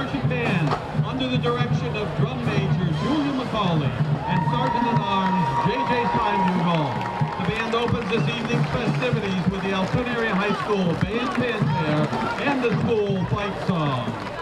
Marching Band under the direction of Drum Major Julia McCauley and Sergeant-at-Arms J.J. Steinhugel. The band opens this evening's festivities with the Altoona Area High School Band Fanfare and the school fight song.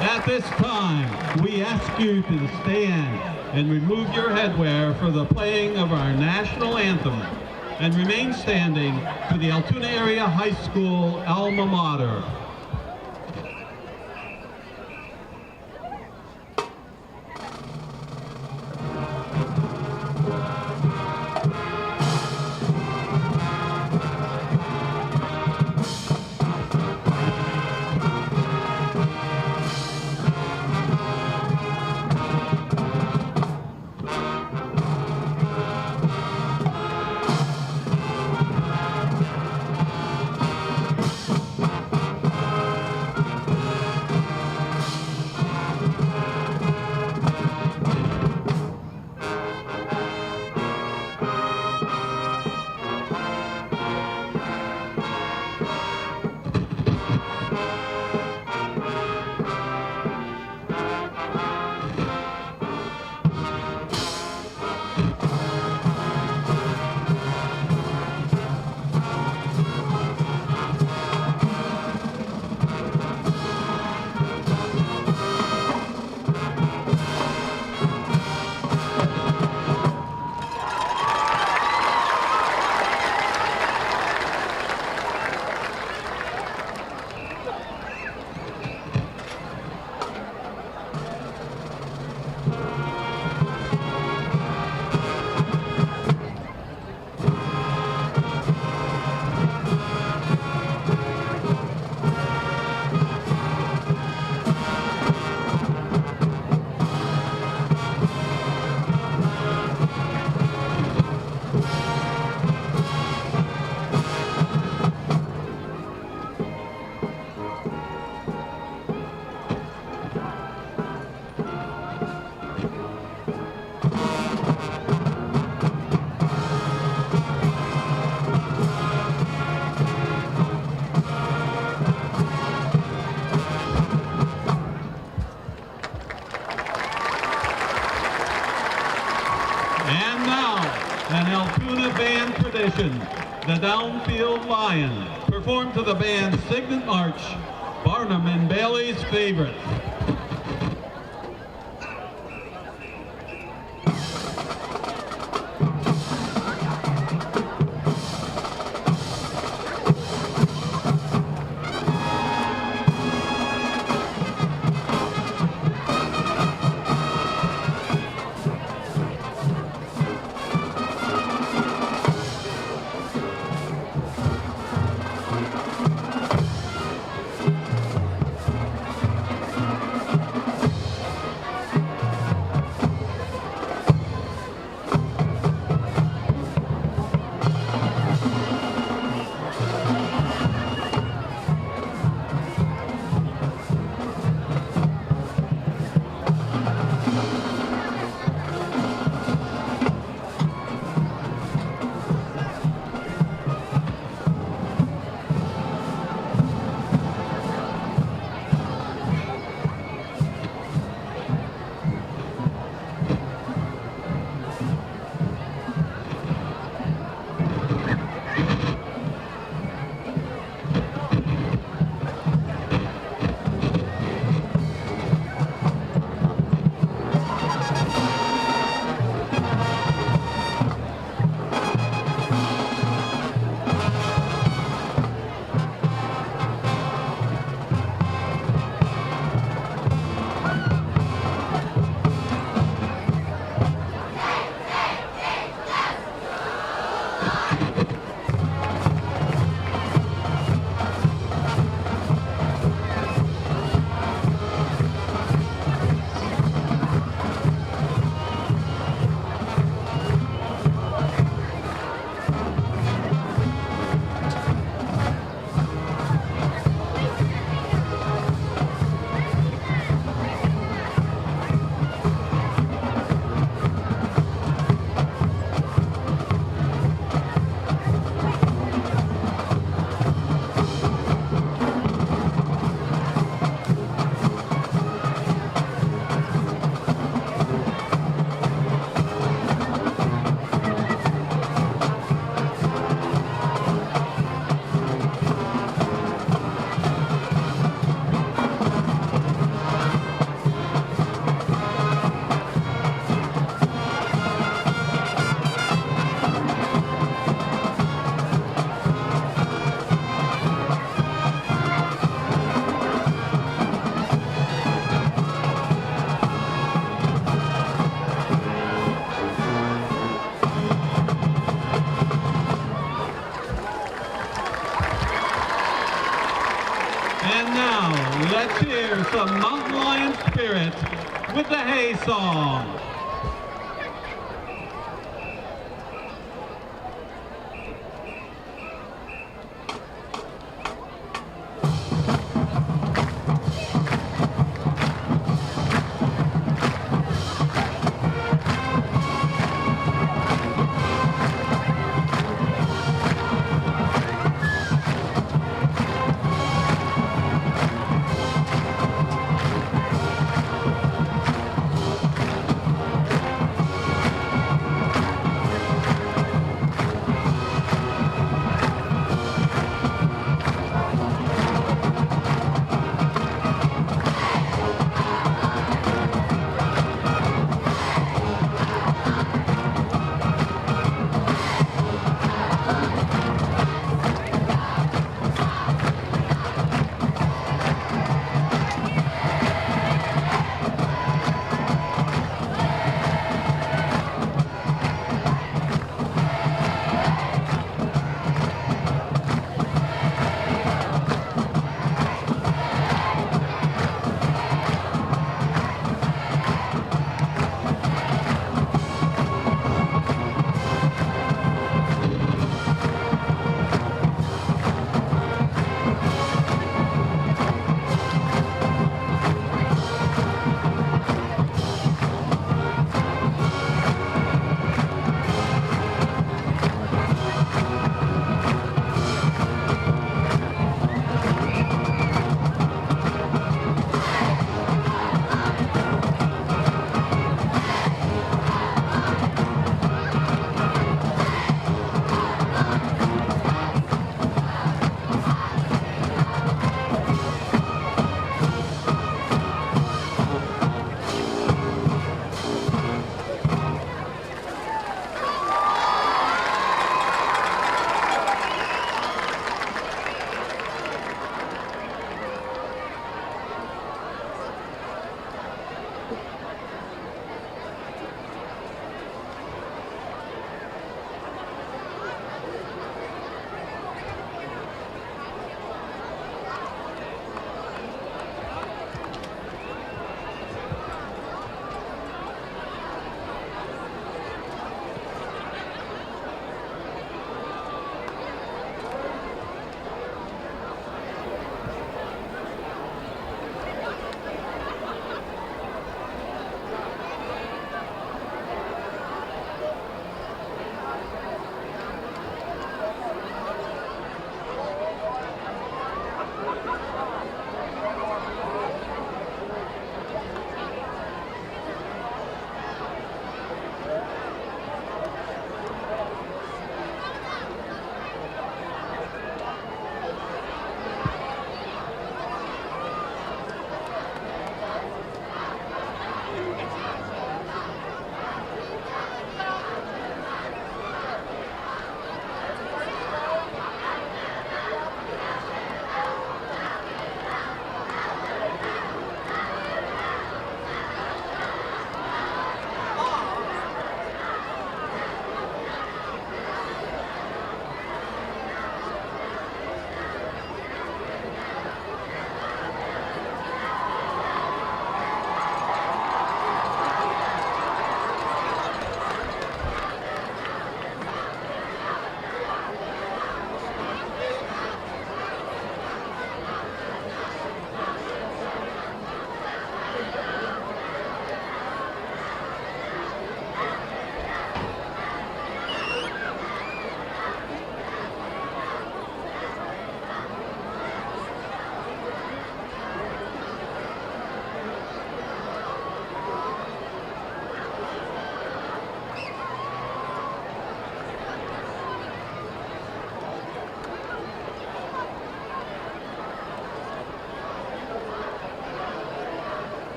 At this time, we ask you to stand and remove your headwear for the playing of our national anthem and remain standing for the Altoona Area High School alma mater. An Altoona band tradition, the Downfield Lion, performed to the band's Signet March Barnum and Bailey's favorite. And now, let's hear some Mountain Lion spirit with the Hay Song.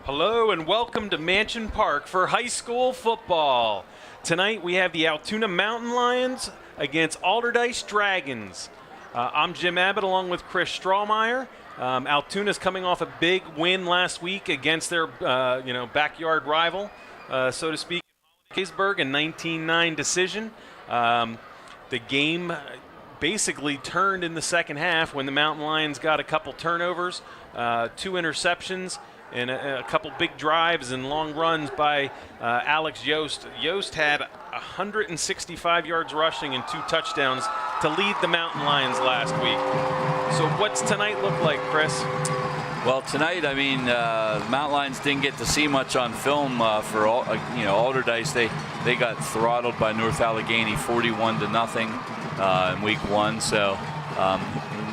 Hello and welcome to Mansion Park for high school football. Tonight we have the Altoona Mountain Lions against Allderdice Dragons. I'm Jim Abbott along with Chris Strawmeyer. Altoona's coming off a big win last week against their backyard rival, so to speak, Gettysburg, a 19-9 decision. The game basically turned in the second half when the Mountain Lions got a couple turnovers, 2 interceptions, and a couple big drives and long runs by Alex Yost. Yost had 165 yards rushing and 2 touchdowns to lead the Mountain Lions last week. So what's tonight look like, Chris? Well, tonight, I mean, the Mountain Lions didn't get to see much on film for Allderdice. They got throttled by North Allegheny 41-0 in week 1. So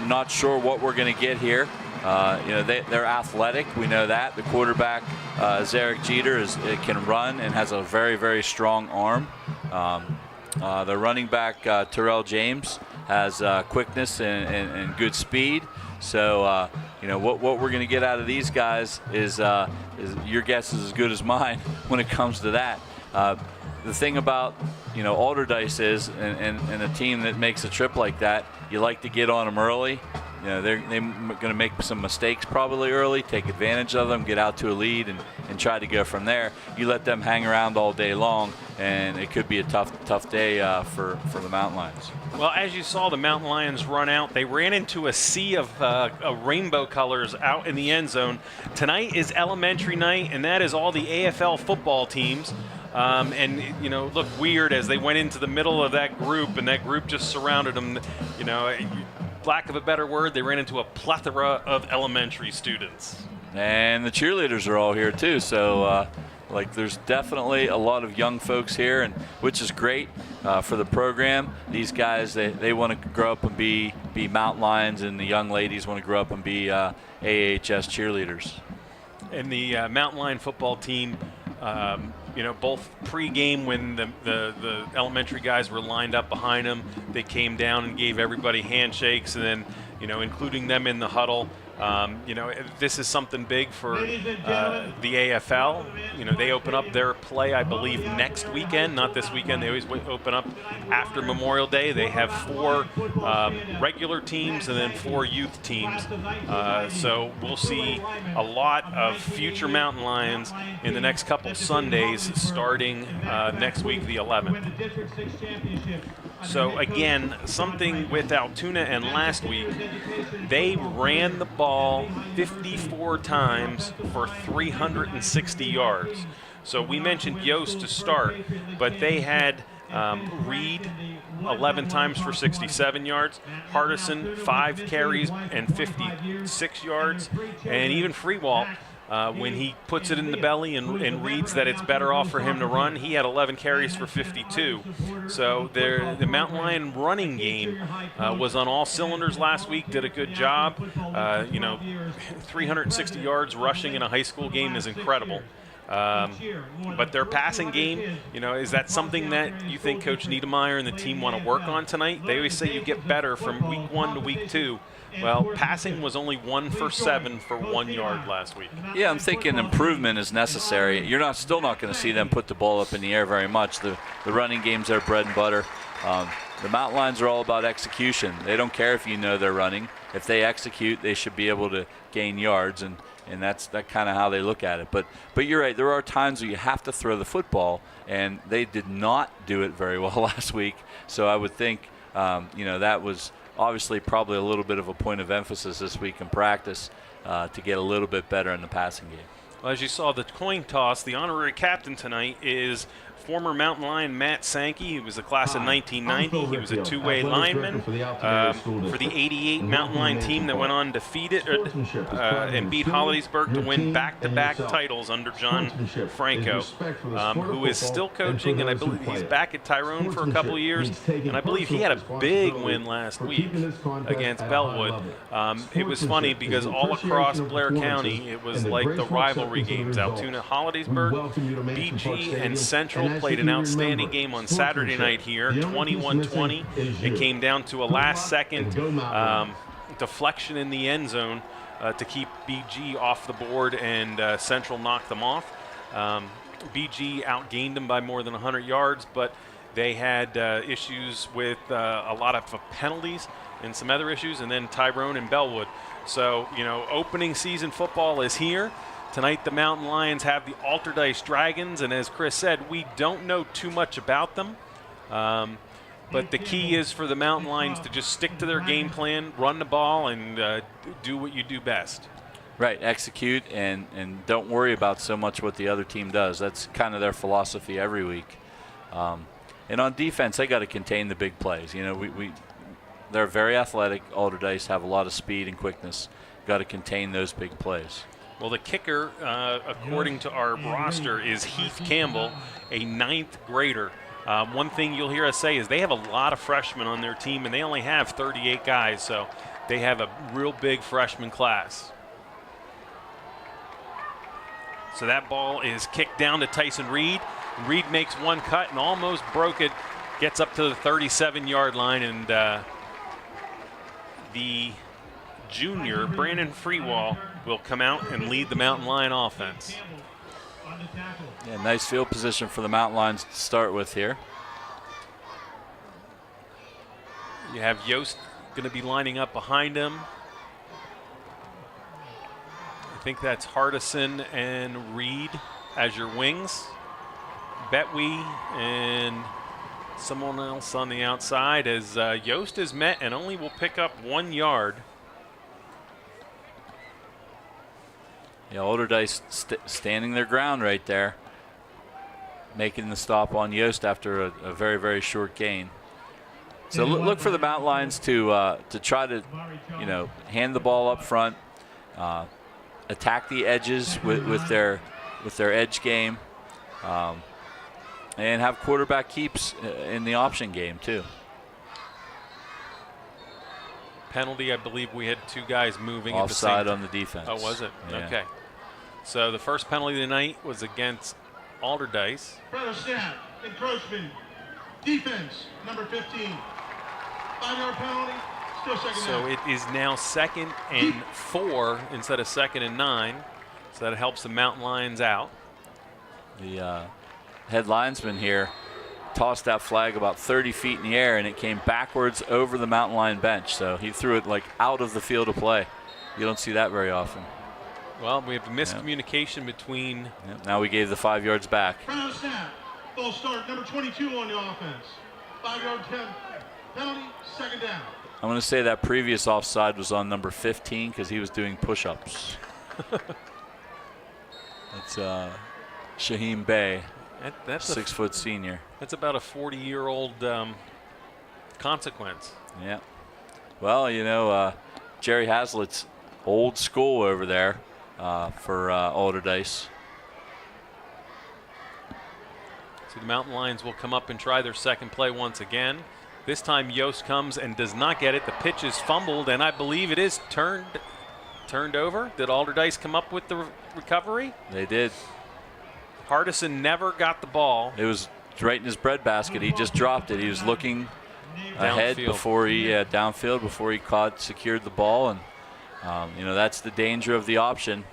not sure what we're going to get here. They're athletic. We know that. The quarterback, Zarek Jeter, can run and has a very, very strong arm. The running back, Terrell James, has quickness and good speed. So, what we're going to get out of these guys is your guess is as good as mine when it comes to that. The thing about Allderdice is, and a team that makes a trip like that, you like to get on them early. They're going to make some mistakes probably early, take advantage of them, get out to a lead, and try to go from there. You let them hang around all day long, and it could be a tough day for the Mountain Lions. Well, as you saw the Mountain Lions run out, they ran into a sea of rainbow colors out in the end zone. Tonight is elementary night, and that is all the AFL football teams. Looked weird as they went into the middle of that group, and that group just surrounded them. Lack of a better word, they ran into a plethora of elementary students. And the cheerleaders are all here too, so there's definitely a lot of young folks here, and which is great for the program. These guys, they want to grow up and be Mountain Lions, and the young ladies want to grow up and be AHS cheerleaders. And the Mountain Lion football team, both pre-game when the elementary guys were lined up behind them, they came down and gave everybody handshakes, and then, including them in the huddle. This is something big for the AFL. They open up their play, I believe, next weekend, not this weekend. They always open up after Memorial Day. They have 4 regular teams and then 4 youth teams. So we'll see a lot of future Mountain Lions in the next couple Sundays, starting next week, the 11th. So again, something with Altoona and last week, they ran the ball 54 times for 360 yards. So we mentioned Yost to start, but they had Reed 11 times for 67 yards, Hardison 5 carries and 56 yards, and even Freewalt, when he puts it in the belly and reads that it's better off for him to run, he had 11 carries for 52. So the Mountain Lion running game was on all cylinders last week, did a good job. 360 yards rushing in a high school game is incredible. But their passing game, is that something that you think Coach Niedermeyer and the team want to work on tonight? They always say you get better from week 1 to week 2. Well, passing was only 1 for 7 for 1 yard last week. Yeah, I'm thinking improvement is necessary. You're still not going to see them put the ball up in the air very much. The running game's their bread and butter. The Mountain Lions are all about execution. They don't care if they're running. If they execute, they should be able to gain yards, and that's kind of how they look at it. But you're right. There are times where you have to throw the football, and they did not do it very well last week. So I would think that was obviously probably a little bit of a point of emphasis this week in practice to get a little bit better in the passing game. Well, as you saw the coin toss, the honorary captain tonight is former Mountain Lion Matt Sankey. He was a class of 1990. He was a two-way lineman for the 88 Mountain Lion team that went on defeated and beat Hollidaysburg to win back-to-back titles under John Franco, who is still coaching, and I believe he's back at Tyrone for a couple of years, and I believe he had a big win last week against Bellwood. It was funny because all across Blair County, it was like the rivalry games. Altoona, Hollidaysburg, BG, and Central played an outstanding game on Saturday night here, 21-20. It came down to a last-second deflection in the end zone to keep BG off the board, and Central knocked them off. BG outgained them by more than 100 yards, but they had issues with a lot of penalties and some other issues, and then Tyrone and Bellwood. So, opening season football is here. Tonight, the Mountain Lions have the Allderdice Dragons, and as Chris said, we don't know too much about them. But the key is for the Mountain Lions to just stick to their game plan, run the ball, and do what you do best. Right, execute and don't worry about so much what the other team does. That's kind of their philosophy every week. And on defense, they got to contain the big plays. They're very athletic. Allderdice have a lot of speed and quickness. Got to contain those big plays. Well, the kicker, according to our roster, is Heath Campbell, a 9th grader. One thing you'll hear us say is they have a lot of freshmen on their team, and they only have 38 guys, so they have a real big freshman class. So that ball is kicked down to Tyson Reed. Reed makes one cut and almost broke it, gets up to the 37-yard line, and the junior, Brandon Freewall, will come out and lead the Mountain Lion offense. Yeah, nice field position for the Mountain Lions to start with here. You have Yost going to be lining up behind him. I think that's Hardison and Reed as your wings. Betwee and someone else on the outside as Yost is met and only will pick up 1 yard. Yeah, Allderdice standing their ground right there, making the stop on Yost after a very, very short gain. So look for the Mountain Lions to try to, hand the ball up front, attack the edges with their edge game, and have quarterback keeps in the option game too. Penalty, I believe we had 2 guys moving offside at the same on the defense. Oh, was it? Yeah. Okay. So the first penalty of the night was against Allderdice. Brother snap, encroachment, defense, number 15. 5-yard penalty, still second So down. it is now 2nd and 4 instead of 2nd and 9. So that helps the Mountain Lions out. The head linesman here tossed that flag about 30 feet in the air, and it came backwards over the Mountain Lion bench. So he threw it like out of the field of play. You don't see that very often. Well, we have miscommunication between. Yep. Now we gave the 5 yards back. Final snap, full start, number 22 on the offense. 5-yard penalty, second down. I'm going to say that previous offside was on number 15 because he was doing push-ups. That's Shaheem Bey, That's 6-foot senior. That's about a 40-year-old consequence. Yeah. Well, Jerry Hazlitt's old school over there for Allderdice. So the Mountain Lions will come up and try their second play once again. This time Yost comes and does not get it. The pitch is fumbled, and I believe it is turned over. Did Allderdice come up with the recovery? They did. Hardison never got the ball. It was right in his breadbasket. He just dropped it. He was looking ahead before he downfield before he secured the ball, and that's the danger of the option.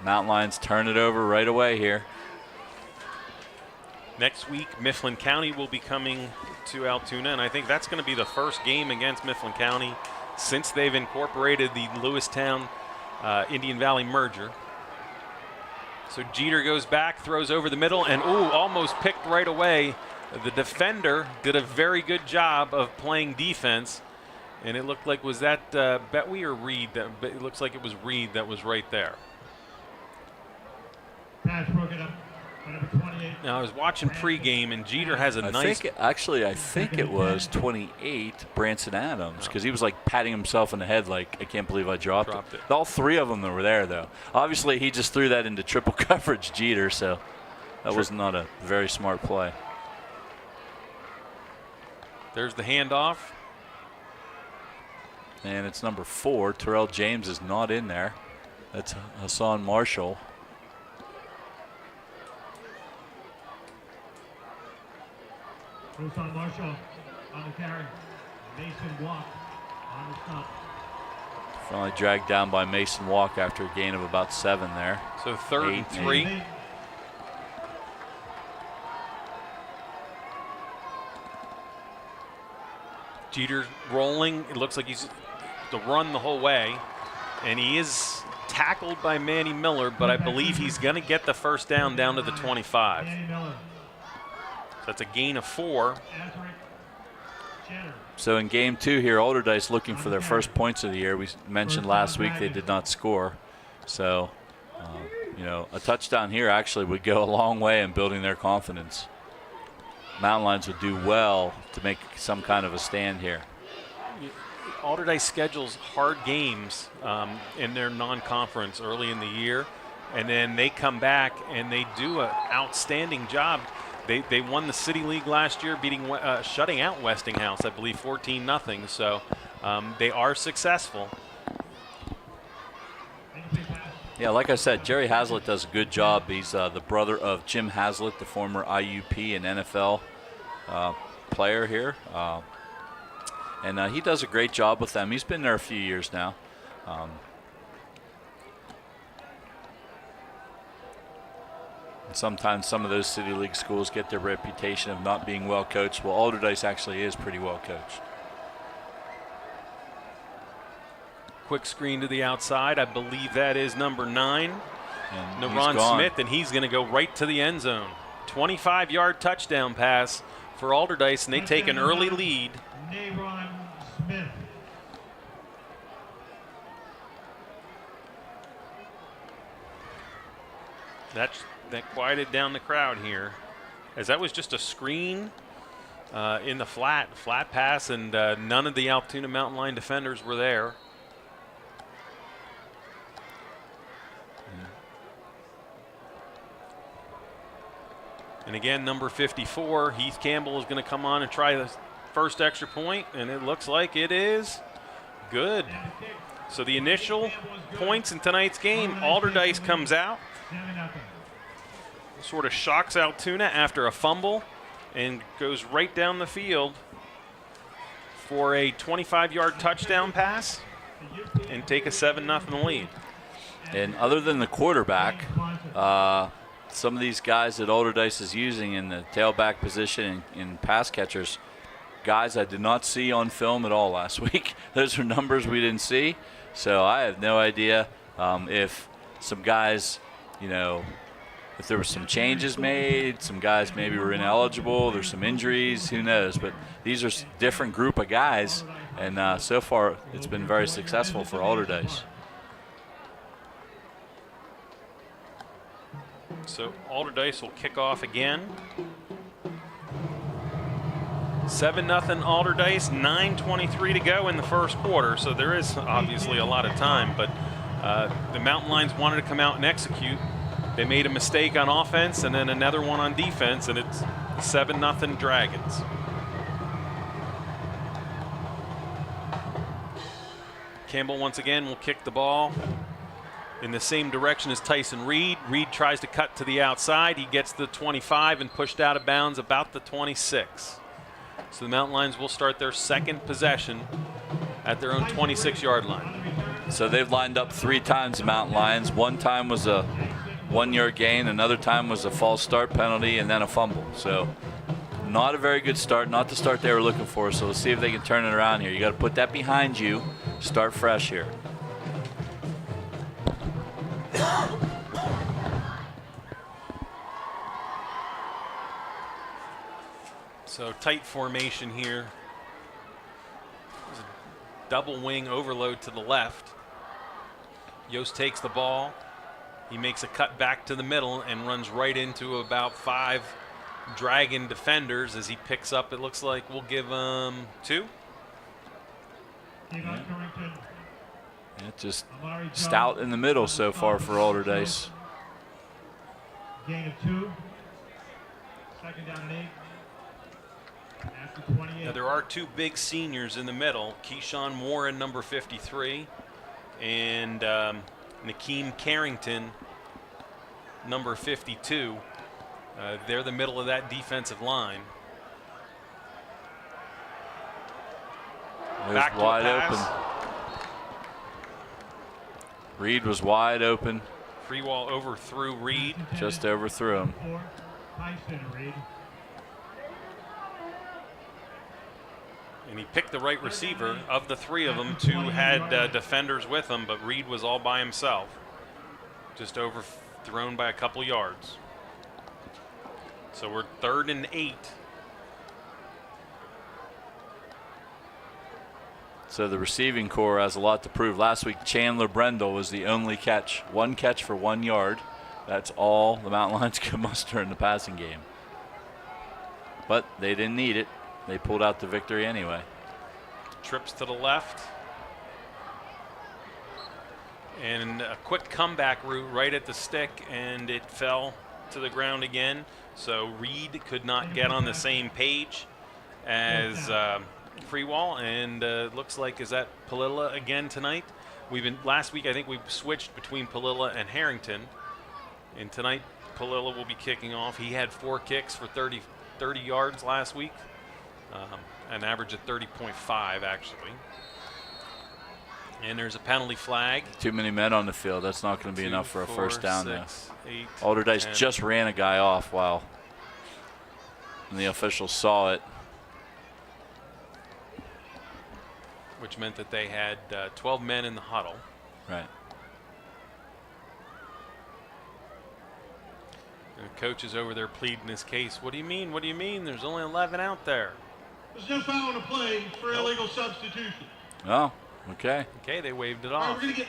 Mountain Lions turn it over right away here. Next week, Mifflin County will be coming to Altoona, and I think that's going to be the first game against Mifflin County since they've incorporated the Lewistown Indian Valley merger. So Jeter goes back, throws over the middle, and almost picked right away. The defender did a very good job of playing defense, and it looked like, was that Betwee or Reed? It looks like it was Reed that was right there. Pass broke it up. Number 28. Now I was watching pregame, and Jeter has a nice. I think it was 28, Branson Adams, because he was like patting himself in the head, like I can't believe I dropped it. All 3 of them that were there, though. Obviously, he just threw that into triple coverage, Jeter. So that was not a very smart play. There's the handoff. And it's number 4. Terrell James is not in there. That's Hassan Marshall. Hassan Marshall on the carry. Mason Walk on the stop. Finally dragged down by Mason Walk after a gain of about 7 there. So 3rd and 3. Jeter rolling. It looks like he's to run the whole way. And he is tackled by Manny Miller, but I believe he's going to get the first down to the 25. So that's a gain of 4. So in game 2 here, Allderdice looking for their first points of the year. We mentioned last week they did not score. So, you know, a touchdown here actually would go a long way in building their confidence. Mountain Lions would do well to make some kind of a stand here. Allderdice schedules hard games in their non-conference early in the year, and then they come back and they do an outstanding job. They won the City League last year, shutting out Westinghouse, I believe, 14-0. So they are successful. Yeah, like I said, Jerry Hazlitt does a good job. He's the brother of Jim Hazlitt, the former IUP and NFL player here. And he does a great job with them. He's been there a few years now. Sometimes some of those City League schools get their reputation of not being well coached. Well, Allderdice actually is pretty well coached. Quick screen to the outside. I believe that is number 9, Naron Smith, and he's going to go right to the end zone. 25-yard touchdown pass for Allderdice, and they take an early lead. Naron Smith. That quieted down the crowd here, as that was just a screen in the flat pass, and none of the Altoona Mountain Lion defenders were there. And again, number 54, Heath Campbell, is going to come on and try the first extra point, and it looks like it is good. So the initial points in tonight's game, Allderdice comes out, sort of shocks Altoona after a fumble, and goes right down the field for a 25-yard touchdown pass and take a 7-0 lead. And other than the quarterback, some of these guys that Allderdice is using in the tailback position and pass catchers, guys I did not see on film at all last week. Those are numbers we didn't see. So I have no idea if some guys, you know, if there were some changes made, some guys maybe were ineligible, there's some injuries, who knows. But these are different group of guys, and so far it's been very successful for Allderdice. So Allderdice will kick off again. 7-0 Allderdice, 9:23 to go in the first quarter. So there is obviously a lot of time, but the Mountain Lions wanted to come out and execute. They made a mistake on offense and then another one on defense, and it's 7-0 Dragons. Campbell once again will kick the ball in the same direction as Tyson Reed. Reed tries to cut to the outside. He gets the 25 and pushed out of bounds about the 26. So the Mountain Lions will start their second possession at their own 26-yard line. So they've lined up 3 times, the Mountain Lions. One time was a 1-yard gain, another time was a false start penalty, and then a fumble. So not a very good start, not the start they were looking for. So let's see if they can turn it around here. You got to put that behind you, start fresh here. So tight formation here. There's a double wing overload to the left. Yost takes the ball. He makes a cut back to the middle and runs right into about 5 Dragon defenders as he picks up, it looks like we'll give him 2. Yeah, just stout in the middle so far for Allderdice. Gain of 2. Second down and 8. After 28. Now there are 2 big seniors in the middle, Keyshawn Warren, number 53, and Nakeem Carrington, number 52. They're the middle of that defensive line. Back wide open. Reed was wide open. Freewall overthrew Reed. Just overthrew him. And he picked the right receiver. Of the three of them, two had defenders with them, but Reed was all by himself. Just overthrown by a couple yards. So we're 3rd and 8. So the receiving core has a lot to prove. Last week, Chandler Brendel was the only catch. 1 catch for 1 yard. That's all the Mountain Lions could muster in the passing game. But they didn't need it. They pulled out the victory anyway. Trips to the left. And a quick comeback route right at the stick, and it fell to the ground again. So Reed could not get on the same page as Freewall, and looks like, is that Palilla again tonight? Last week I think we switched between Palilla and Harrington, and tonight Palilla will be kicking off. He had 4 kicks for 30 yards last week, an average of 30.5 actually. And there's a penalty flag. Too many men on the field. That's not going to be enough for a first down there. 8, Allderdice 10. just ran a guy off and the officials saw it. Which meant that they had 12 men in the huddle. Right. And the coach is over there pleading his case. What do you mean? What do you mean? There's only 11 out there. There's no foul on the play for illegal substitution. Oh, okay. Okay, they waved it All right, off. we're going to get...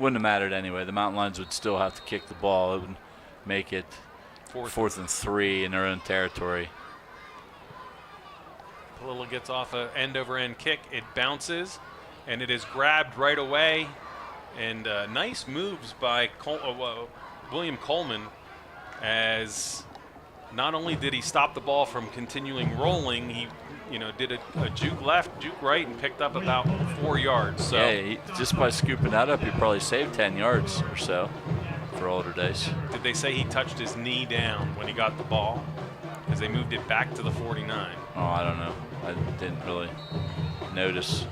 Wouldn't have mattered anyway. The Mountain Lions would still have to kick the ball. It would make it 4th and 3 in their own territory. Palilla gets off a end-over-end kick. It bounces, and it is grabbed right away. And nice moves by William Coleman, as not only did he stop the ball from continuing rolling, he did a juke left, juke right, and picked up about 4 yards. So yeah, just by scooping that up, he probably saved 10 yards or so for Allderdice. Did they say he touched his knee down when he got the ball? Because they moved it back to the 49. Oh, I don't know. I didn't really notice.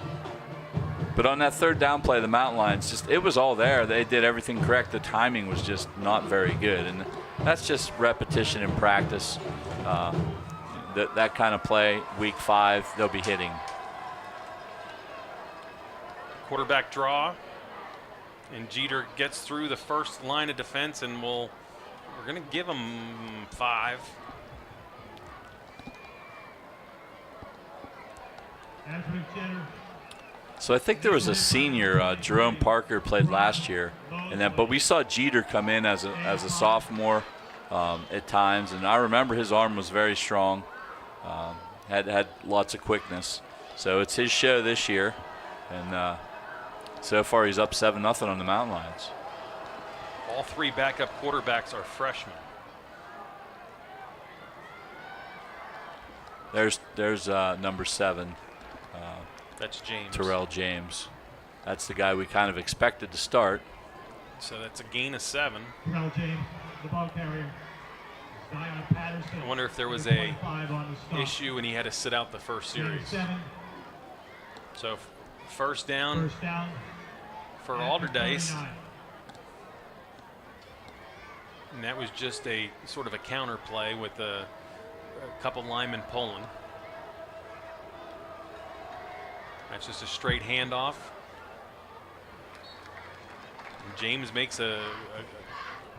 But on that 3rd down play, the Mountain Lions, it was all there. They did everything correct. The timing was just not very good. And that's just repetition in practice. That kind of play, week 5, they'll be hitting. Quarterback draw. And Jeter gets through the first line of defense, and we're going to give him 5. So I think there was a senior, Jerome Parker, played last year, but we saw Jeter come in as a sophomore at times, and I remember his arm was very strong, had lots of quickness. So it's his show this year, and so far he's up 7-0 on the Mountain Lions. All 3 backup quarterbacks are freshmen. There's number 7. That's James. Terrell James. That's the guy we kind of expected to start. So that's a gain of 7. Terrell James, the ball carrier. Zion Patterson. I wonder if there was a issue and he had to sit out the first series. So first down for Allderdice. And that was just a sort of a counter play with a couple linemen pulling. That's just a straight handoff. And James makes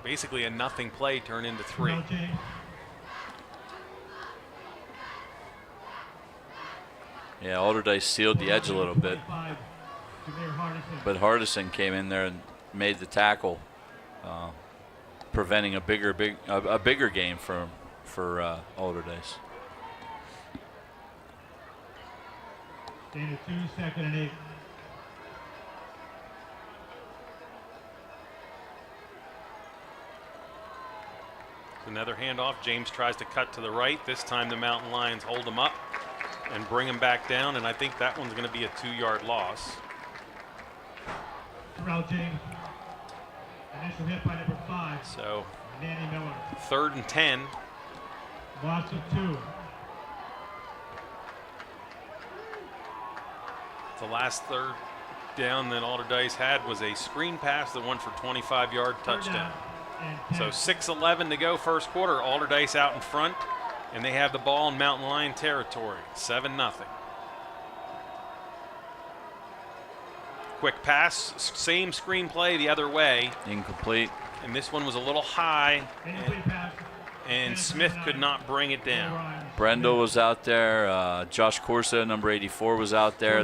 basically a nothing play turn into 3. Yeah, Allderdice sealed the edge a little bit, but Hardison came in there and made the tackle, preventing a bigger game for Allderdice. Gain of 2, 2nd and 8. Another handoff. James tries to cut to the right. This time the Mountain Lions hold him up and bring him back down, and I think that one's going to be a 2-yard loss. Terrell James. Initial hit by number 5. So Manny Miller. 3rd and 10. Loss of 2. The last third down that Allderdice had was a screen pass that went for 25-yard touchdown. So 6:11 to go first quarter. Allderdice out in front, and they have the ball in Mountain Lion territory, 7-0. Quick pass, same screenplay the other way. Incomplete. And this one was a little high, and Smith could not bring it down. Brendel was out there. Josh Corsa, number 84, was out there.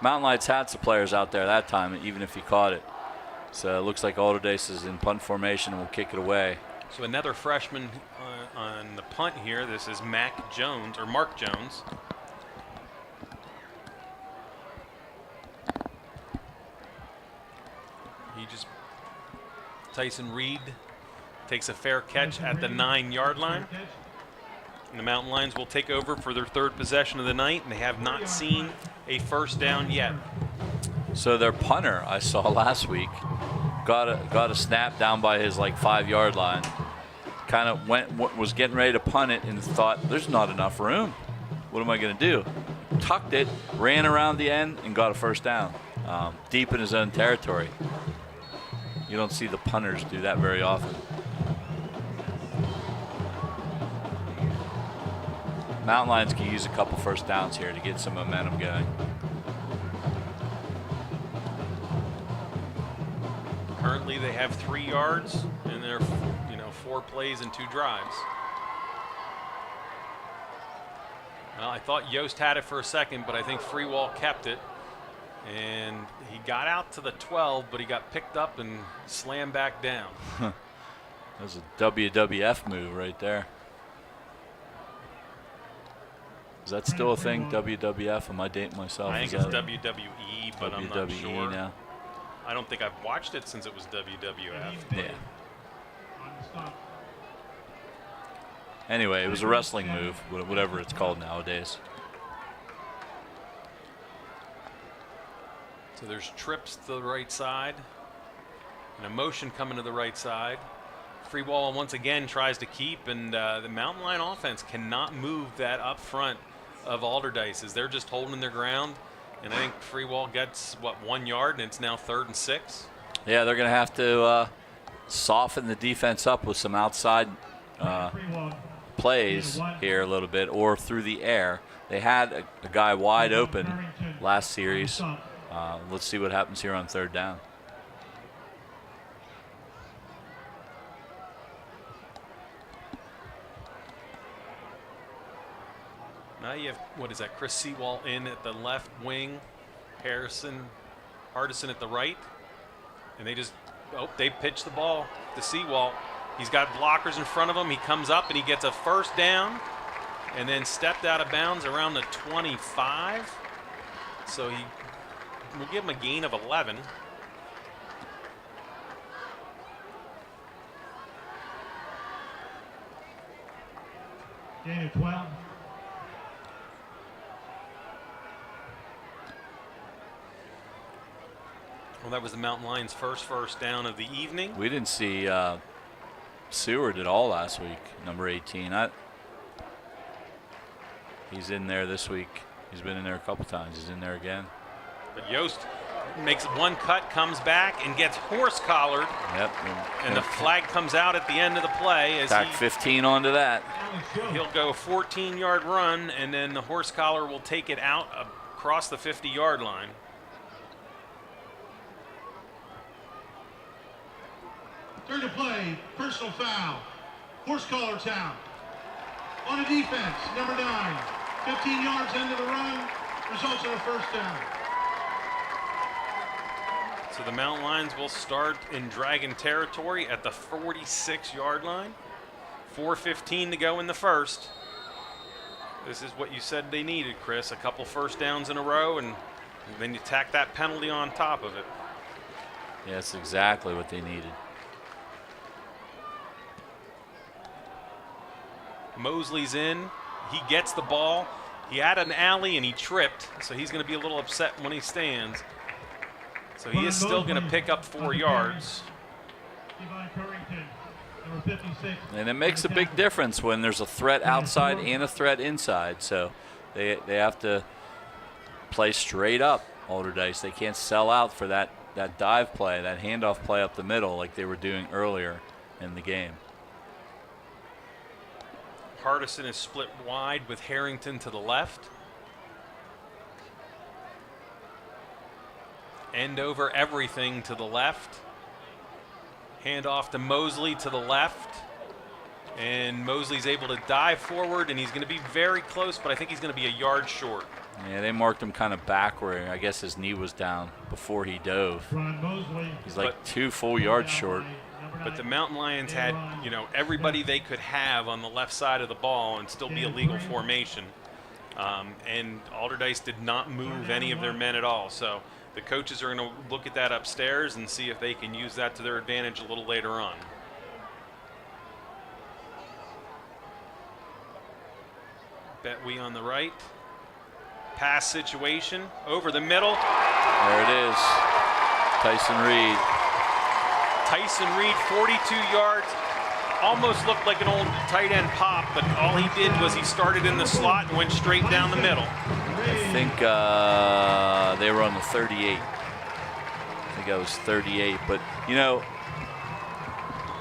Mountain Lions had some players out there that time, even if he caught it. So it looks like Allderdice is in punt formation and will kick it away. So another freshman on the punt here. This is Mark Jones. Tyson Reed takes a fair catch at the 9-yard line. And the Mountain Lions will take over for their third possession of the night, and they have not seen a first down yet. So their punter I saw last week got a snap down by his 5-yard line. Kind of was getting ready to punt it and thought, there's not enough room. What am I going to do? Tucked it, ran around the end, and got a first down, deep in his own territory. You don't see the punters do that very often. Mountain Lions can use a couple first downs here to get some momentum going. Currently, they have 3 yards in their 4 plays and 2 drives. Well, I thought Yost had it for a second, but I think Freewall kept it. And he got out to the 12, but he got picked up and slammed back down. That was a WWF move right there. Is that still a thing, WWF? Am I dating myself? I think it's WWE, but I'm not sure. Now. I don't think I've watched it since it was WWF. Yeah. Anyway, it was a wrestling move, whatever it's called nowadays. So there's trips to the right side and a motion coming to the right side. Freewall once again tries to keep, and the Mountain Lion offense cannot move that up front of Allderdice as they're just holding their ground. And I think Freewall gets, 1 yard, and it's now 3rd and 6. Yeah, they're going to have to soften the defense up with some outside plays here a little bit, or through the air. They had a guy wide open last series. Let's see what happens here on 3rd down. Now you have, Chris Seawall in at the left wing, Hardison at the right. And they pitch the ball to Seawall. He's got blockers in front of him. He comes up and he gets a first down and then stepped out of bounds around the 25. So we'll give him a gain of 11. Gain of 12. Well, that was the Mountain Lions' first down of the evening. We didn't see Seward at all last week, number 18. He's in there this week. He's been in there a couple times. He's in there again. But Yost makes one cut, comes back, and gets horse-collared. Yep. And the flag comes out at the end of the play. As Tack 15 onto that. He'll go a 14-yard run, and then the horse collar will take it out across the 50-yard line. Turn to play, personal foul, horse collar town. On a defense, number 9, 15 yards into the run, results in a first down. So the Mountain Lions will start in Dragon territory at the 46-yard line. 4:15 to go in the first. This is what you said they needed, Chris. A couple first downs in a row, and then you tack that penalty on top of it. Yeah, that's exactly what they needed. Mosley's in. He gets the ball. He had an alley and he tripped, so he's going to be a little upset when he stands. So he is still going to pick up 4 yards. And it makes a big difference when there's a threat outside and a threat inside. So they have to play straight up Allderdice. They can't sell out for that dive play, that handoff play up the middle like they were doing earlier in the game. Hardison is split wide with Harrington to the left. End over everything to the left. Hand off to Mosley to the left. And Mosley's able to dive forward, and he's going to be very close, but I think he's going to be a yard short. Yeah, they marked him kind of back where I guess his knee was down before he dove. He's like 2 full yards short. But the Mountain Lions had, you know, everybody they could have on the left side of the ball and still be a legal formation. And Allderdice did not move any of their men at all. So the coaches are going to look at that upstairs and see if they can use that to their advantage a little later on. Betwee on the right. Pass situation over the middle. There it is. Tyson Reed. Tyson Reed, 42 yards. Almost looked like an old tight end pop, but all he did was he started in the slot and went straight down the middle. I think they were on the 38. I think I was 38. But, you know,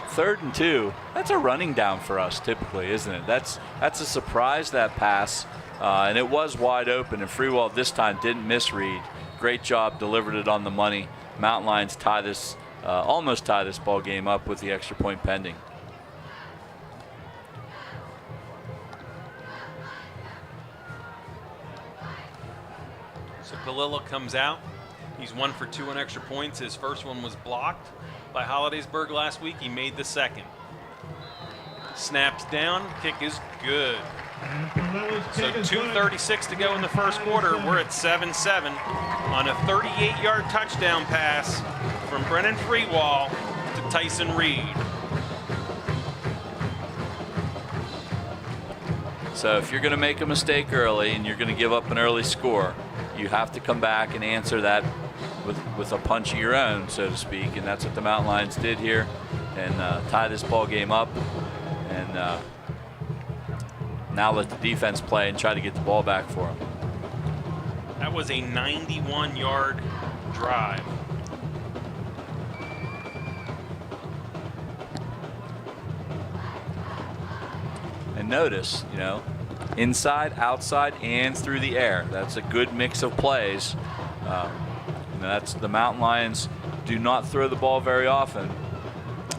3rd and 2, that's a running down for us typically, isn't it? That's a surprise, that pass. And it was wide open, and Freewall this time didn't miss Reed. Great job, delivered it on the money. Mountain Lions almost tie this ball game up with the extra point pending. So Palilla comes out. He's 1 for 2 on extra points. His first one was blocked by Hollidaysburg last week. He made the second. Snaps down, kick is good. So 2:36 to go in the first quarter. We're at 7-7 on a 38-yard touchdown pass from Brennan Freewall to Tyson Reed. So if you're going to make a mistake early and you're going to give up an early score, you have to come back and answer that with a punch of your own, so to speak. And that's what the Mountain Lions did here, and tie this ball game up. And now let the defense play and try to get the ball back for them. That was a 91-yard drive. And notice, you know, inside, outside, and through the air. That's a good mix of plays. That's the Mountain Lions do not throw the ball very often,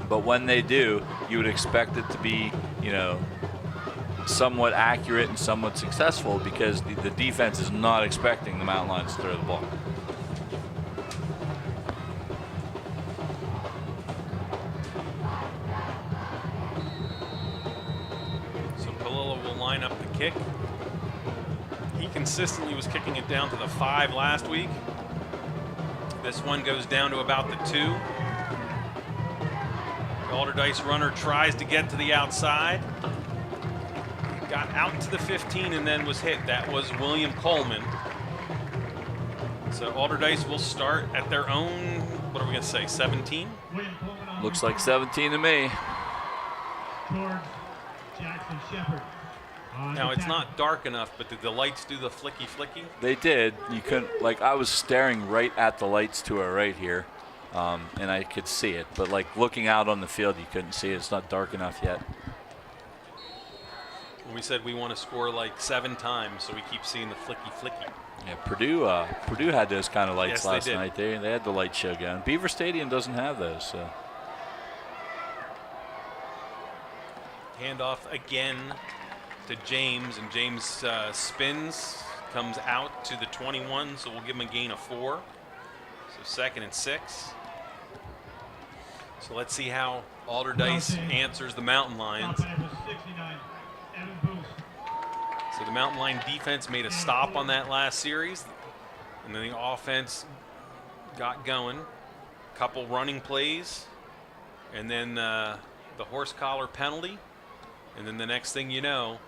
but when they do, you would expect it to be, you know, somewhat accurate and somewhat successful, because the defense is not expecting the Mountain Lions to throw the ball. So Palilla will line up the kick. He consistently was kicking it down to the 5 last week. This one goes down to about the 2. The Allderdice runner tries to get to the outside. Got out to the 15 and then was hit. That was William Coleman. So Allderdice will start at their own, what are we going to say, 17? Looks like 17 to me. Jackson Shepard. Now it's not dark enough, but did the lights do the flicky? They did. You couldn't, like, I was staring right at the lights to it right here, and I could see it. But like looking out on the field, you couldn't see it. It's not dark enough yet. We said we want to score like 7 times, so we keep seeing the flicky. Yeah, Purdue had those kind of lights last did. night. They had the light show going. Beaver Stadium doesn't have those. So. Handoff again to James, and James spins, comes out to the 21, so we'll give him a gain of 4. So 2nd and 6. So let's see how Allderdice answers the Mountain Lions. So the Mountain Lion defense made a stop on that last series, and then the offense got going. Couple running plays, and then the horse collar penalty, and then the next thing you know,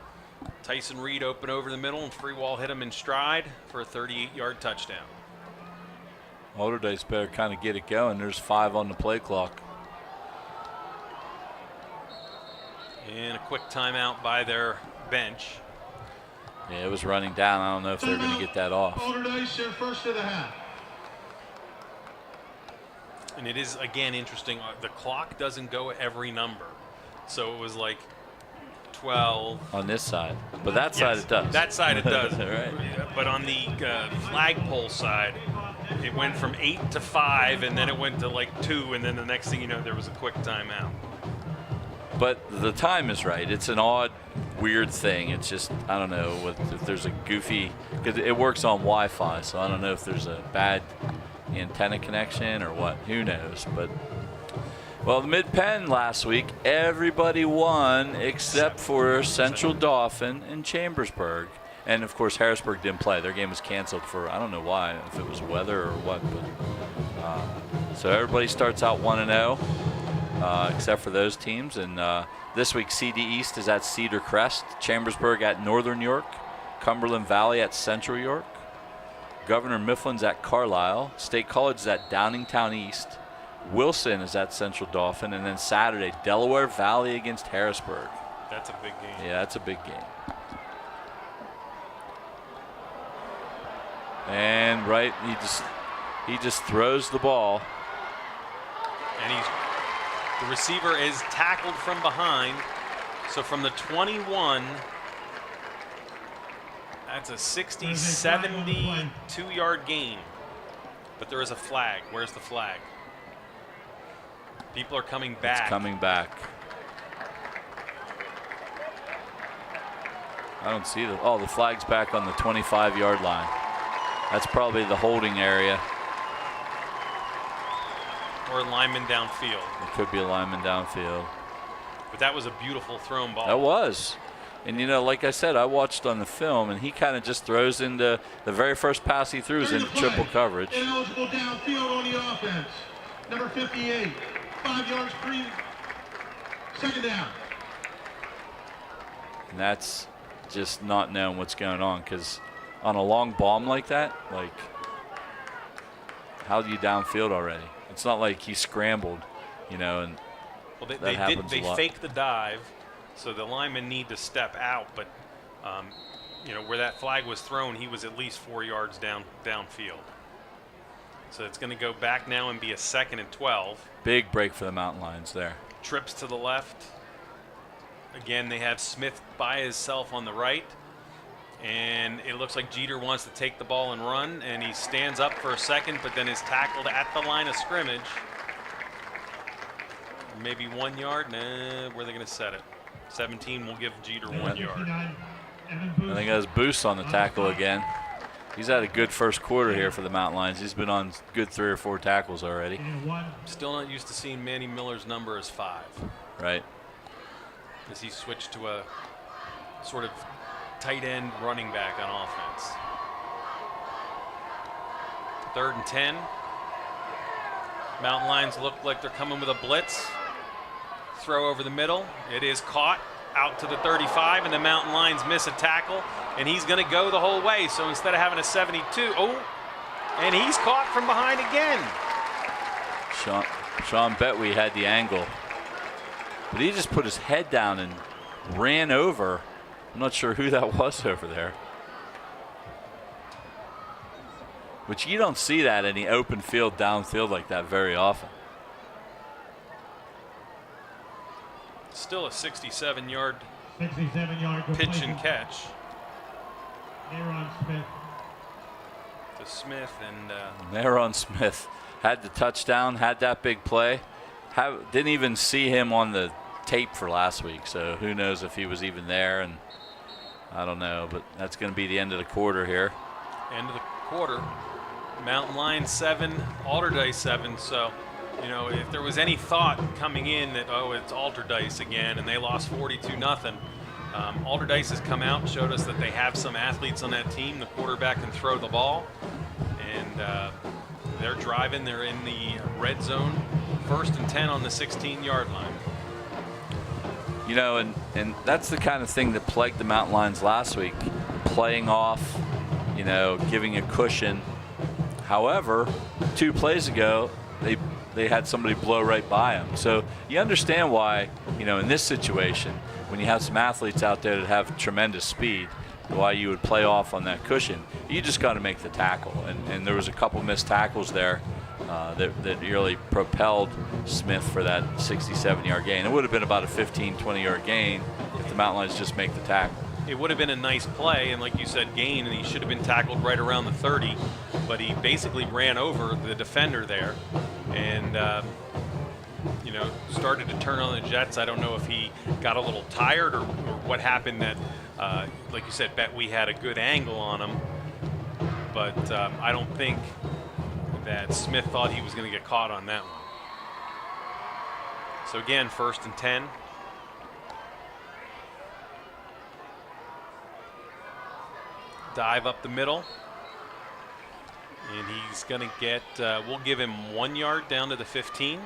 Tyson Reed open over the middle, and Freewall hit him in stride for a 38-yard touchdown. Allderdice better kind of get it going. There's 5 on the play clock. And a quick timeout by their bench. Yeah, it was running down. I don't know if they're going to get that off. Allderdice, your first of the half. and it is, again, interesting. The clock doesn't go every number. So it was like 12. On this side. But that side it does. That side it does. Right. But on the flagpole side, it went from 8 to 5, and then it went to like 2, and then the next thing you know, there was a quick timeout. But the time is right. It's an odd, weird thing. It's just, I don't know if there's a goofy, because it works on Wi-Fi, so I don't know if there's a bad antenna connection or what. Who knows? But, well, the Mid-Penn last week, everybody won except for Central Dauphin and Chambersburg. And, of course, Harrisburg didn't play. Their game was canceled for, I don't know why, if it was weather or what. But so everybody starts out 1-0. Except for those teams. And this week, CD East is at Cedar Crest, Chambersburg at Northern York, Cumberland Valley at Central York, Governor Mifflin's at Carlisle, State College is at Downingtown East, Wilson is at Central Dauphin, and then Saturday, Delaware Valley against Harrisburg. That's a big game. Yeah, that's a big game. And right, he just throws the ball. And the receiver is tackled from behind. So from the 21, that's a 60, 72-yard gain. But there is a flag. Where's the flag? People are coming back. It's coming back. I don't see the flag's back on the 25-yard line. That's probably the holding area. Or lineman downfield. It could be a lineman downfield. But that was a beautiful thrown ball. That was. And, you know, like I said, I watched on the film, and he kind of just throws into the very first pass he threw is into triple coverage. Ineligible downfield on the offense. Number 58. 5 yards free. Second down. And that's just not knowing what's going on, because on a long bomb like that, like, how do you downfield already? It's not like he scrambled, you know, and well, they faked the dive, so the linemen need to step out. But, you know, where that flag was thrown, he was at least 4 yards downfield. So it's going to go back now and be a 2nd and 12. Big break for the Mountain Lions there. Trips to the left. Again, they have Smith by himself on the right. And it looks like Jeter wants to take the ball and run, and he stands up for a second, but then is tackled at the line of scrimmage. Maybe 1 yard. Nah, where are they going to set it? 17 will give Jeter 1 yard. I think that's Boost on the tackle again. He's had a good first quarter here for the Mountain Lions. He's been on good 3 or 4 tackles already. Still not used to seeing Manny Miller's number as 5. Right. As he switched to a sort of tight end running back on offense. 3rd and 10. Mountain Lions look like they're coming with a blitz. Throw over the middle. It is caught out to the 35, and the Mountain Lions miss a tackle, and he's going to go the whole way. So instead of having a 72, and he's caught from behind again. Sean Betwee had the angle, but he just put his head down and ran over. I'm not sure who that was over there. Which you don't see that in the open field, downfield like that very often. Still a 67-yard pitch and catch. To Smith and Aaron Smith had the touchdown, had that big play. Didn't even see him on the tape for last week, so who knows if he was even there. And I don't know, but that's going to be the end of the quarter here. End of the quarter. Mountain Lions 7, Allderdice 7. So, you know, if there was any thought coming in that, oh, it's Allderdice again, and they lost 42-0, Allderdice has come out and showed us that they have some athletes on that team. The quarterback can throw the ball, and they're driving. They're in the red zone, 1st and 10 on the 16-yard line. You know, and that's the kind of thing that plagued the Mountain Lions last week, playing off, you know, giving a cushion. However, 2 plays ago, they had somebody blow right by them. So you understand why, you know, in this situation, when you have some athletes out there that have tremendous speed, why you would play off on that cushion. You just got to make the tackle. And there was a couple missed tackles there that really propelled Smith for that 67-yard gain. It would have been about a 15, 20-yard gain if the Mountain Lions just make the tackle. It would have been a nice play, and like you said, gain, and he should have been tackled right around the 30, but he basically ran over the defender there and started to turn on the jets. I don't know if he got a little tired or what happened that, like you said, we had a good angle on him, but I don't think that Smith thought he was going to get caught on that one. So again, 1st and 10. Dive up the middle, and he's going to get, we'll give him 1 yard down to the 15.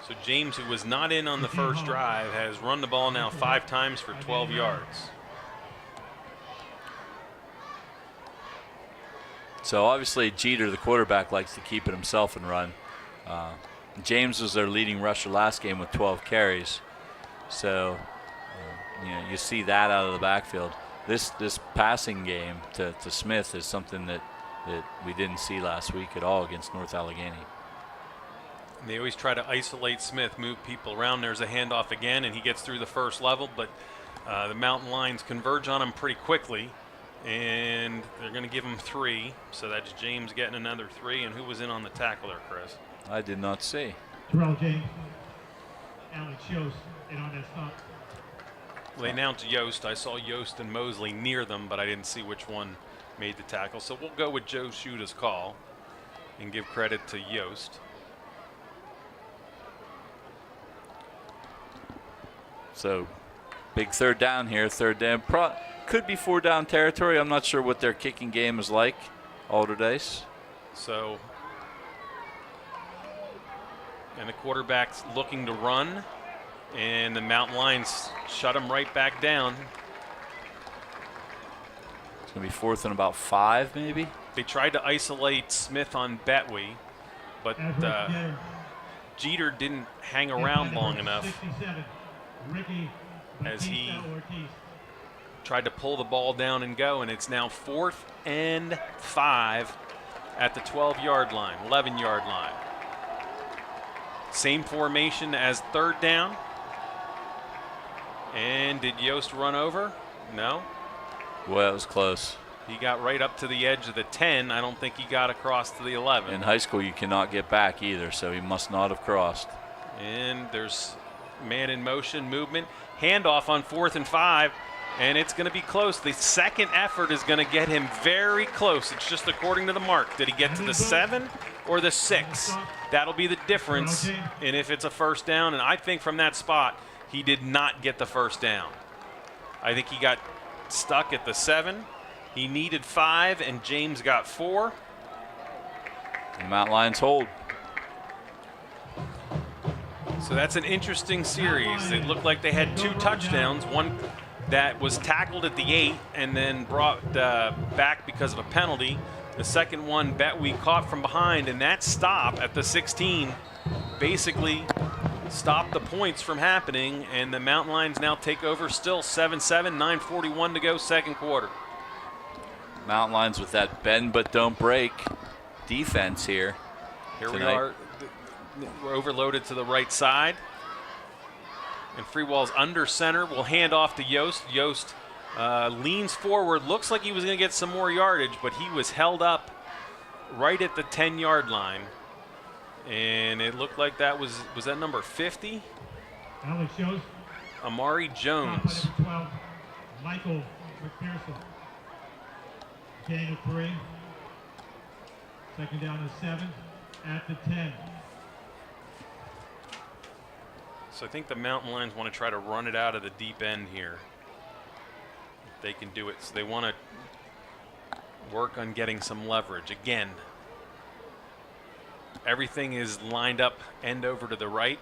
So James, who was not in on the first drive, has run the ball now 5 times for 12 yards. So obviously Jeter, the quarterback, likes to keep it himself and run. James was their leading rusher last game with 12 carries. So you see that out of the backfield. This passing game to Smith is something that we didn't see last week at all against North Allegheny. And they always try to isolate Smith, move people around. There's a handoff again, and he gets through the first level, but the Mountain Lions converge on him pretty quickly, and they're going to give him 3. So that's James getting another 3. And who was in on the tackle there, Chris? I did not see. Terrell James, Alex Yost in on that stop. Well, they announced Yost. I saw Yost and Mosley near them, but I didn't see which one made the tackle. So we'll go with Joe Sciutta's call and give credit to Yost. So big 3rd down here. 3rd down. Could be 4 down territory. I'm not sure what their kicking game is like, Allderdice. So, and the quarterback's looking to run, and the Mountain Lions shut him right back down. It's going to be 4th and about 5, maybe. They tried to isolate Smith on Betwee, but Jeter didn't hang around long enough as he tried to pull the ball down and go, and it's now 4th and 5 at the 12-yard line, 11-yard line. Same formation as 3rd down. And did Yost run over? No. Well, it was close. He got right up to the edge of the 10. I don't think he got across to the 11. In high school, you cannot get back either, so he must not have crossed. And there's man in motion, movement. Handoff on 4th and 5, and it's going to be close. The second effort is going to get him very close. It's just according to the mark. Did he get to the 7 or the 6? That'll be the difference in if it's a 1st down, and I think from that spot, he did not get the 1st down. I think he got stuck at the 7. He needed 5, and James got 4. The Mountain Lions hold. So that's an interesting series. It looked like they had 2 touchdowns, one that was tackled at the 8 and then brought back because of a penalty. The second one, Betwee caught from behind, and that stop at the 16 basically stopped the points from happening, and the Mountain Lions now take over still 7-7, 9:41 to go, 2nd quarter. Mountain Lions with that bend but don't break defense here. Here tonight. we are. We're overloaded to the right side. And Freewall's under center. Will hand off to Yost. Yost leans forward. Looks like he was going to get some more yardage, but he was held up right at the 10-yard line. And it looked like that was that number 50? Alex Yost. Amari Jones. 12, Michael McPherson. Gain of 3. 2nd down and 7 at the 10. So I think the Mountain Lions want to try to run it out of the deep end here. If they can do it. So they want to work on getting some leverage. Again, everything is lined up end over to the right.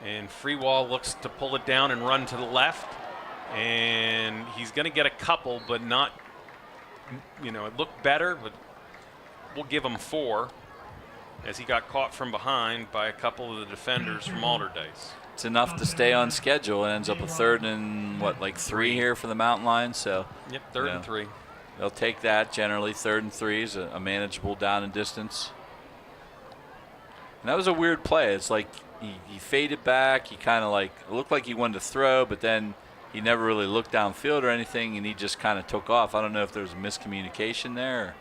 And Freewall looks to pull it down and run to the left. And he's going to get a couple, but not, it looked better, but we'll give him 4. As he got caught from behind by a couple of the defenders from Allderdice. It's enough to stay on schedule. It ends up a 3rd and, 3 here for the Mountain Lions. So, yep, 3rd and 3. They'll take that generally. 3rd and 3 is a manageable down and distance. And that was a weird play. It's like he faded back. He kind of like it looked like he wanted to throw, but then he never really looked downfield or anything, and he just kind of took off. I don't know if there was a miscommunication there.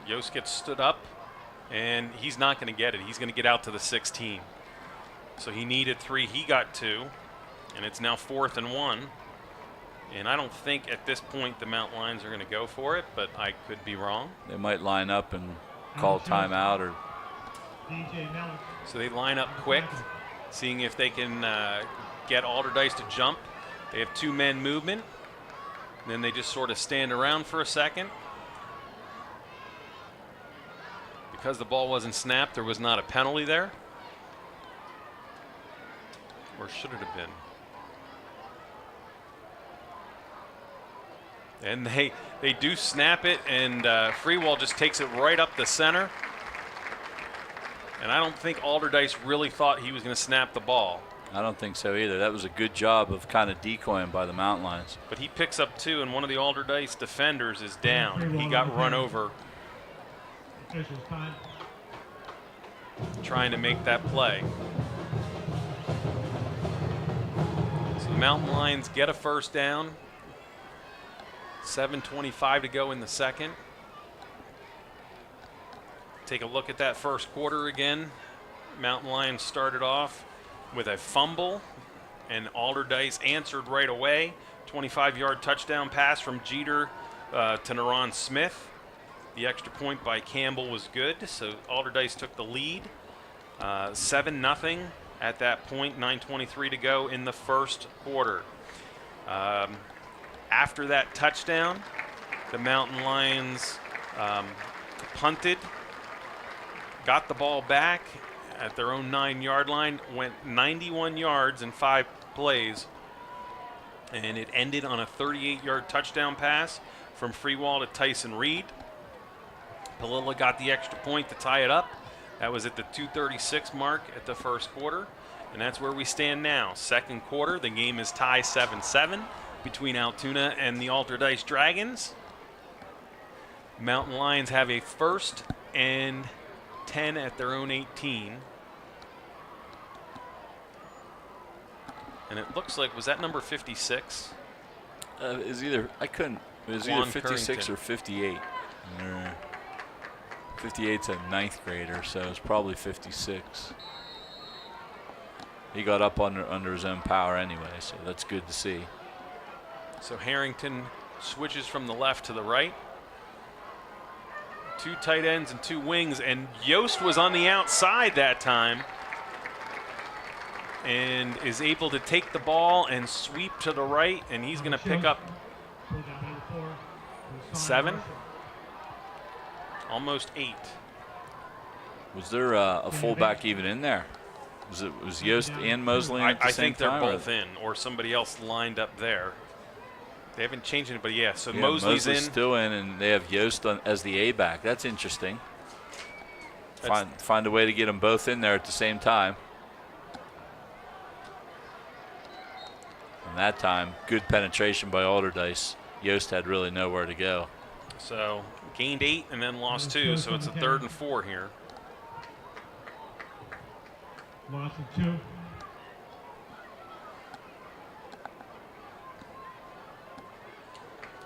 Yost gets stood up, and he's not going to get it. He's going to get out to the 16. So he needed 3. He got 2, and it's now 4th and 1. And I don't think at this point the Mount Lions are going to go for it, but I could be wrong. They might line up and call timeout. Or so they line up quick, seeing if they can get Allderdice to jump. They have 2-man movement. And then they just sort of stand around for a second. Because the ball wasn't snapped, there was not a penalty there. Or should it have been? And they do snap it, and Freewall just takes it right up the center. And I don't think Allderdice really thought he was going to snap the ball. I don't think so either. That was a good job of kind of decoying by the Mountain Lions. But he picks up 2, and one of the Allderdice defenders is down. He got run over trying to make that play. So the Mountain Lions get a first down. 7:25 to go in the second. Take a look at that first quarter again. Mountain Lions started off with a fumble, and Allderdice answered right away. 25-yard touchdown pass from Jeter to Naron Smith. The extra point by Campbell was good, so Allderdice took the lead. 7-0 at that point, 9:23 to go in the first quarter. After that touchdown, the Mountain Lions punted, got the ball back at their own 9-yard line, went 91 yards in 5 plays, and it ended on a 38-yard touchdown pass from Freewall to Tyson Reed. Palilla got the extra point to tie it up. That was at the 2:36 mark at the first quarter, and that's where we stand now. Second quarter, the game is tied 7-7 between Altoona and the Allderdice Dragons. Mountain Lions have a 1st and 10 at their own 18. And it looks like, was that number 56? It was either 56 or 58. 58's a 9th grader, so it's probably 56. He got up under his own power anyway, so that's good to see. So Harrington switches from the left to the right. 2 tight ends and 2 wings, and Yost was on the outside that time and is able to take the ball and sweep to the right, and he's going to pick up 7, almost 8. Was there a fullback even in there? Was Yost and Mosley at the I same think they're time, both in, or somebody else lined up there. They haven't changed it, but yeah, so Yeah, Mosley's in. still in, and they have Yost as the A-back. That's interesting. Find a way to get them both in there at the same time. And that time, good penetration by Allderdice. Yost had really nowhere to go. So gained 8 and then lost 2, so it's a 3rd and 4 here. Loss of 2.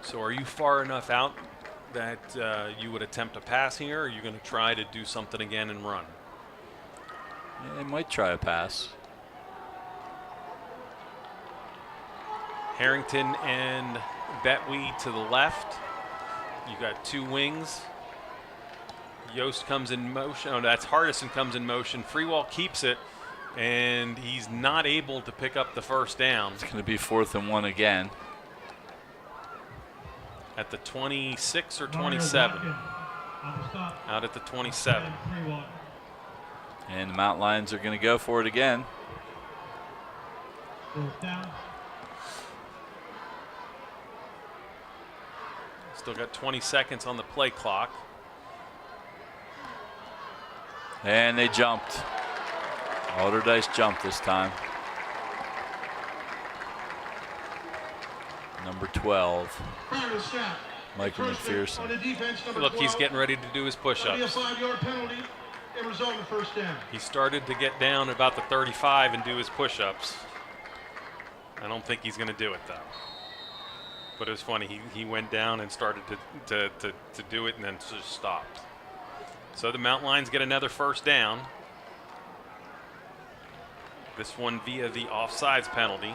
So are you far enough out that you would attempt a pass here, or are you going to try to do something again and run? Yeah, they might try a pass. Harrington and Betwee to the left. You got 2 wings. Yost comes in motion. Oh, that's Hardison comes in motion. Freewall keeps it, and he's not able to pick up the first down. It's going to be 4th and 1 again. At the 26 or 27. Out at the 27. And the Mountain Lions are going to go for it again. Still got 20 seconds on the play clock. And they jumped. Allderdice jumped this time. Number 12. Michael McPherson. Look, he's getting ready to do his push-ups. A 5-yard penalty and result in first down. He started to get down about the 35 and do his push-ups. I don't think he's going to do it, though. But it was funny. He went down and started to do it and then just stopped. So the Mountain Lions get another first down. This one via the offsides penalty.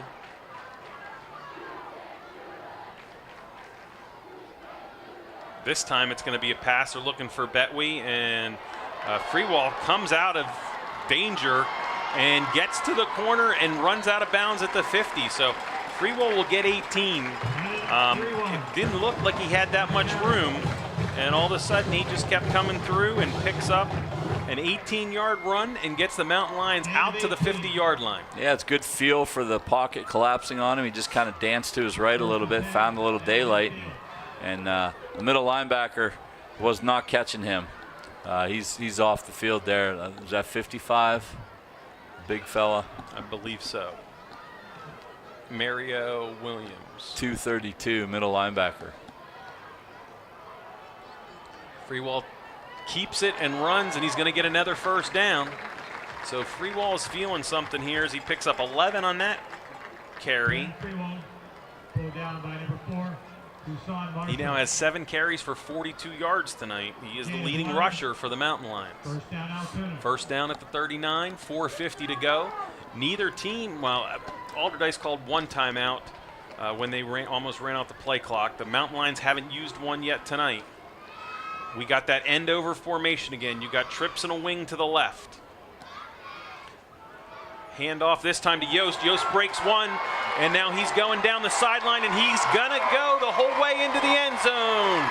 This time it's going to be a passer looking for Betwee, and Freewall comes out of danger and gets to the corner and runs out of bounds at the 50. So Freewall will get 18. It didn't look like he had that much room, and all of a sudden he just kept coming through and picks up an 18-yard run and gets the Mountain Lions out to the 50-yard line. Yeah, it's good feel for the pocket collapsing on him. He just kind of danced to his right a little bit, found a little daylight, and the middle linebacker was not catching him. He's off the field there. Was that 55? Big fella. I believe so. Mario Williams. 232, middle linebacker. Freewall keeps it and runs, and he's going to get another first down. So Freewall is feeling something here as he picks up 11 on that carry. Pulled down by number 4. He now has 7 carries for 42 yards tonight. He is the leading rusher for the Mountain Lions. First down, Altoona. First down at the 39, 4:50 to go. Neither team, well, Allderdice called one timeout when they almost ran out the play clock. The Mountain Lions haven't used one yet tonight. We got that end over formation again. You got trips and a wing to the left. Handoff this time to Yost. Yost breaks one, and now he's going down the sideline, and he's gonna go the whole way into the end zone.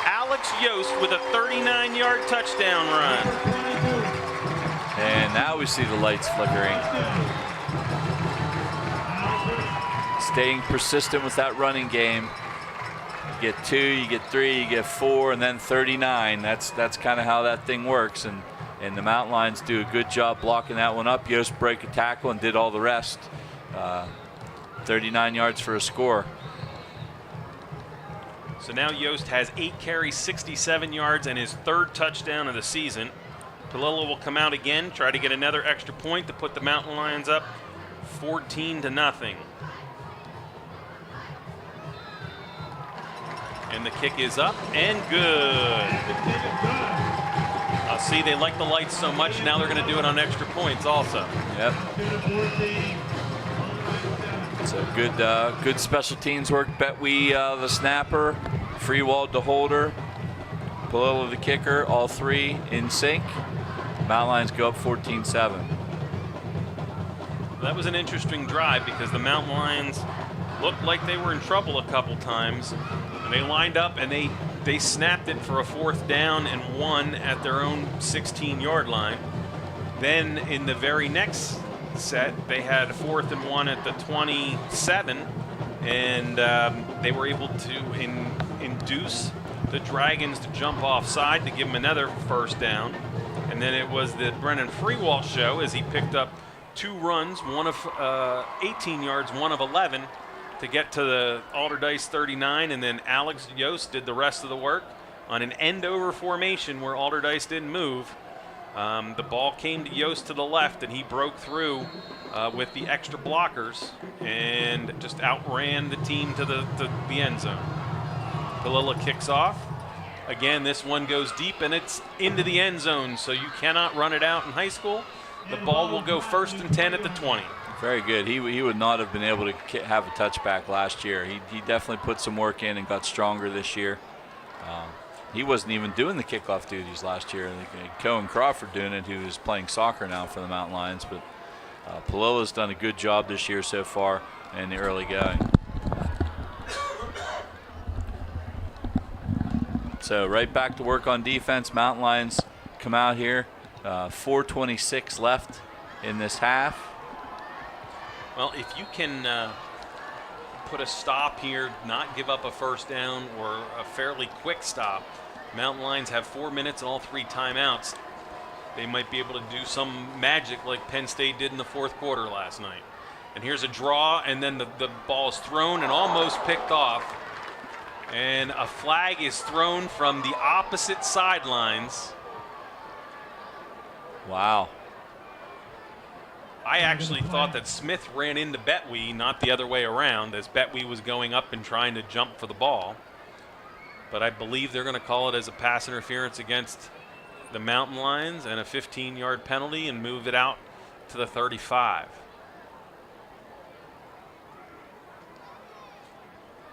Alex Yost with a 39-yard touchdown run. And now we see the lights flickering. Staying persistent with that running game. You get 2, you get 3, you get 4, and then 39. That's kind of how that thing works. And the Mountain Lions do a good job blocking that one up. Yost break a tackle and did all the rest. 39 yards for a score. So now Yost has 8 carries, 67 yards, and his 3rd touchdown of the season. Palillo will come out again, try to get another extra point to put the Mountain Lions up 14-0. And the kick is up and good. See, they like the lights so much, now they're going to do it on extra points also. Yep. So good special teams work. Betwee the snapper, Freewall the holder, Palillo the kicker, all 3 in sync. Mountain Lions go up 14-7. That was an interesting drive because the Mountain Lions looked like they were in trouble a couple times. And they lined up and they snapped it for a 4th down and 1 at their own 16-yard line. Then in the very next set, they had a 4th and 1 at the 27, and they were able to induce the Dragons to jump offside to give them another first down. And then it was the Brennan Freewall show as he picked up 2 runs, one of 18 yards, one of 11, to get to the Allderdice 39, and then Alex Yost did the rest of the work on an end-over formation where Allderdice didn't move. The ball came to Yost to the left, and he broke through with the extra blockers and just outran the team to the end zone. Palillo kicks off. Again, this one goes deep, and it's into the end zone, so you cannot run it out in high school. The ball will go 1st and 10 at the 20. Very good. He would not have been able to have a touchback last year. He definitely put some work in and got stronger this year. He wasn't even doing the kickoff duties last year. Cohen Crawford doing it, who is playing soccer now for the Mountain Lions. But Palillo's done a good job this year so far in the early going. So right back to work on defense. Mountain Lions come out here. 4:26 left in this half. Well, if you can put a stop here, not give up a first down or a fairly quick stop, Mountain Lions have 4 minutes and all 3 timeouts. They might be able to do some magic like Penn State did in the 4th quarter last night. And here's a draw, and then the ball is thrown and almost picked off. And a flag is thrown from the opposite sidelines. Wow. I actually thought that Smith ran into Betwee, not the other way around, as Betwee was going up and trying to jump for the ball. But I believe they're going to call it as a pass interference against the Mountain Lions and a 15-yard penalty and move it out to the 35.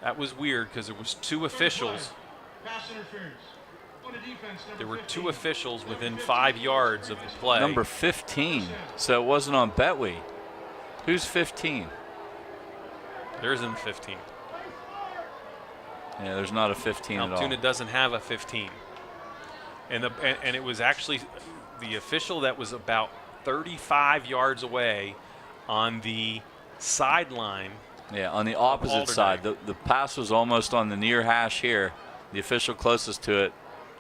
That was weird because there was two officials. Pass interference. On the defense, There were two officials within 5 yards of the play. Number 15. So it wasn't on Betwee. Who's 15? There isn't 15. Yeah, there's not a 15 at all. Altoona doesn't have a 15. And it was actually the official that was about 35 yards away on the sideline. Yeah, on the opposite side. The pass was almost on the near hash here. The official closest to it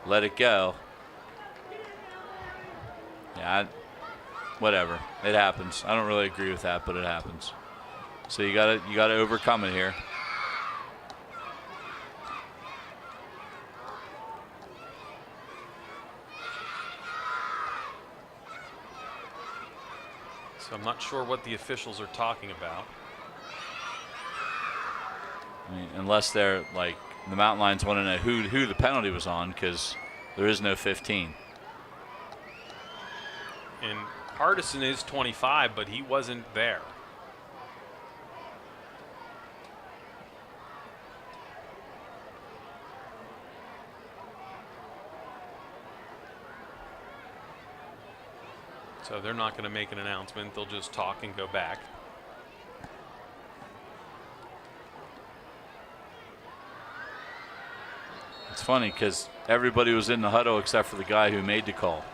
let it go. Yeah, whatever. It happens. I don't really agree with that, but it happens. So you gotta overcome it here. So I'm not sure what the officials are talking about. I mean, unless they're like the Mountain Lions want to know who the penalty was on, because there is no 15. And Hardison is 25, but he wasn't there. So they're not going to make an announcement. They'll just talk and go back. It's funny because everybody was in the huddle except for the guy who made the call.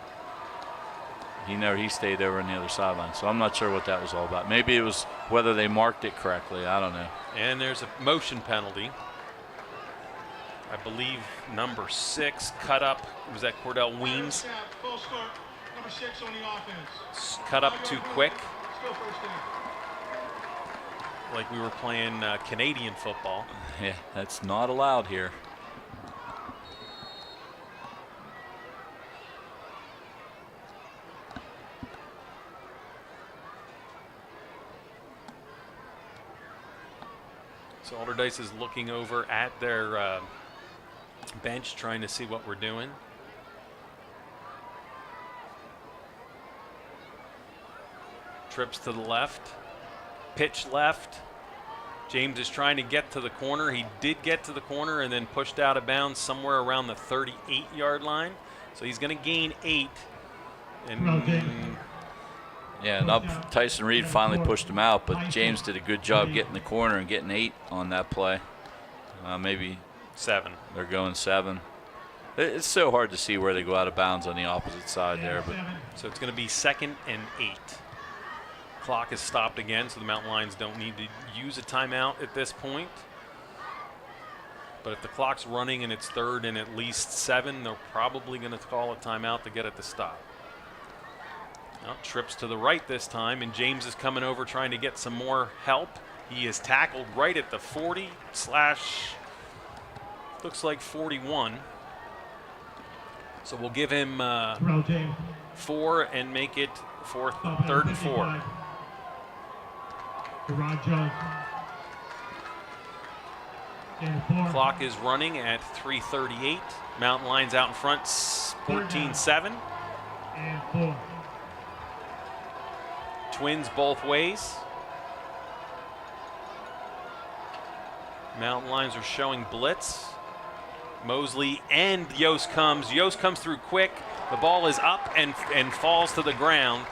He stayed over on the other sideline. So I'm not sure what that was all about. Maybe it was whether they marked it correctly. I don't know. And there's a motion penalty. I believe number 6 cut up. Was that Cordell Weems? Full start. Number 6 on the offense. Cut up too quick. Still first down. Like we were playing Canadian football. Yeah, that's not allowed here. So Allderdice is looking over at their bench, trying to see what we're doing. Trips to the left, pitch left. James is trying to get to the corner. He did get to the corner and then pushed out of bounds somewhere around the 38-yard line. So he's going to gain 8. And yeah, and Tyson Reed finally pushed him out, but James did a good job getting the corner and getting 8 on that play. Maybe 7. They're going 7. It's so hard to see where they go out of bounds on the opposite side there. But so it's going to be 2nd and 8. Clock is stopped again, so the Mountain Lions don't need to use a timeout at this point. But if the clock's running and it's 3rd and at least 7, they're probably going to call a timeout to get it to stop. Well, trips to the right this time, and James is coming over trying to get some more help. He is tackled right at the 40 / looks like 41. So we'll give him 4 and make it 3rd and 4. Clock is running at 3:38. Mountain Lions out in front, 14-7. And 4. Twins both ways. Mountain Lions are showing blitz. Mosley and Yost comes. Yost comes through quick. The ball is up and falls to the ground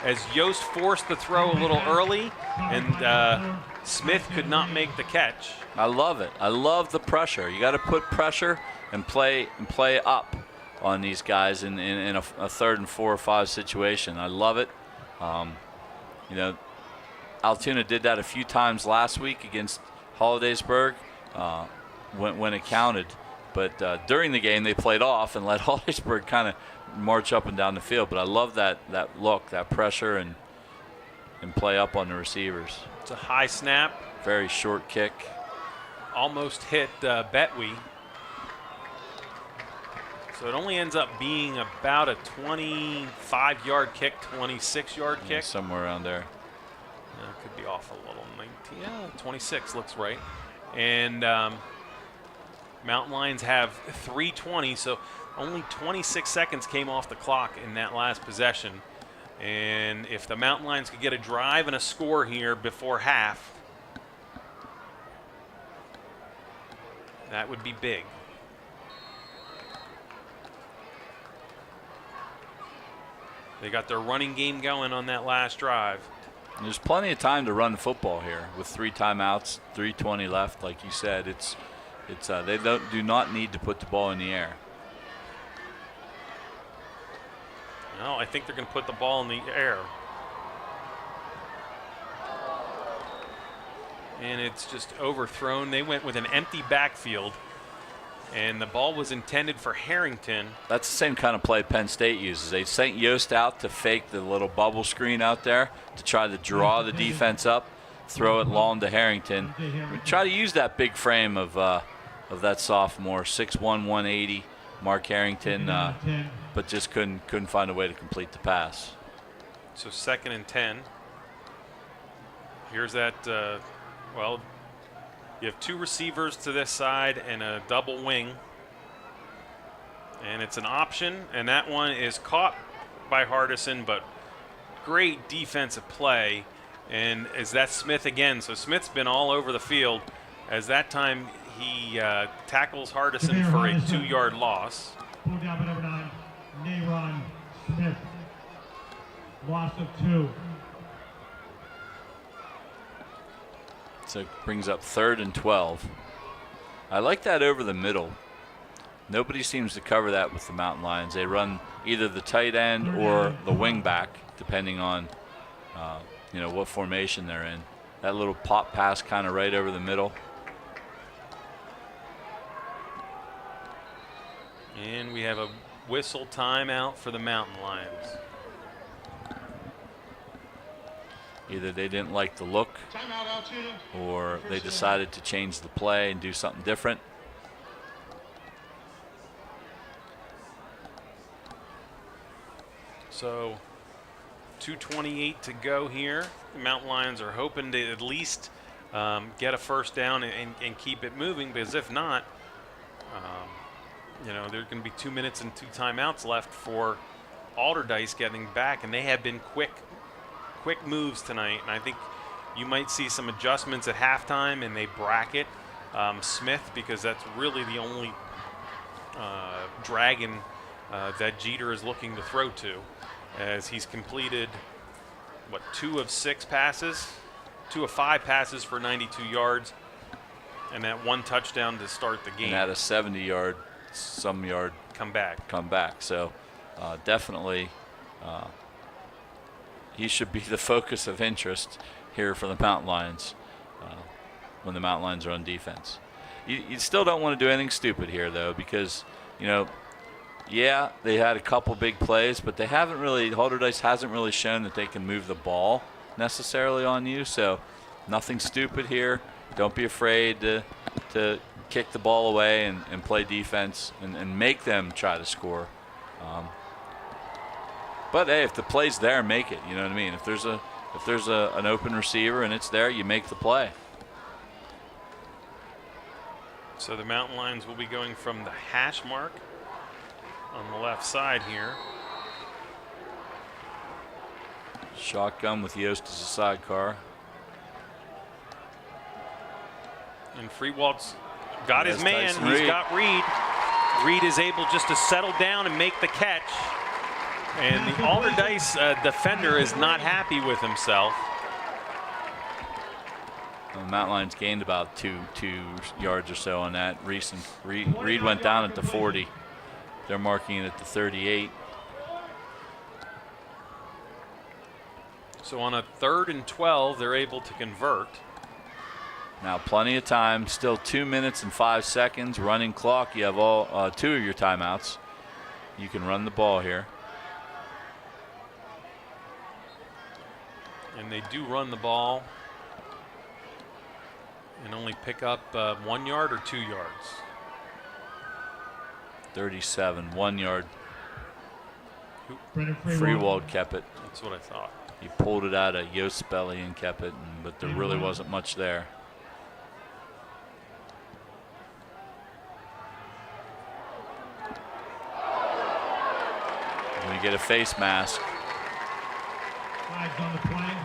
as Yost forced the throw a little early, and Smith could not make the catch. I love it. I love the pressure. You got to put pressure and play up on these guys in a 3rd and 4 or 5 situation. I love it. You know, Altoona did that a few times last week against Hollidaysburg when it counted. But during the game, they played off and let Hollidaysburg kind of march up and down the field. But I love that look, that pressure, and play up on the receivers. It's a high snap. Very short kick. Almost hit Betwee. So it only ends up being about a 25-yard kick, 26-yard kick. Somewhere around there. Could be off a little. 26 looks right. And Mountain Lions have 3:20, so only 26 seconds came off the clock in that last possession. And if the Mountain Lions could get a drive and a score here before half, that would be big. They got their running game going on that last drive. And there's plenty of time to run football here with 3 timeouts, 3:20 left. Like you said, they do not need to put the ball in the air. No, I think they're going to put the ball in the air. And it's just overthrown. They went with an empty backfield, and the ball was intended for Harrington. That's the same kind of play Penn State uses. They sent Yost out to fake the little bubble screen out there to try to draw the defense up, throw it long to Harrington. We try to use that big frame of that sophomore, 6'1", 180, Mark Harrington, but just couldn't find a way to complete the pass. So 2nd and 10. Here's that, well, you have 2 receivers to this side and a double wing. And it's an option, and that one is caught by Hardison, but great defensive play. And is that Smith again? So Smith's been all over the field. As that time he tackles Hardison for a 2-yard loss. Pulled down by number 9, Nayron Smith. Loss of 2. So it brings up 3rd and 12. I like that over the middle. Nobody seems to cover that with the Mountain Lions. They run either the tight end or the wing back, depending on what formation they're in. That little pop pass kind of right over the middle. And we have a whistle timeout for the Mountain Lions. Either they didn't like the look, or they decided to change the play and do something different. So 2:28 to go here. The Mountain Lions are hoping to at least get a first down and keep it moving, because if not, there's going to be 2 minutes and 2 timeouts left for Allderdice getting back, and they have been quick moves tonight. And I think you might see some adjustments at halftime, and they bracket Smith, because that's really the only dragon that Jeter is looking to throw to, as he's completed 2 of 5 passes for 92 yards, and that 1 touchdown to start the game. And had a 70-yard, some yard come back. So definitely he should be the focus of interest here for the Mountain Lions when the Mountain Lions are on defense. You still don't want to do anything stupid here, though, because, yeah, they had a couple big plays, but they haven't really, Allderdice hasn't really shown that they can move the ball necessarily on you. So nothing stupid here. Don't be afraid to kick the ball away and play defense and make them try to score. But hey, if the play's there, make it. You know what I mean? If there's an open receiver and it's there, you make the play. So the Mountain Lions will be going from the hash mark on the left side here. Shotgun with Yost as a sidecar. And Freewalt's got his man. Tyson He's Reed. got Reed. Reed is able just to settle down and make the catch. And the Allderdice defender is not happy with himself. The Mountain Lions gained about two yards or so on that. Reed went down at the 40. They're marking it at the 38. So on a 3rd and 12, they're able to convert. Now plenty of time, still 2 minutes and 5 seconds, running clock. You have all 2 of your timeouts. You can run the ball here. And they do run the ball. and only pick up 1 yard or 2 yards. 37, 1 yard. Brendan Freewald kept it. That's what I thought. He pulled it out of Yost's belly and kept it, but there really wasn't much there. We get a face mask. Flags on the play.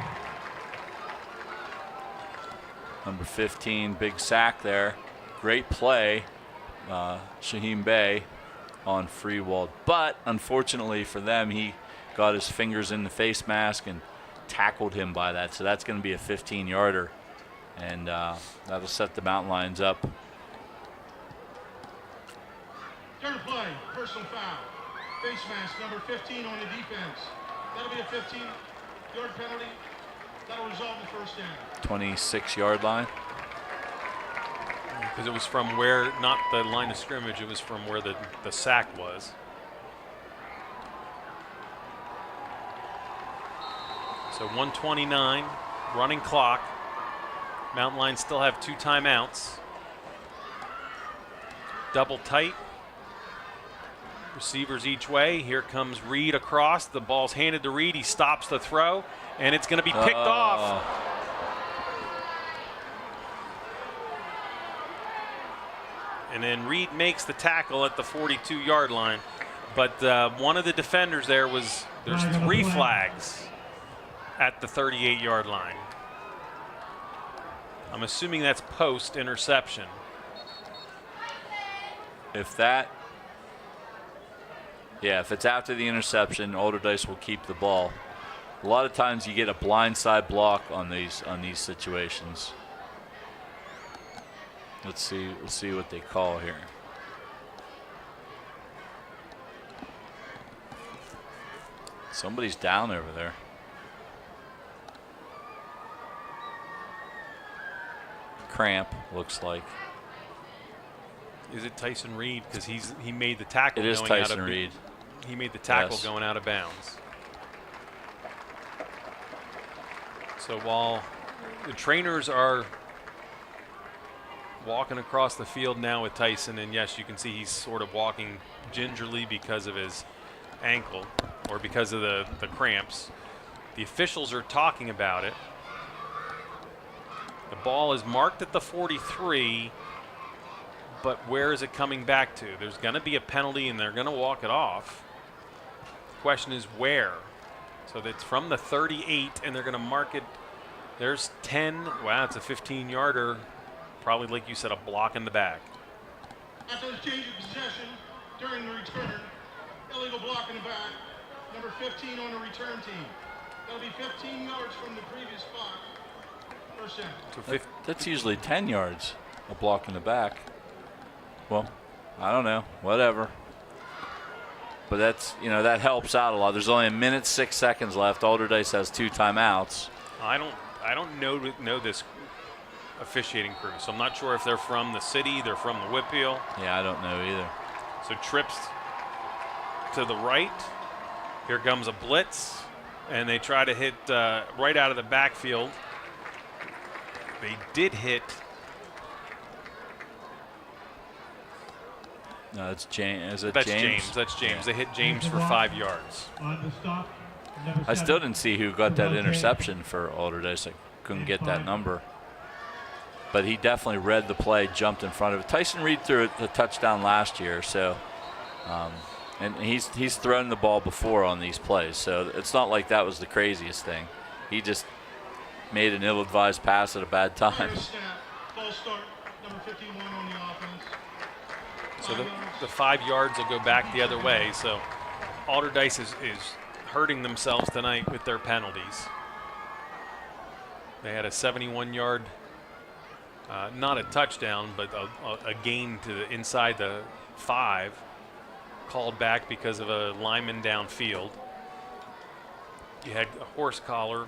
Number 15, big sack there. Great play, Shaheem Bey on Freewald. But unfortunately for them, he got his fingers in the face mask and tackled him by that. So that's going to be a 15-yarder. And that'll set the Mountain Lions up. Turn play, personal foul. Face mask, number 15 on the defense. That'll be a 15-yard penalty. That'll result in the first down. 26-yard line. Because it was from where, not the line of scrimmage, it was from where the sack was. So 1:29, running clock. Mountain Lions still have 2 timeouts. Double tight. Receivers each way. Here comes Reed across. The ball's handed to Reed. He stops the throw, and it's going to be picked off. And then Reed makes the tackle at the 42-yard line. But one of the defenders there there's 3 flags at the 38-yard line. I'm assuming that's post-interception. If it's after the interception, Allderdice will keep the ball. A lot of times you get a blindside block on these situations. Let's see what they call here. Somebody's down over there. Cramp, looks like. Is it Tyson Reed? Because he made the tackle. It is going Tyson out of, Reed. He made the tackle Yes. going out of bounds. So while the trainers are walking across the field now with Tyson, and yes, you can see he's sort of walking gingerly because of his ankle or because of the cramps. The officials are talking about it. The ball is marked at the 43, but where is it coming back to? There's going to be a penalty, and they're going to walk it off. The question is where. So that's from the 38, and they're going to mark it. There's 10. Wow, it's a 15-yarder. Probably, like you said, a block in the back. After the change of possession during the return, illegal block in the back, number 15 on the return team. That'll be 15 yards from the previous spot. First down. That's usually 10 yards, a block in the back. Well, I don't know, whatever. But that helps out a lot. There's only 1 minute 6 seconds left. Allderdice has 2 timeouts. I don't know this officiating crew, so I'm not sure if they're from the city, they're from the Whitfield. Yeah, I don't know either. So trips to the right. Here comes a blitz, and they try to hit right out of the backfield. They did hit. No, it's James. That's James. That's James. Yeah. They hit James for 5 yards. On the stop, I still didn't see who got that interception for Allderdice. I couldn't get that number. But he definitely read the play, jumped in front of it. Tyson Reed threw a touchdown last year, so and he's thrown the ball before on these plays, so it's not like that was the craziest thing. He just made an ill-advised pass at a bad time. First snap, false start, number 51 on the offense. So the 5 yards will go back the other way. So Allderdice is hurting themselves tonight with their penalties. They had a 71-yard, not a touchdown, but a gain to the inside the 5, called back because of a lineman downfield. You had a horse collar,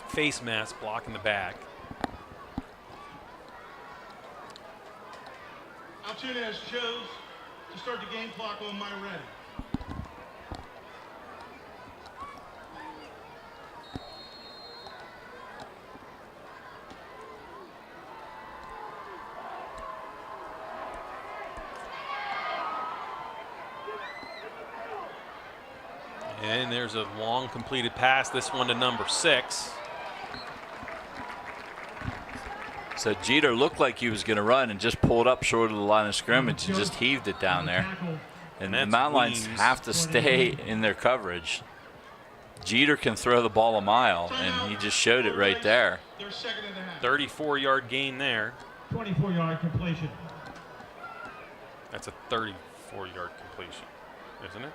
face mask blocking the back. Altoona has chose to start the game clock on my ready. And there's a long completed pass, this one to number 6. So Jeter looked like he was going to run and just pulled up short of the line of scrimmage and just heaved it down there. And the Mountain Lions have to stay in their coverage. Jeter can throw the ball a mile, and he just showed it right there. 34-yard gain there. 24-yard completion. That's a 34-yard completion, isn't it?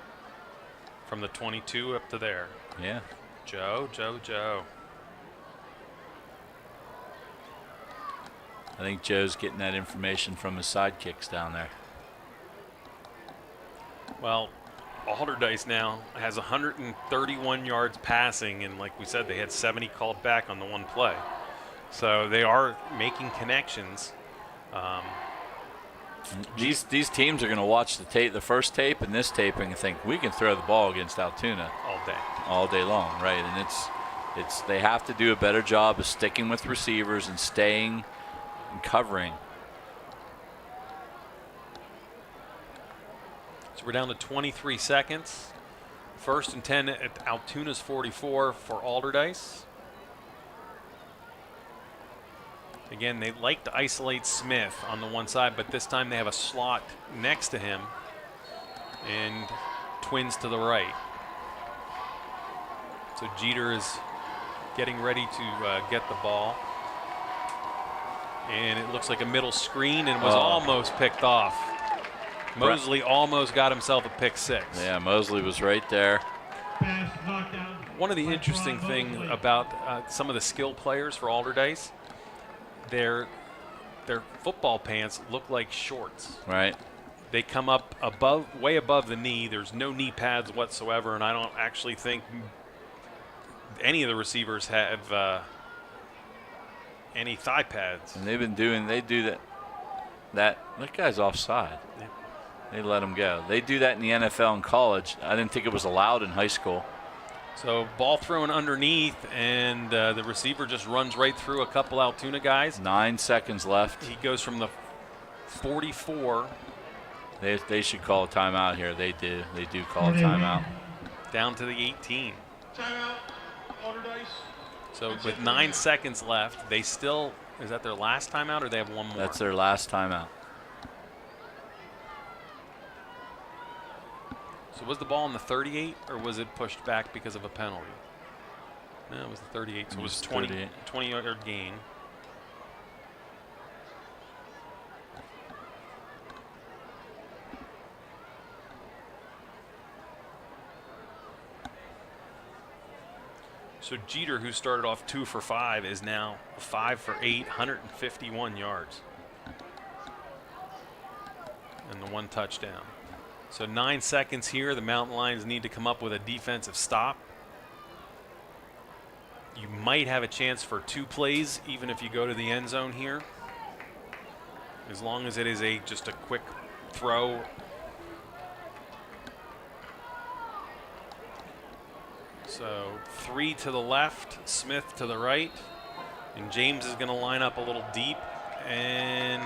From the 22 up to there. Yeah. Joe. I think Joe's getting that information from his sidekicks down there. Well, Allderdice now has 131 yards passing, and like we said, they had 70 called back on the one play. So they are making connections. These teams are going to watch the tape, the first tape and this tape, and think we can throw the ball against Altoona all day long, right? And it's they have to do a better job of sticking with receivers and staying and covering. So we're down to 23 seconds. 1st and 10 at Altoona's 44 for Allderdice. Again, they like to isolate Smith on the one side, but this time they have a slot next to him and twins to the right. So Jeter is getting ready to get the ball. And it looks like a middle screen and was almost picked off. Mosley almost got himself a pick 6. Yeah, Mosley was right there. One of the interesting things about some of the skill players for Allderdice, their football pants look like shorts. Right. They come up way above the knee. There's no knee pads whatsoever, and I don't actually think any of the receivers have any thigh pads. And they do that guy's offside. Yeah. They let him go. They do that in the NFL and college. I didn't think it was allowed in high school. So ball thrown underneath, and the receiver just runs right through a couple Altoona guys. 9 seconds left. He goes from the 44. They should call a timeout here. They do. They do call a timeout. Down to the 18. Timeout, Allderdice. So with 9 seconds left, they still, is that their last timeout or they have one more? That's their last timeout. So was the ball in the 38 or was it pushed back because of a penalty? No, it was the 38. So it was 20-yard gain. So Jeter, who started off 2 for 5, is now 5 for 8, 151 yards. And the 1 touchdown. So 9 seconds here. The Mountain Lions need to come up with a defensive stop. You might have a chance for 2 plays, even if you go to the end zone here. As long as it is just a quick throw. So 3 to the left, Smith to the right, and James is going to line up a little deep and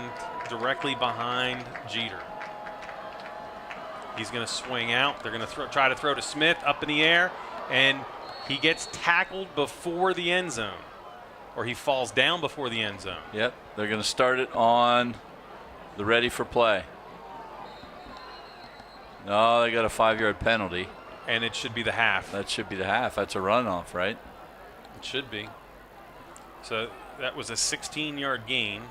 directly behind Jeter. He's going to swing out. They're going to try to throw to Smith up in the air, and he gets tackled before the end zone, or he falls down before the end zone. Yep, they're going to start it on the ready for play. No, they got a 5-yard penalty. And it should be the half. That should be the half. That's a runoff, right? It should be. So that was a 16-yard gain.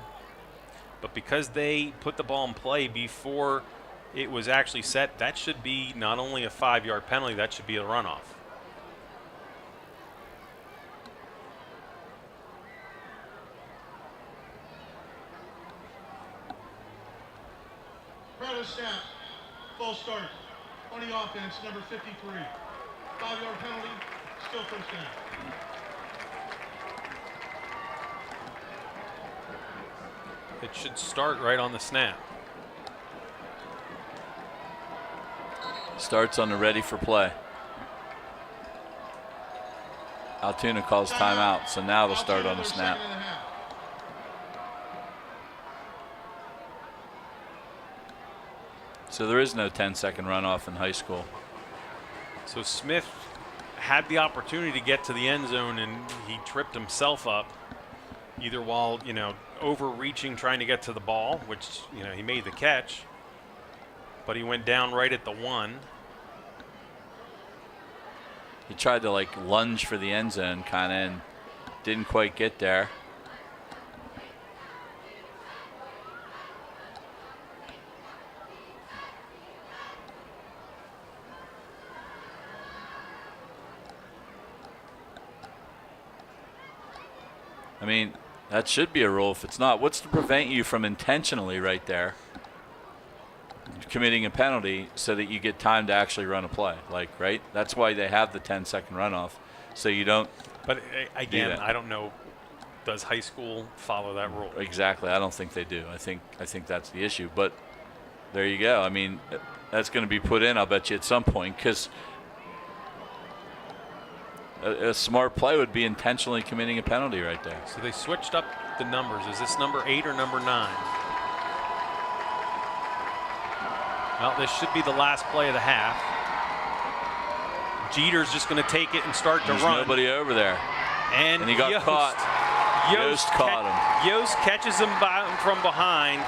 But because they put the ball in play before it was actually set, that should be not only a 5-yard penalty, that should be a runoff. Practice snap. False start. On the offense, number 53. 5-yard penalty, still first down. It should start right on the snap. Starts on the ready for play. Altoona calls timeout, so now they'll start on the snap. So there is no 10-second runoff in high school. So Smith had the opportunity to get to the end zone, and he tripped himself up, either while, overreaching trying to get to the ball, which, he made the catch, but he went down right at the 1. He tried to lunge for the end zone kind of, and didn't quite get there. I mean, that should be a rule. If it's not, what's to prevent you from intentionally right there committing a penalty so that you get time to actually run a play? Right? That's why they have the 10-second runoff, so you don't. But again, I don't know. Does high school follow that rule? Exactly. I don't think they do. I think that's the issue. But there you go. I mean, that's going to be put in, I'll bet you, at some point, because a smart play would be intentionally committing a penalty right there. So they switched up the numbers. Is this number 8 or number 9? Well, this should be the last play of the half. Jeter's just going to take it and start to There's run. Nobody over there. And he got caught. Yost caught him. Yost catches him from behind.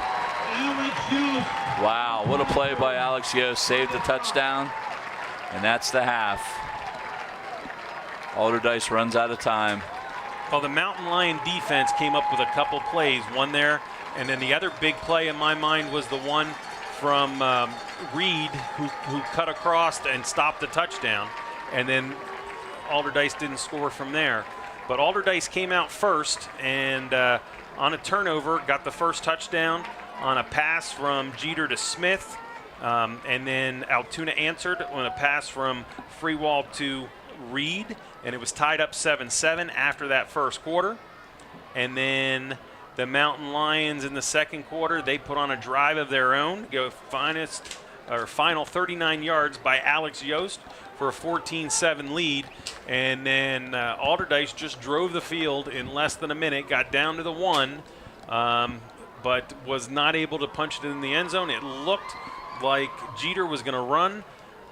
Wow, what a play by Alex Yost. Saved the touchdown, and that's the half. Allderdice runs out of time. Well, the Mountain Lion defense came up with a couple plays, one there, and then the other big play in my mind was the one from Reed, who cut across and stopped the touchdown, and then Allderdice didn't score from there. But Allderdice came out first, and on a turnover, got the first touchdown on a pass from Jeter to Smith, and then Altoona answered on a pass from Freewall to Reed, and it was tied up 7-7 after that first quarter. And then the Mountain Lions in the second quarter, they put on a drive of their own, go final 39 yards by Alex Yost for a 14-7 lead. And then Allderdice just drove the field in less than a minute, got down to the 1, but was not able to punch it in the end zone. It looked like Jeter was going to run,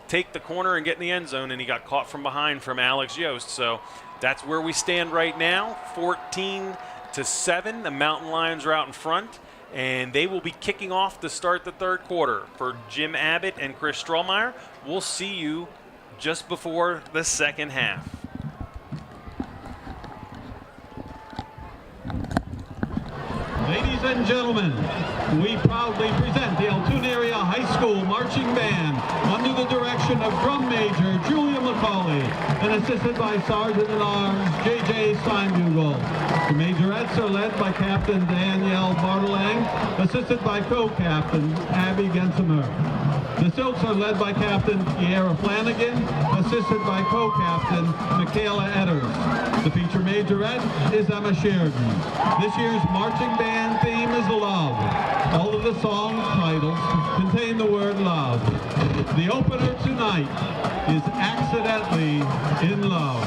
take the corner, and get in the end zone, and he got caught from behind from Alex Yost. So that's where we stand right now, 14-7. The Mountain Lions are out in front, and they will be kicking off to start the third quarter. For Jim Abbott and Chris Strohmeyer, we'll see you just before the second half. Ladies and gentlemen, we proudly present the Altoona Area High School Marching Band under the direction of Drum Major Julia McCauley and assisted by Sergeant-at-Arms J.J. Steinbugel. The majorettes are led by Captain Danielle Bartelang, assisted by co-captain Abby Gensimer. The Silks are led by Captain Kiera Flanagan, assisted by co-captain Michaela Edders. The feature majorette is Emma Sheridan. This year's marching band theme is love. All of the song titles contain the word love. The opener tonight is Accidentally in Love.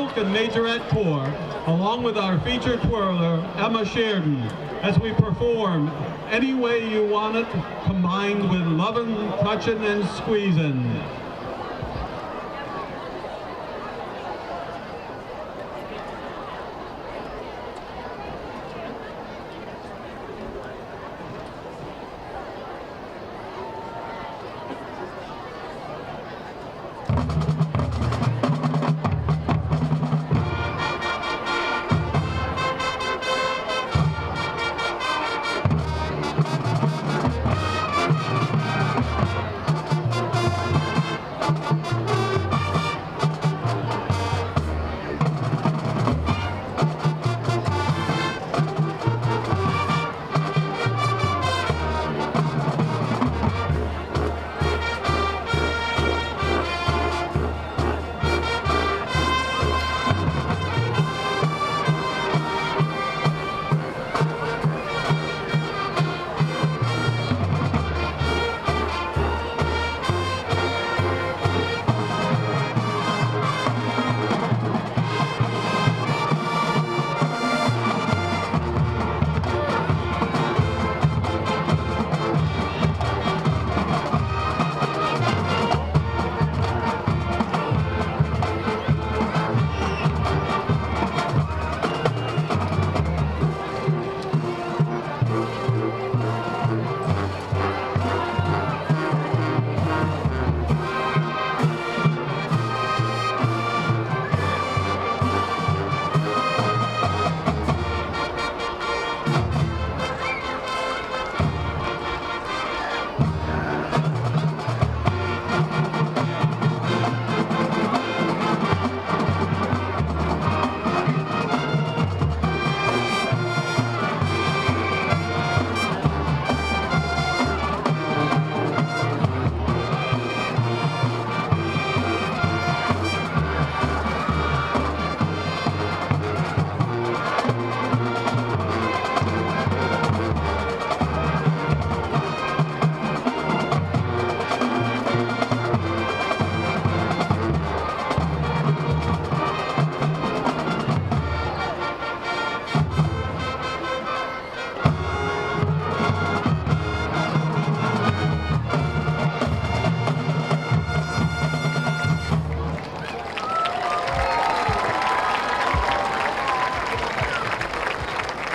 Polk and Majorette Corps, along with our featured twirler, Emma Sheridan, as we perform Any Way You Want It, combined with Lovin', Touchin', and Squeezin'.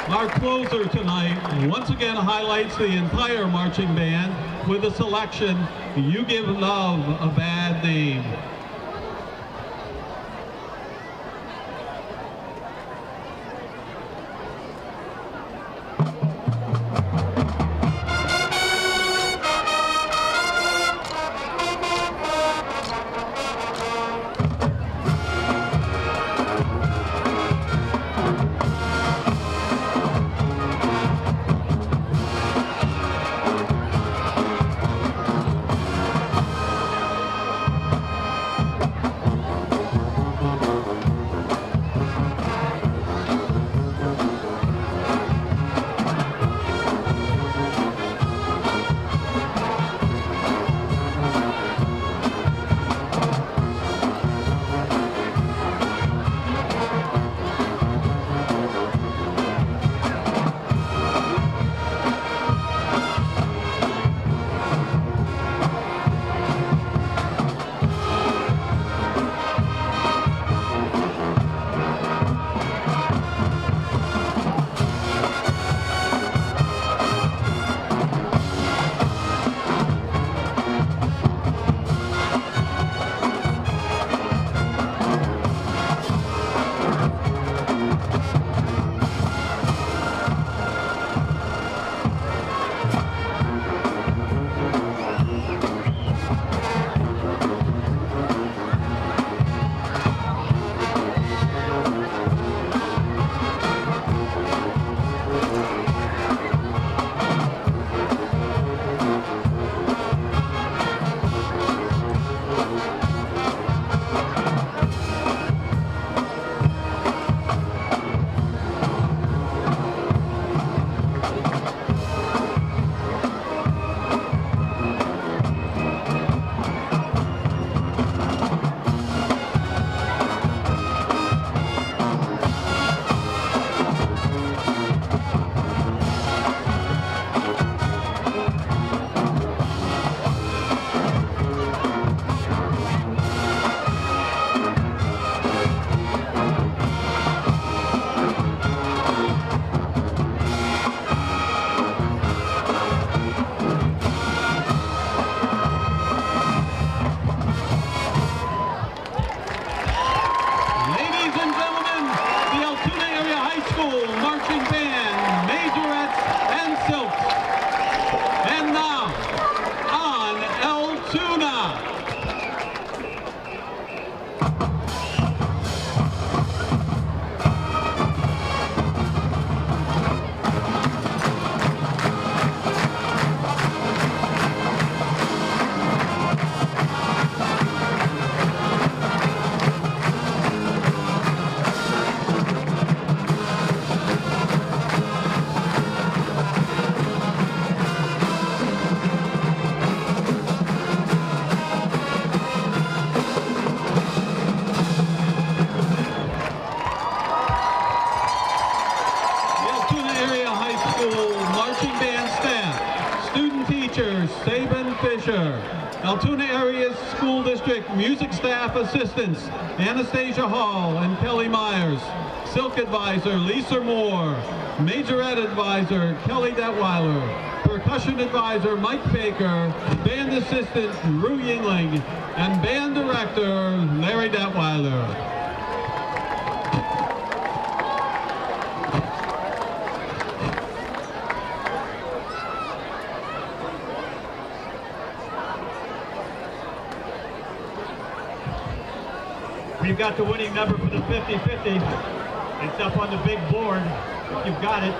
Our closer tonight once again highlights the entire marching band with the selection, You Give Love a Bad Name. School marching band staff, student teachers Saban Fisher, Altoona Area School District music staff assistants Anastasia Hall and Kelly Myers, Silk Advisor Lisa Moore, Majorette Advisor Kelly Detweiler, Percussion Advisor Mike Baker, Band Assistant Drew Yingling, and Band Director Larry Detweiler. We've got the winning number for the 50-50. It's up on the big board. You've got it.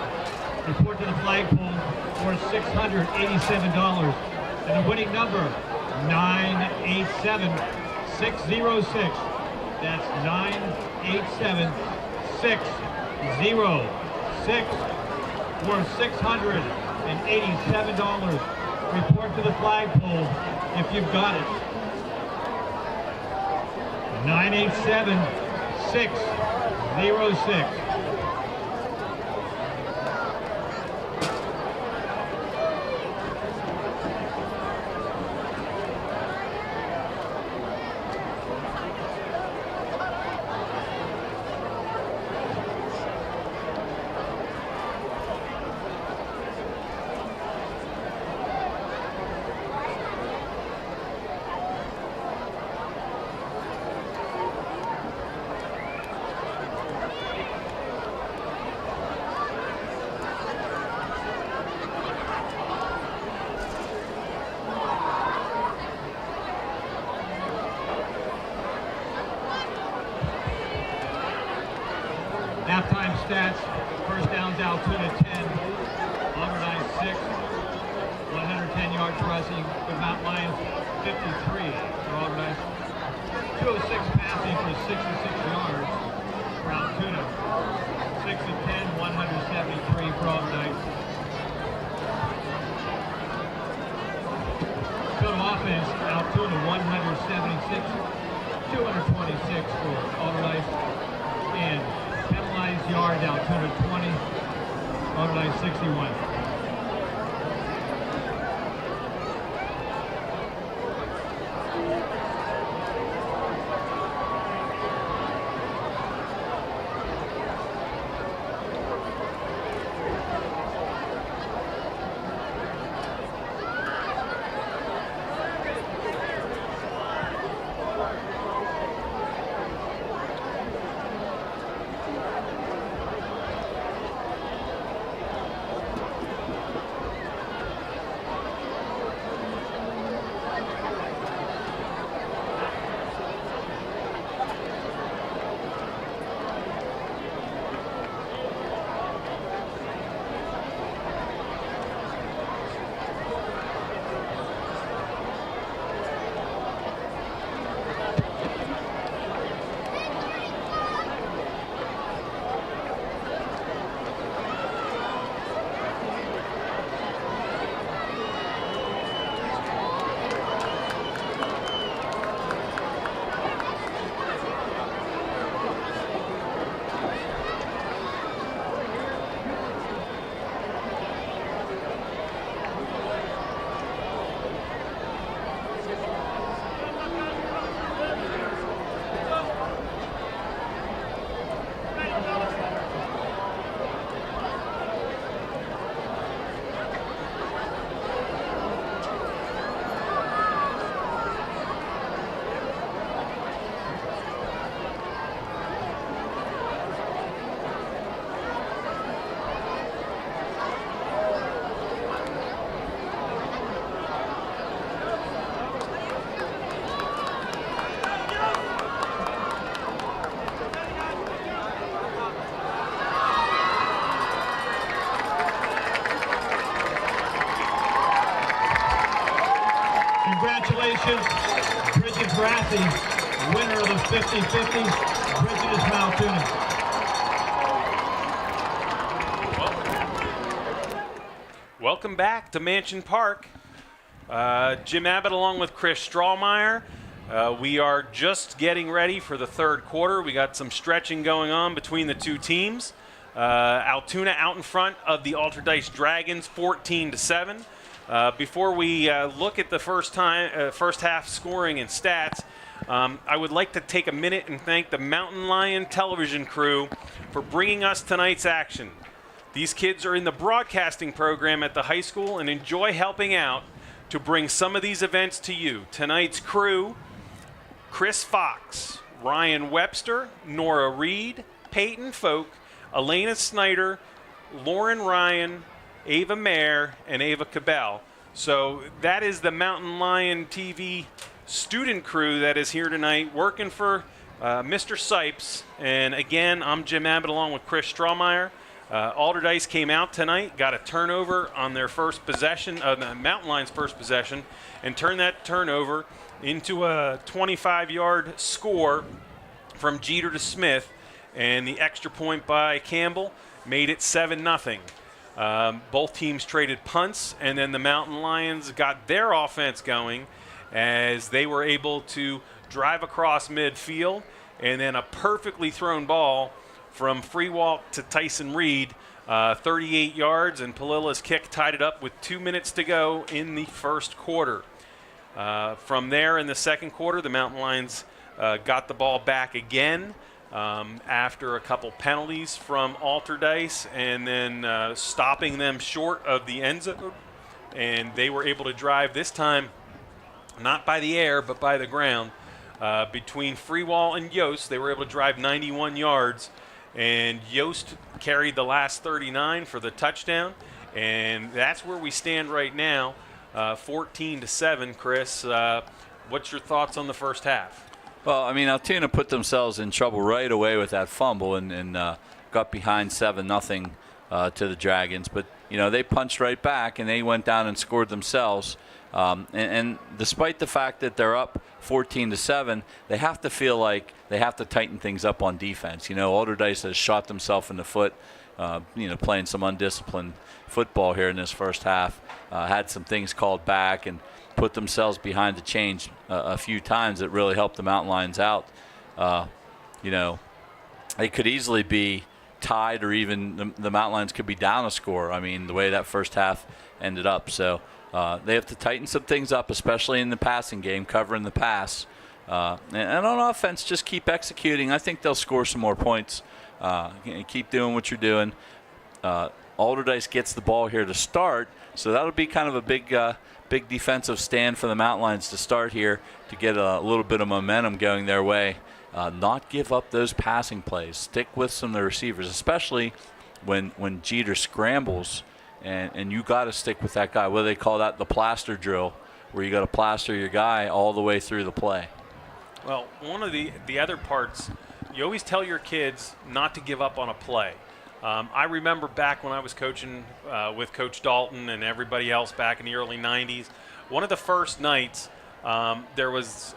Report to the flagpole for $687. And the winning number, 987606. That's 987606 for $687. Report to the flagpole if you've got it. 987606. Halftime stats, first downs Altoona 10, Allderdice 6, 110 yards rushing, the Mount Lions 53 for Allderdice, 206 passing for 66 yards for Altoona, 6 of 10, 173 for Allderdice. Total offense, Altoona 176, 226 for Allderdice, and penalized yards, Altoona 20, Allderdice 61. Congratulations, Bridget Grassi, winner of the 50-50. Bridget is from Altoona. Welcome back to Mansion Park. Jim Abbott along with Chris Strawmeyer. We are just getting ready for the third quarter. We got some stretching going on between the two teams. Altoona out in front of the Allderdice Dragons, 14-7. Before we look at the first half scoring and stats, I would like to take a minute and thank the Mountain Lion television crew for bringing us tonight's action. These kids are in the broadcasting program at the high school and enjoy helping out to bring some of these events to you. Tonight's crew: Chris Fox, Ryan Webster, Nora Reed, Peyton Folk, Elena Snyder, Lauren Ryan, Ava Mayer, and Ava Cabell. So that is the Mountain Lion TV student crew that is here tonight working for Mr. Sipes. And again, I'm Jim Abbott along with Chris Strawmeyer. Allderdice came out tonight, got a turnover on their first possession, the Mountain Lion's first possession, and turned that turnover into a 25-yard score from Jeter to Smith, and the extra point by Campbell made it 7-0. Both teams traded punts, and then the Mountain Lions got their offense going as they were able to drive across midfield, and then a perfectly thrown ball from free walk to Tyson Reed, 38 yards, and Palila's kick tied it up with 2 minutes to go in the first quarter. From there in the second quarter, the Mountain Lions got the ball back again after a couple penalties from Allderdice, and then stopping them short of the end zone. And they were able to drive this time, not by the air, but by the ground. Between Freewall and Yost, they were able to drive 91 yards. And Yost carried the last 39 for the touchdown. And that's where we stand right now, 14-7. Chris, what's your thoughts on the first half? Well, I mean, Altoona put themselves in trouble right away with that fumble and got behind 7-0 to the Dragons. But, you know, they punched right back and they went down and scored themselves. And despite the fact that they're up 14-7, they have to feel like they have to tighten things up on defense. You know, Allderdice has shot themselves in the foot, playing some undisciplined football here in this first half. Had some things called back and put themselves behind the change a few times that really helped the Mountain Lions out. They could easily be tied, or even the Mountain Lions could be down a score. I mean, the way that first half ended up. So they have to tighten some things up, especially in the passing game, covering the pass. And on offense, just keep executing. I think they'll score some more points. Keep doing what you're doing. Allderdice gets the ball here to start, so that'll be kind of a big defensive stand for the Mountain Lions to start here to get a little bit of momentum going their way. Not give up those passing plays. Stick with some of the receivers, especially when Jeter scrambles, and you got to stick with that guy. What do they call that? The plaster drill, where you got to plaster your guy all the way through the play. Well, one of the other parts, you always tell your kids not to give up on a play. I remember back when I was coaching with Coach Dalton and everybody else back in the early 90s, one of the first nights there was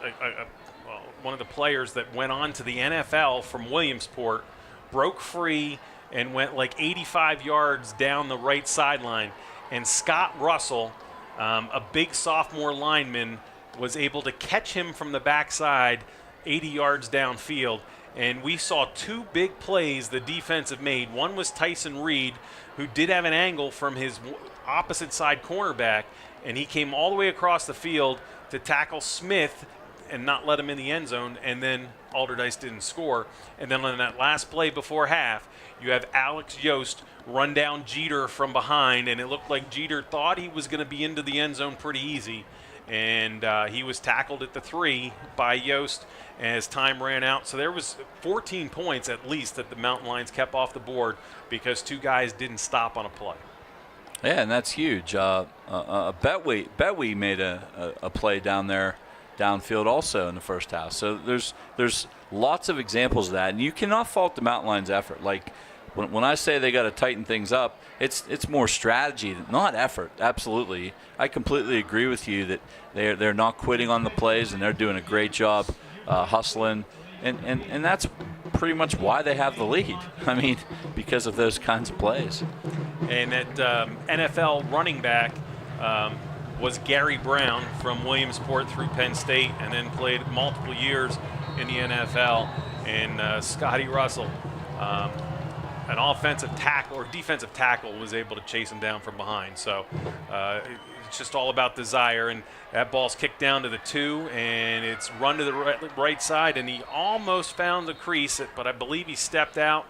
one of the players that went on to the NFL from Williamsport, broke free and went like 85 yards down the right sideline. And Scott Russell, a big sophomore lineman, was able to catch him from the backside 80 yards downfield. And we saw two big plays the defense have made. One was Tyson Reed, who did have an angle from his opposite side cornerback, and he came all the way across the field to tackle Smith and not let him in the end zone, and then Allderdice didn't score. And then on that last play before half, you have Alex Yost run down Jeter from behind, and it looked like Jeter thought he was going to be into the end zone pretty easy. And he was tackled at the 3 by Yost as time ran out. So there was 14 points at least that the Mountain Lions kept off the board because two guys didn't stop on a play. Yeah, and that's huge. Betwee made a play down there, downfield also in the first half. So there's lots of examples of that, and you cannot fault the Mountain Lions' effort. Like when I say they got to tighten things up, it's more strategy, not effort. Absolutely, I completely agree with you that they're not quitting on the plays, and they're doing a great job hustling, and that's pretty much why they have the lead. I mean, because of those kinds of plays. And that NFL running back was Gary Brown from Williamsport through Penn State, and then played multiple years in the NFL. And Scotty Russell, an offensive tackle or defensive tackle was able to chase him down from behind. So it's just all about desire. And that ball's kicked down to the 2, and it's run to the right side, and he almost found the crease, but I believe he stepped out.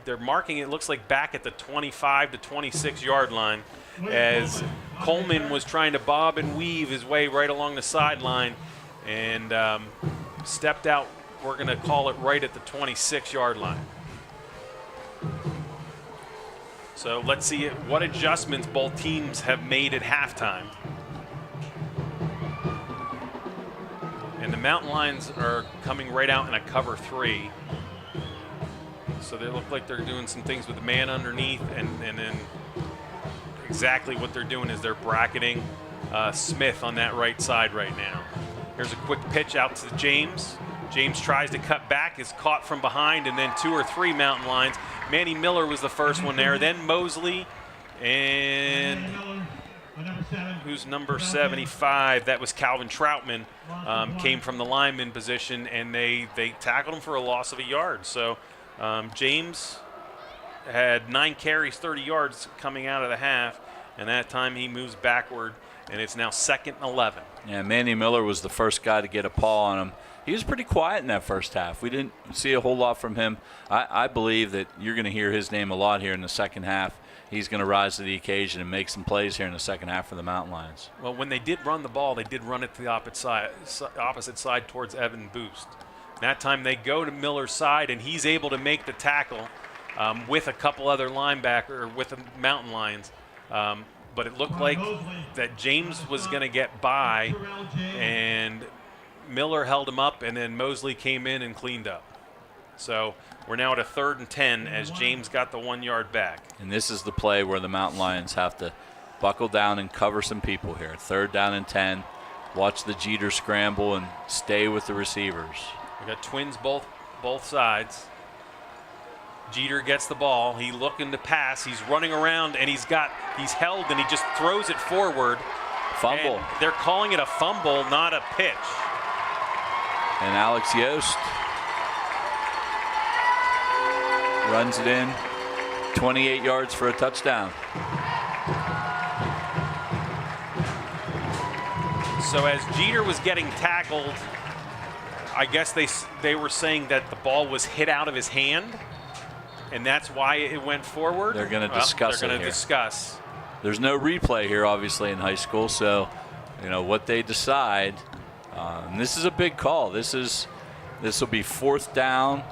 They're marking it, looks like back at the 25 to 26 yard line, as Coleman was trying to bob and weave his way right along the sideline and stepped out. We're going to call it right at the 26 yard line. So let's see what adjustments both teams have made at halftime. And the Mountain Lions are coming right out in a cover 3. So they look like they're doing some things with the man underneath, and then exactly what they're doing is they're bracketing Smith on that right side right now. Here's a quick pitch out to James. James tries to cut back, is caught from behind, and then 2 or 3 Mountain Lions. Manny Miller was the first one there, then Mosley, and who's number 75? That was Calvin Troutman, came from the lineman position, and they tackled him for a loss of a yard. So James had 9 carries, 30 yards coming out of the half, and that time he moves backward, and it's now 2nd and 11. Yeah, Manny Miller was the first guy to get a paw on him. He was pretty quiet in that first half. We didn't see a whole lot from him. I believe that you're going to hear his name a lot here in the second half. He's going to rise to the occasion and make some plays here in the second half for the Mountain Lions. Well, when they did run the ball, they did run it to the opposite side towards Evan Boost. That time they go to Miller's side, and he's able to make the tackle with a couple other linebackers, with the Mountain Lions. But it looked like that James was going to get by, and Miller held him up, and then Mosley came in and cleaned up. So we're now at a 3rd and 10 as James got the 1 yard back. And this is the play where the Mountain Lions have to buckle down and cover some people here. 3rd down and 10. Watch the Jeter scramble and stay with the receivers. We got twins both sides. Jeter gets the ball. He's looking to pass. He's running around, and he's held, and he just throws it forward. Fumble. And they're calling it a fumble, not a pitch. And Alex Yost runs it in, 28 yards for a touchdown. So as Jeter was getting tackled, I guess they were saying that the ball was hit out of his hand, and that's why it went forward. They're going to discuss it. They're going to discuss. There's no replay here, obviously, in high school, so what they decide. And this is a big call. This will be 4th down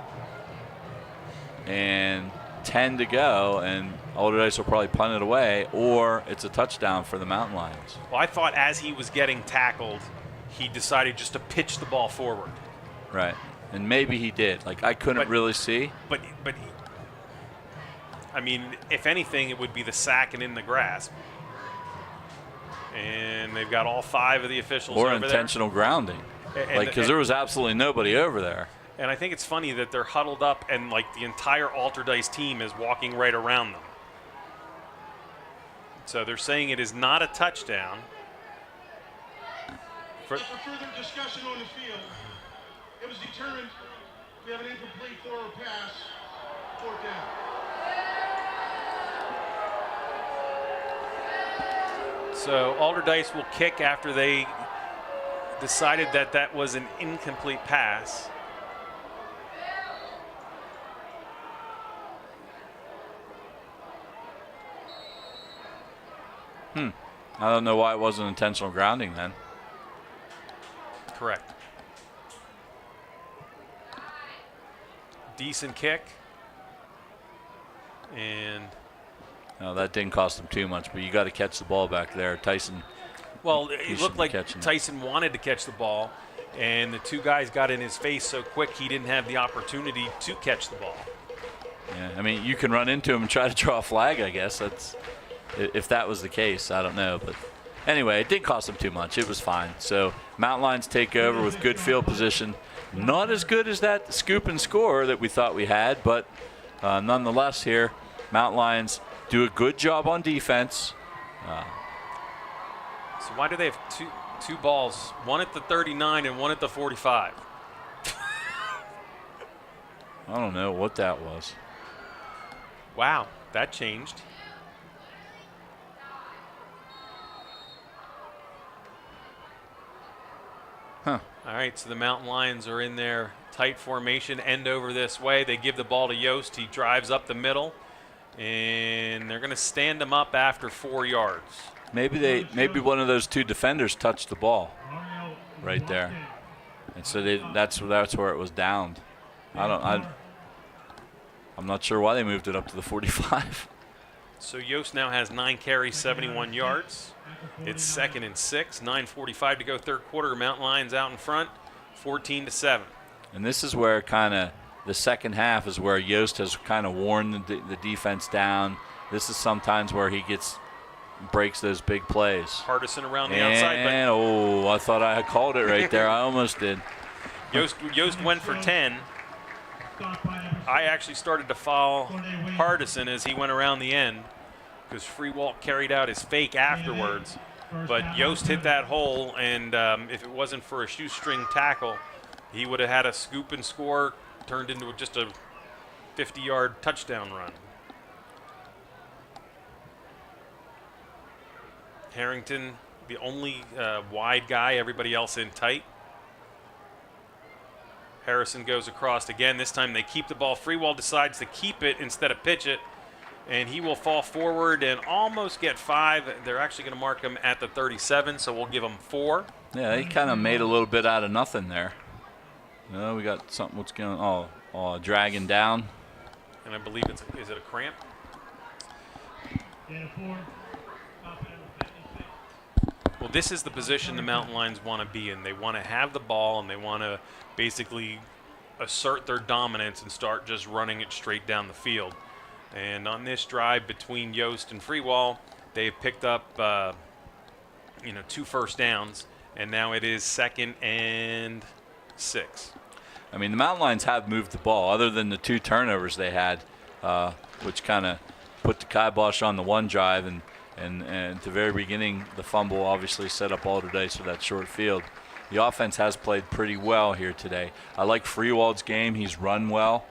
and 10 to go, and Allderdice will probably punt it away, or it's a touchdown for the Mountain Lions. Well, I thought as he was getting tackled, he decided just to pitch the ball forward. Right, and maybe he did. Like, I couldn't really see. But I mean, if anything, it would be the sack and in the grasp. And they've got all 5 of the officials over there. Or intentional grounding. Because there was absolutely nobody over there. And I think it's funny that they're huddled up and the entire Allderdice team is walking right around them. So they're saying it is not a touchdown. After further discussion on the field, it was determined we have an incomplete forward pass, 4th down. So Allderdice will kick after they decided that was an incomplete pass. I don't know why it wasn't intentional grounding then. Correct. Decent kick. And no, that didn't cost them too much, but you got to catch the ball back there. Tyson. Well, it looked like Tyson wanted to catch the ball, and the 2 guys got in his face so quick he didn't have the opportunity to catch the ball. Yeah, I mean, you can run into him and try to draw a flag, I guess. If that was the case, I don't know. But anyway, it didn't cost them too much. It was fine. So Mountain Lions take over with good field position. Not as good as that scoop and score that we thought we had, but nonetheless here, Mountain Lions do a good job on defense. So why do they have two balls, one at the 39 and one at the 45? I don't know what that was. Wow, that changed. Huh. All right, so the Mountain Lions are in their tight formation, end over this way. They give the ball to Yost. He drives up the middle, and they're going to stand him up after 4 yards. Maybe one of those two defenders touched the ball right there, and so that's where it was downed. I'm not sure why they moved it up to the 45. So Yost now has 9 carries, 71 yards. It's 2nd and 6, 9:45 to go, third quarter. Mountain Lions out in front, 14-7. And this is where kind of the second half is where Yost has kind of worn the defense down. This is sometimes where he breaks those big plays. Hardison around the outside. And, I thought I had called it right there. I almost did. Yost went for 10. I actually started to follow Hardison as he went around the end because Freewalt carried out his fake afterwards. But Yost hit that hole, and if it wasn't for a shoestring tackle, he would have had a scoop and score turned into just a 50-yard touchdown run. Harrington, the only wide guy, everybody else in tight. Harrison goes across again. This time they keep the ball. Freewall decides to keep it instead of pitch it, and he will fall forward and almost get 5. They're actually going to mark him at the 37, so we'll give him 4. Yeah, he kind of made a little bit out of nothing there. We got something. What's going on? Oh, dragging down. And I believe is it a cramp? Well, this is the position the Mountain Lions want to be in. They want to have the ball, and they want to basically assert their dominance and start just running it straight down the field. And on this drive between Yost and Freewall, they've picked up 2 first downs, and now it is 2nd and 6. I mean, the Mountain Lions have moved the ball, other than the 2 turnovers they had, which kind of put the kibosh on the one drive, and at the very beginning, the fumble obviously set up Allderdice for that short field. The offense has played pretty well here today. I like Freewald's game. He's run well.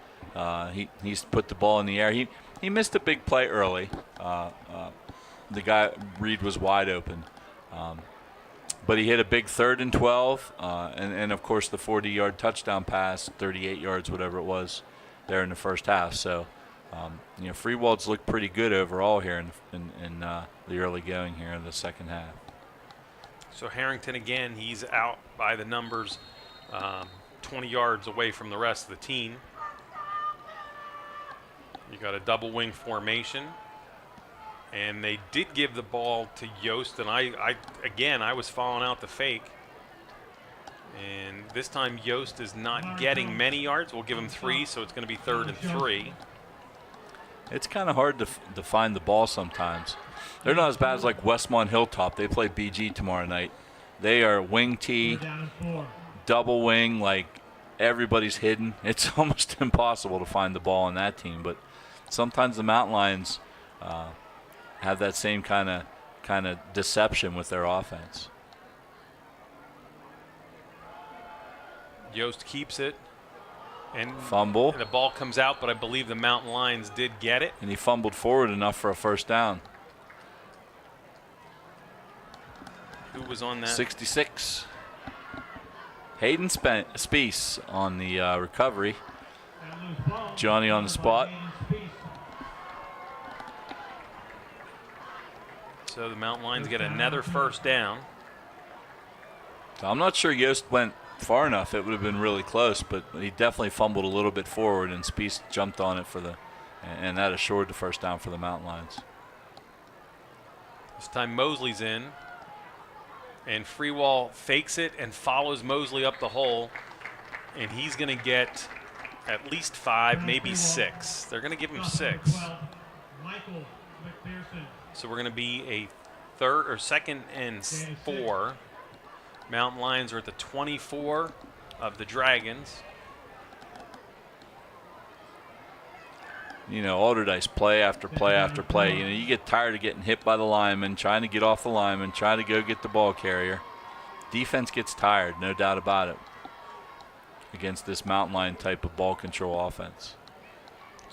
He's put the ball in the air. He missed a big play early. The guy, Reed, was wide open. But he hit a big 3rd and 12, and of course the 40-yard touchdown pass, 38 yards, whatever it was, there in the first half. So, Freewald's looked pretty good overall here in the early going here in the second half. So Harrington again, he's out by the numbers, 20 yards away from the rest of the team. You got a double wing formation. And they did give the ball to Yost, and I was following out the fake. And this time Yost is not getting many yards. We'll give him 3, so it's going to be 3rd and 3. It's kind of hard to find the ball sometimes. They're not as bad as like Westmont Hilltop. They play BG tomorrow night. They are wing T, double wing, like everybody's hidden. It's almost impossible to find the ball on that team. But sometimes the Mountain Lions have that same kind of deception with their offense. Yost keeps it. And fumble. And the ball comes out, but I believe the Mountain Lions did get it. And he fumbled forward enough for a first down. Who was on that? 66. Hayden Speece on the recovery. Johnny on the spot. So the Mountain Lions get another first down. I'm not sure Yost went far enough. It would have been really close, but he definitely fumbled a little bit forward, and Speece jumped on it and that assured the first down for the Mountain Lions. This time Mosley's in, and Freewall fakes it and follows Mosley up the hole, and he's going to get at least 5, maybe 6. They're going to give him 6. So we're going to be a 2nd and 4. Mountain Lions are at the 24 of the Dragons. Allderdice play after play after play. You get tired of getting hit by the lineman, trying to get off the lineman, trying to go get the ball carrier. Defense gets tired, no doubt about it, against this Mountain Lion type of ball control offense.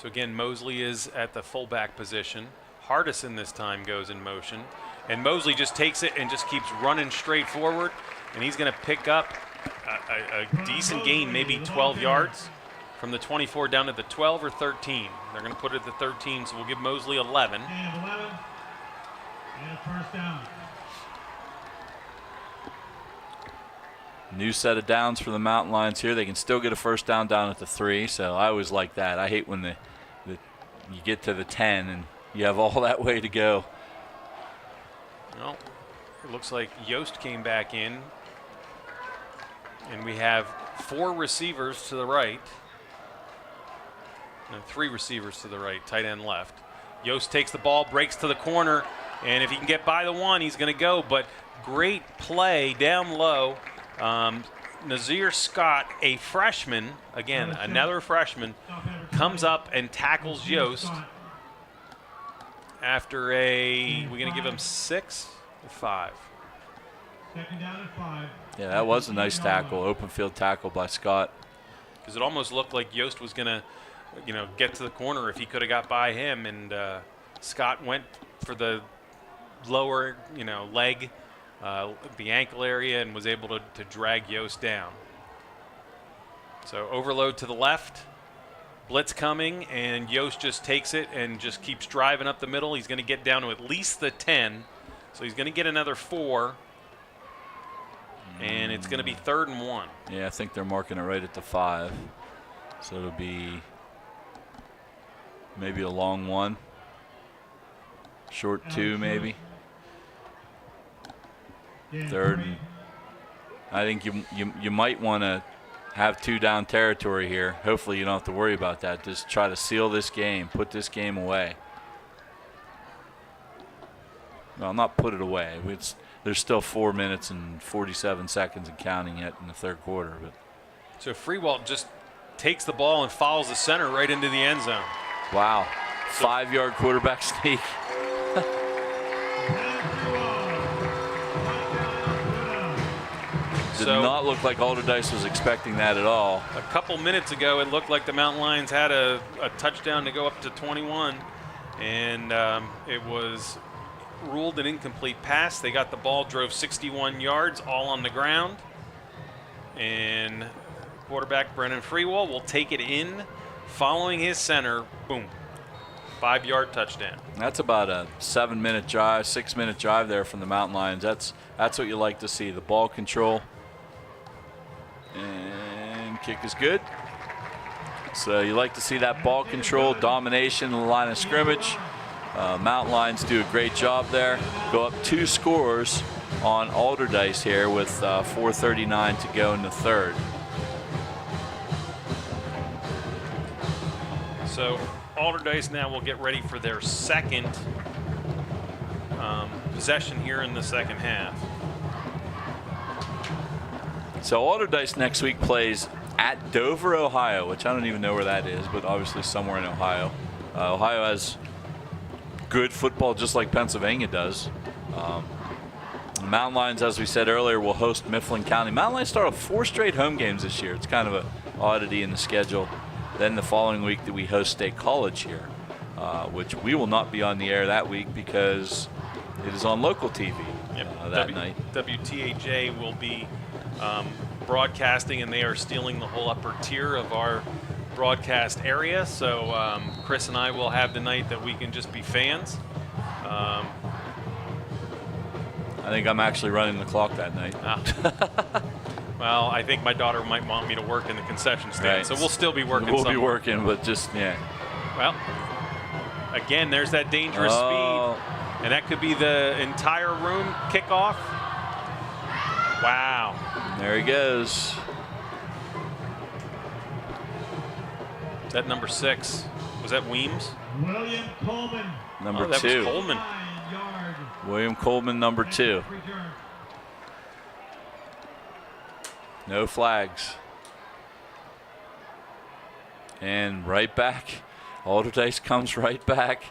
So again, Mosley is at the fullback position. Hardison this time goes in motion. And Mosley just takes it and just keeps running straight forward. And he's going to pick up a decent gain, maybe 12 yards. From the 24 down to the 12 or 13. They're going to put it at the 13, so we'll give Mosley 11. And 11. And a first down. New set of downs for the Mountain Lions here. They can still get a first down at the 3, so I always like that. I hate when you get to the 10 and you have all that way to go. Well, it looks like Yost came back in, and we have 4 receivers to the right. And 3 receivers to the right, tight end left. Yost takes the ball, breaks to the corner, and if he can get by the 1, he's going to go. But great play down low. Nazir Scott, a freshman, again, another freshman, comes up and tackles Yost after we're going to give him 6 or 5. Second down and 5. Yeah, that was a nice tackle, open field tackle by Scott. Because it almost looked like Yost was going to get to the corner if he could have got by him, and Scott went for the lower, leg, the ankle area, and was able to drag Yost down. So overload to the left, blitz coming, and Yost just takes it and just keeps driving up the middle. He's going to get down to at least the 10, so he's going to get another 4, and it's going to be 3rd and 1. Yeah, I think they're marking it right at the 5, so it'll be maybe a long 1, short 2 maybe. 3rd. I think you might want to have 2 down territory here. Hopefully you don't have to worry about that. Just try to seal this game, put this game away. Well, not put it away. There's still 4 minutes and 47 seconds and counting yet in the 3rd quarter. But so Freewalt just takes the ball and follows the center right into the end zone. wow, 5-yard quarterback sneak. Did not look like Allderdice was expecting that at all. A couple minutes ago, it looked like the Mountain Lions had a touchdown to go up to 21, and it was ruled an incomplete pass. They got the ball, drove 61 yards, all on the ground, and quarterback Brennan Freewall will take it in, following his center. Boom, 5-yard touchdown. That's about a 7-minute drive, 6-minute drive there from the Mountain Lions. That's what you like to see. The ball control. And kick is good. So you like to see that ball control, domination in the line of scrimmage. Mountain Lions do a great job there. Go up 2 scores on Allderdice here with 4:39 to go in the 3rd. So Allderdice now will get ready for their 2nd possession here in the 2nd half. So Allderdice next week plays at Dover, Ohio, which I don't even know where that is, but obviously somewhere in Ohio. Ohio has good football just like Pennsylvania does. The Mountain Lions, as we said earlier, will host Mifflin County. Mountain Lions start off 4 straight home games this year. It's kind of an oddity in the schedule. Then the following week we host State College here, which we will not be on the air that week because it is on local TV that night. WTAJ will be broadcasting, and they are stealing the whole upper tier of our broadcast area. So Chris and I will have the night that we can just be fans. I think I'm actually running the clock that night. Well, I think my daughter might want me to work in the concession stand, Right. so we'll still be working. We'll be working, but just, yeah. Well, again, there's that dangerous speed, and that could be the entire room kickoff. Wow. There he goes. Is that number 6? Was that Weems? William Coleman. Number that 2. was Coleman. 9-yard. William Coleman, number 2. Return. No flags. And right back. Allderdice comes right back.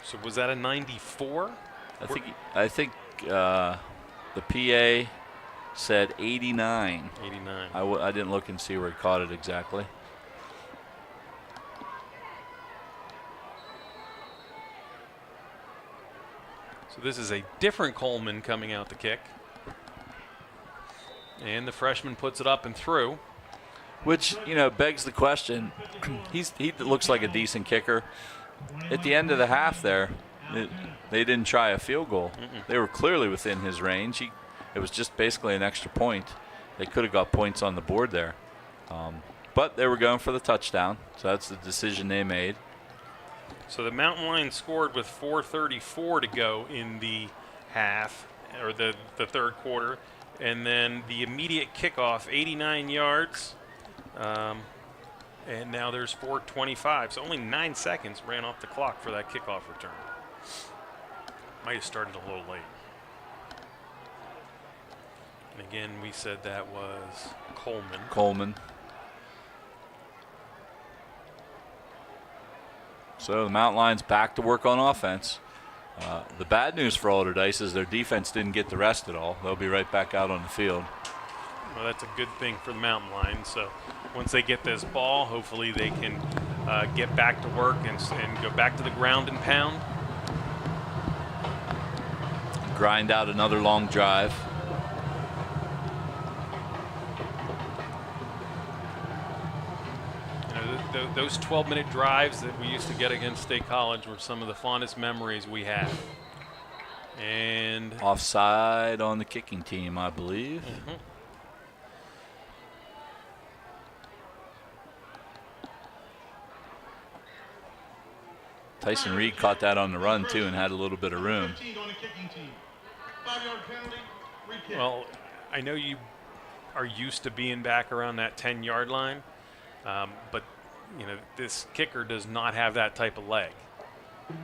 So was that a 94? I think the PA said 89. 89. I didn't look and see where he caught it exactly. So this is a different Coleman coming out the kick. And the freshman puts it up and through. Which, you know, begs the question. He looks like a decent kicker. At the end of the half there, they didn't try a field goal. They were clearly within his range. It was just basically an extra point. They could have got points on the board there. But they were going for the touchdown, so that's the decision they made. So the Mountain Lions scored with 4:34 to go in the half, or the third quarter. And then the immediate kickoff, 89 yards. And now there's 4:25. So only 9 seconds ran off the clock for that kickoff return. Might have started a little late. And again, we said that was Coleman. So the Mountain Lions back to work on offense. The bad news for Allderdice is their defense didn't get the rest at all. They'll be right back out on the field. Well, that's a good thing for the Mountain Lions. So once they get this ball, hopefully they can get back to work and go back to the ground and pound. Grind out another long drive. Those 12-minute drives that we used to get against State College were some of the fondest memories we had. And offside on the kicking team, I believe. Tyson Reed caught that on the run too and had a little bit of room. Well, I know you are used to being back around that 10-yard line, but you know, this kicker does not have that type of leg.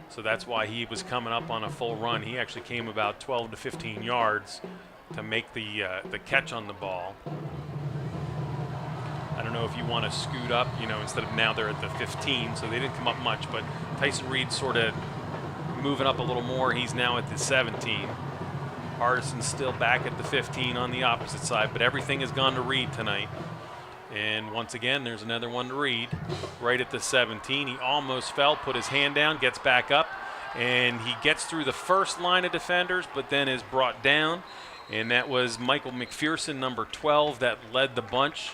So that's why he was coming up on a full run. He actually came about 12 to 15 yards to make the catch on the ball. I don't know if you want to scoot up, you know, instead of now they're at the 15, so they didn't come up much, but Tyson Reed sort of moving up a little more. He's now at the 17. Hardison's still back at the 15 on the opposite side, but everything has gone to Reed tonight. And once again, there's another one to Reed right at the 17. He almost fell, put his hand down, gets back up, and he gets through the first line of defenders, but then is brought down. And that was Michael McPherson, number 12, that led the bunch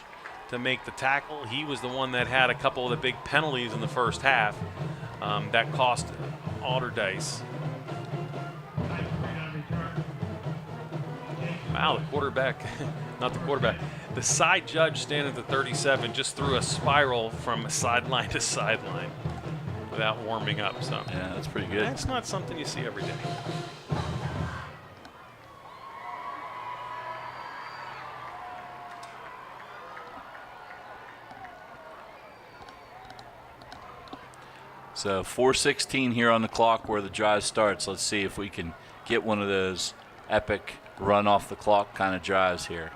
to make the tackle. He was the one that had a couple of the big penalties in the first half that cost Allderdice. Wow, the quarterback, not the quarterback, the side judge standing at the 37 just threw a spiral from sideline to sideline without warming up. So yeah, that's pretty good. That's not something you see every day. So 4:16 here on the clock where the drive starts. Let's see if we can get one of those epic run off the clock kind of drives here.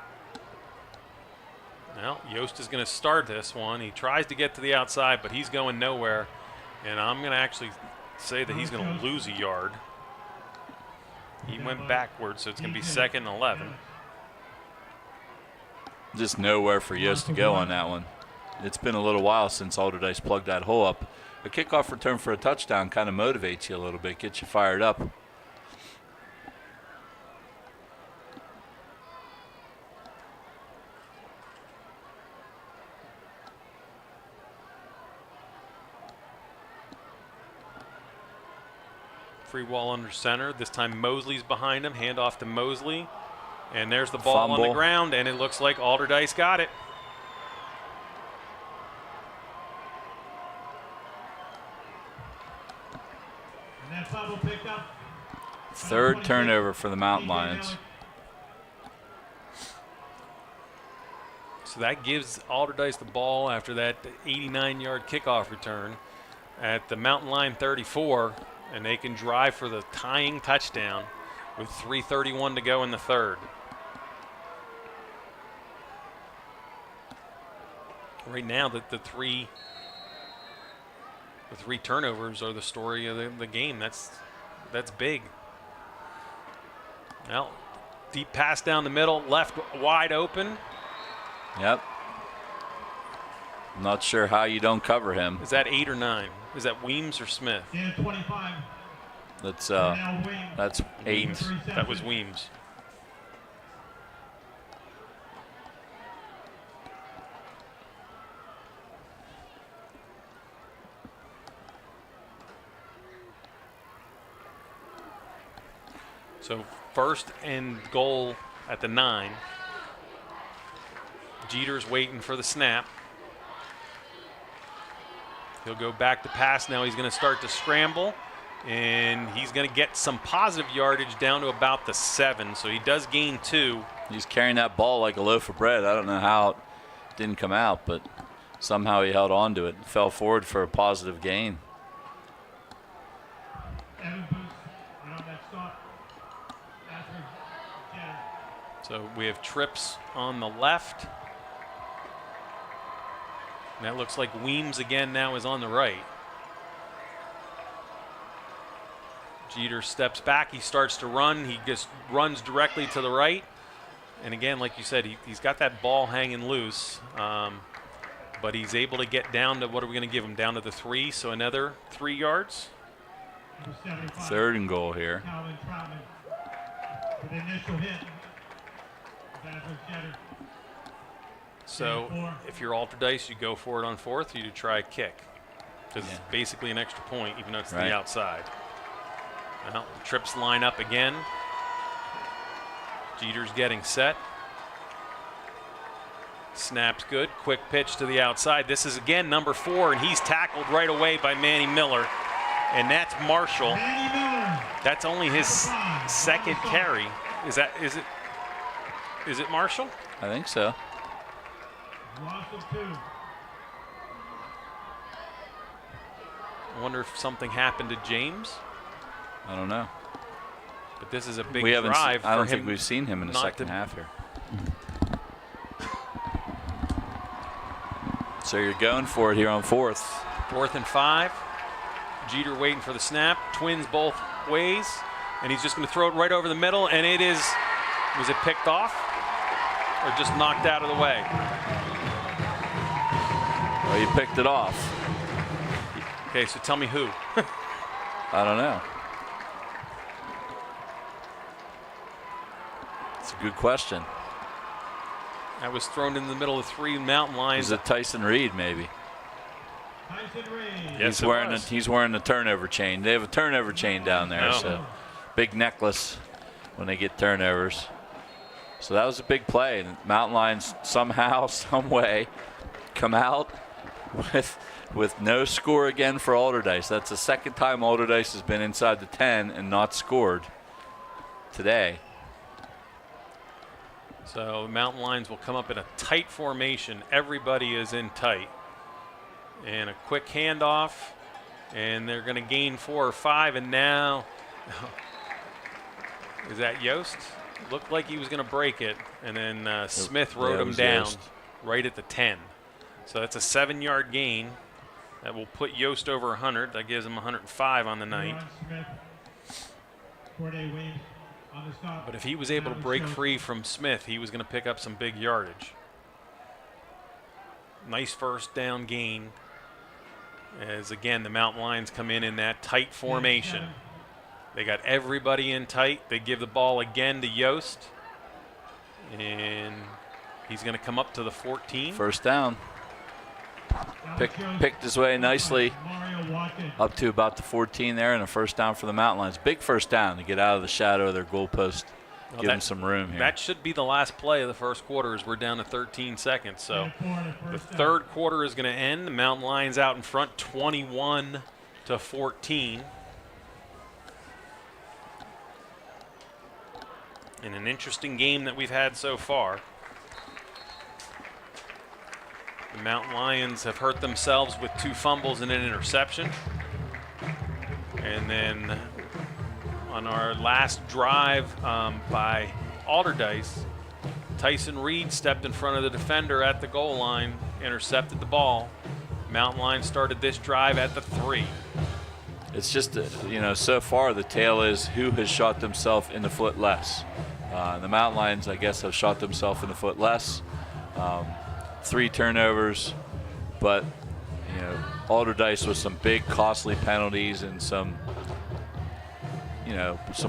Well, Yost is going to start this one. He tries to get to the outside, but he's going nowhere. And I'm going to actually say that he's going to lose a yard. He went backwards, so it's going to be 2nd and 11. Just nowhere for Yost to go on that one. It's been a little while since Allderdice plugged that hole up. A kickoff return for a touchdown kind of motivates you a little bit, gets you fired up. Free wall under center. This time Mosley's behind him. Hand off to Mosley. And there's the ball Fumble on the ground, and it looks like Allderdice got it. And that fumble picked up. Third turnover for the Mountain Lions. So that gives Allderdice the ball after that 89-yard kickoff return at the Mountain Line 34. And they can drive for the tying touchdown with 3:31 to go in the third. Right now, the three turnovers are the story of the game. That's big. Well, Deep pass down the middle, left wide open. Yep. Not sure how you don't cover him. Is that 8 or 9? Is that Weems or Smith? And 25. That's Now Weems. that's 8. Weems. That was Weems. So first and goal at the 9. Jeter's waiting for the snap. He'll go back to pass now. He's going to start to scramble, and he's going to get some positive yardage down to about the 7. So he does gain 2. He's carrying that ball like a loaf of bread. I don't know how it didn't come out, but somehow he held on to it and fell forward for a positive gain. Evan Booth, right on that stop. After Jeter. So we have trips on the left. And that looks like Weems again now is on the right. Jeter steps back. He starts to run. He just runs directly to the right. And again, like you said, he's got that ball hanging loose. But he's able to get down to, what are we going to give him, down to the 3, so another 3 yards. Number 75, 3rd and goal here. Calvin Troutman with the initial hit. That was Jeter. So if you're Allderdice, you go for it on 4th, you try a kick. Because it's basically an extra point, even though it's to the outside. Well, trips line up again. Jeter's getting set. Snaps good. Quick pitch to the outside. This is again number 4, and he's tackled right away by Manny Miller. And that's Marshall. Manny Miller. That's only his 2nd carry. Is it Marshall? I think so. Loss of 2. I wonder if something happened to James. I don't know. But this is a big We haven't. drive. I don't for think him we've seen him in the not second to- half here. So you're going for it here on 4th. 4th and 5. Jeter waiting for the snap. Twins both ways. And he's just going to throw it right over the middle. And it is, was it picked off? Or just knocked out of the way? Well, you picked it off. Okay, so tell me who. I don't know. It's a good question. That was thrown in the middle of 3 Mountain Lions. Is it Tyson Reed, maybe? Tyson Reed. Yes, He's wearing the turnover chain. They have a turnover chain down there, Oh. so big necklace when they get turnovers. So that was a big play, and Mountain Lions somehow, some way, come out with no score again for Allderdice. That's the 2nd time Allderdice has been inside the 10 and not scored today. So Mountain Lions will come up in a tight formation. Everybody is in tight. And a quick handoff. And they're going to gain 4 or 5. And now, is that Yost? Looked like he was going to break it. And then Smith rode him down right at the 10. So that's a 7-yard gain. That will put Yost over 100. That gives him 105 on the night. But if he was able to break free from Smith, he was going to pick up some big yardage. Nice 1st down gain. As again, the Mountain Lions come in that tight formation. They got everybody in tight. They give the ball again to Yost. And he's going to come up to the 14. 1st down. Picked his way nicely up to about the 14 there, and a 1st down for the Mountain Lions. Big 1st down to get out of the shadow of their goalpost. Give them some room here. That should be the last play of the 1st quarter as we're down to 13 seconds. So the 3rd quarter is going to end. The Mountain Lions out in front 21-14. In an interesting game that we've had so far. The Mountain Lions have hurt themselves with 2 fumbles and an interception. And then on our last drive by Allderdice, Tyson Reed stepped in front of the defender at the goal line, intercepted the ball. Mountain Lions started this drive at the 3. It's just, so far the tale is who has shot themselves in the foot less. The Mountain Lions, I guess, have shot themselves in the foot less. 3 turnovers, but Allderdice with some big costly penalties and some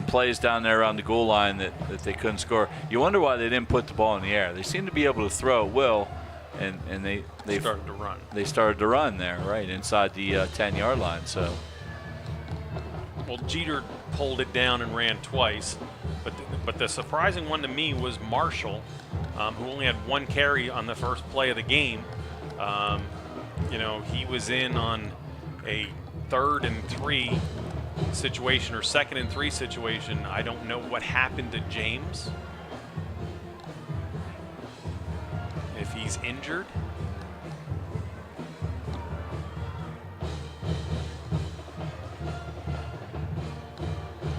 plays down there around the goal line that they couldn't score. You wonder why they didn't put the ball in the air. They seem to be able to throw at will, and they started to run. They started to run there, right inside the 10-yard line. So, well, Jeter pulled it down and ran twice, but the surprising one to me was Marshall, who only had 1 carry on the first play of the game. He was in on a 3rd and 3 situation or 2nd and 3 situation. I don't know what happened to James. If he's injured.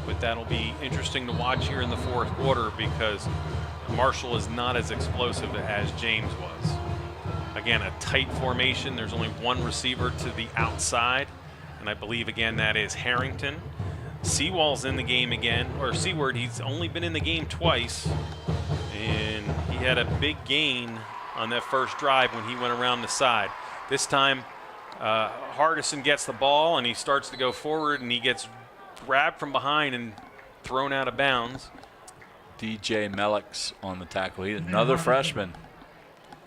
But that'll be interesting to watch here in the 4th quarter because Marshall is not as explosive as James was. Again, a tight formation. There's only 1 receiver to the outside. And I believe, again, that is Harrington. Sewell's in the game again, or Seward. He's only been in the game twice. And he had a big gain on that first drive when he went around the side. This time, Hardison gets the ball, and he starts to go forward, and he gets grabbed from behind and thrown out of bounds. DJ Melix on the tackle. He's another freshman.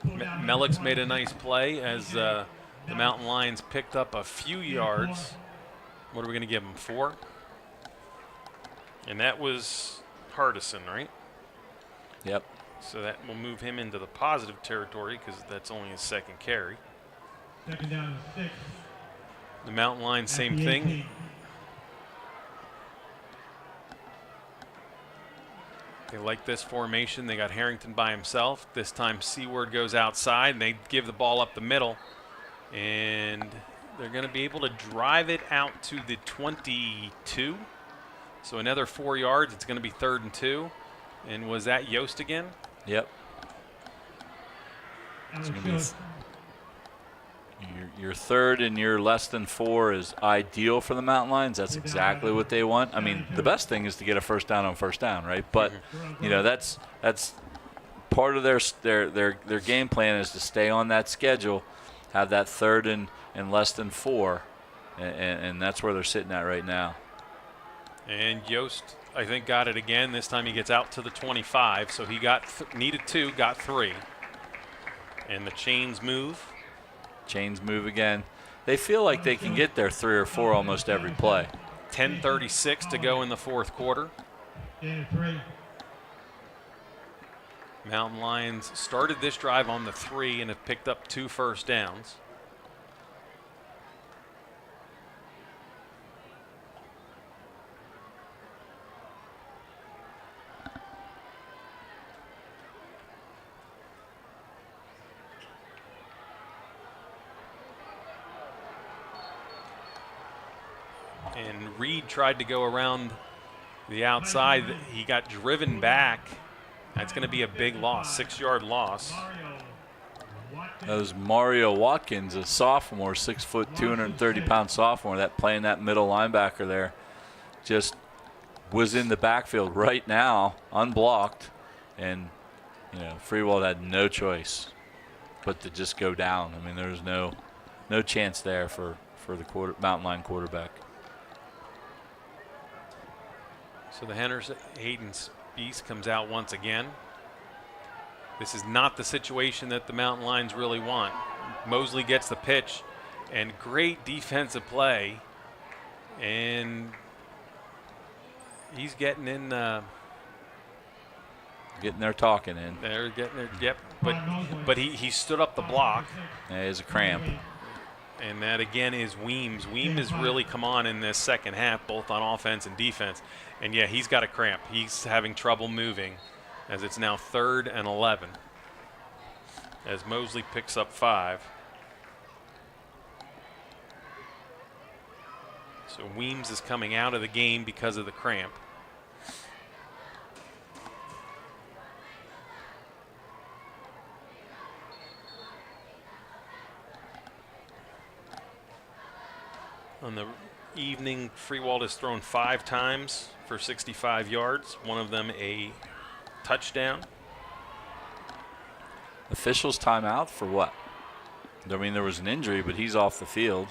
Melix made a nice play as the Mountain Lions picked up a few yards. What are we going to give him, 4? And that was Hardison, right? Yep. So that will move him into the positive territory because that's only his 2nd carry. 2nd down, 6. The Mountain Lions, same thing. They like this formation. They got Harrington by himself. This time Seward goes outside, and they give the ball up the middle. And they're going to be able to drive it out to the 22. So another 4 yards. It's going to be 3rd and 2. And was that Yost again? Yep. It's gonna be your 3rd and your less than 4 is ideal for the Mountain Lions. That's exactly what they want. I mean, the best thing is to get a first down on first down, right? But that's part of their game plan is to stay on that schedule, have that 3rd and less than 4, and that's where they're sitting at right now. And Yost, I think, got it again. This time he gets out to the 25, so he needed 2, got 3. And the chains move. Chains move again. They feel like they can get there 3 or 4 almost every play. 10:36 to go in the 4th quarter. Mountain Lions started this drive on the 3 and have picked up 2 first downs. And Reed tried to go around the outside. He got driven back. That's going to be a big loss, 6-yard loss. That was Mario Watkins, a sophomore, 6 foot, 230-pound sophomore, that playing that middle linebacker there. Just was in the backfield right now, unblocked, and Freewald had no choice but to just go down. I mean, there's no chance there for the Mountain Lion quarterback. So the Hayden Spies comes out once again. This is not the situation that the Mountain Lions really want. Mosley gets the pitch, and great defensive play. And he's getting in. Getting their talking in. They're getting there, yep. But he stood up the block. That is a cramp. And that, again, is Weems. Weems has really come on in this second half, both on offense and defense. And, yeah, he's got a cramp. He's having trouble moving as it's now 3rd and 11 as Mosley picks up 5. So Weems is coming out of the game because of the cramp. On the evening, Freewald has thrown 5 times for 65 yards, one of them a touchdown. Officials timeout for what? I mean, there was an injury, but he's off the field.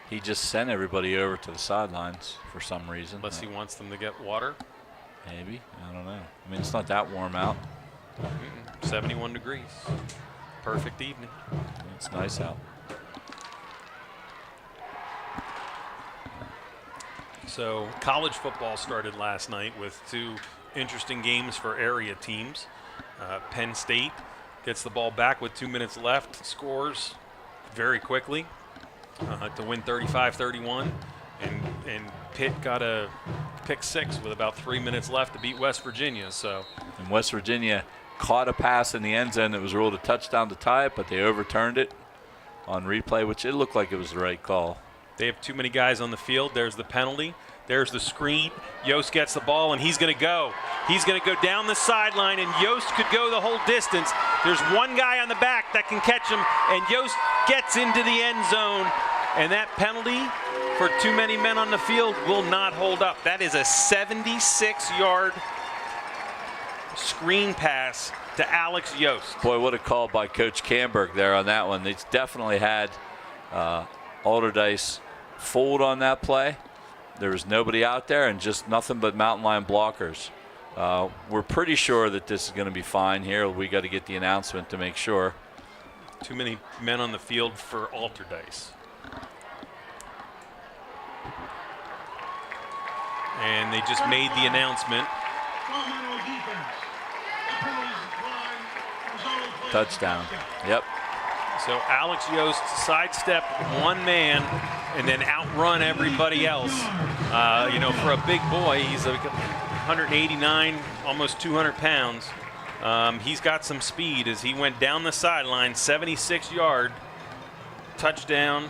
He just sent everybody over to the sidelines for some reason. Unless he wants them to get water. Maybe. I don't know. I mean, it's not that warm out. 71 degrees. Perfect evening. It's nice out. So college football started last night with 2 interesting games for area teams. Penn State gets the ball back with 2 minutes left, scores very quickly to win 35-31, and Pitt got a pick 6 with about 3 minutes left to beat West Virginia. So, and West Virginia caught a pass in the end zone that was ruled a touchdown to tie it, but they overturned it on replay, which it looked like it was the right call. They have too many guys on the field. There's the penalty. There's the screen. Yost gets the ball, and he's going to go. He's going to go down the sideline, and Yost could go the whole distance. There's one guy on the back that can catch him, and Yost gets into the end zone. And that penalty for too many men on the field will not hold up. That is a 76-yard screen pass to Alex Yost. Boy, what a call by Coach Camberg there on that one. It's definitely had Allderdice fold on that play. There was nobody out there and just nothing but mountain lion blockers. We're pretty sure that this is going to be fine here. We got to get the announcement to make sure. Too many men on the field for Allderdice. And they just made the announcement. Touchdown. Yep. So Alex Yost sidestepped one man and then outrun everybody else. You know, for a big boy, he's 189, almost 200 pounds. He's got some speed as he went down the sideline, 76-yard touchdown.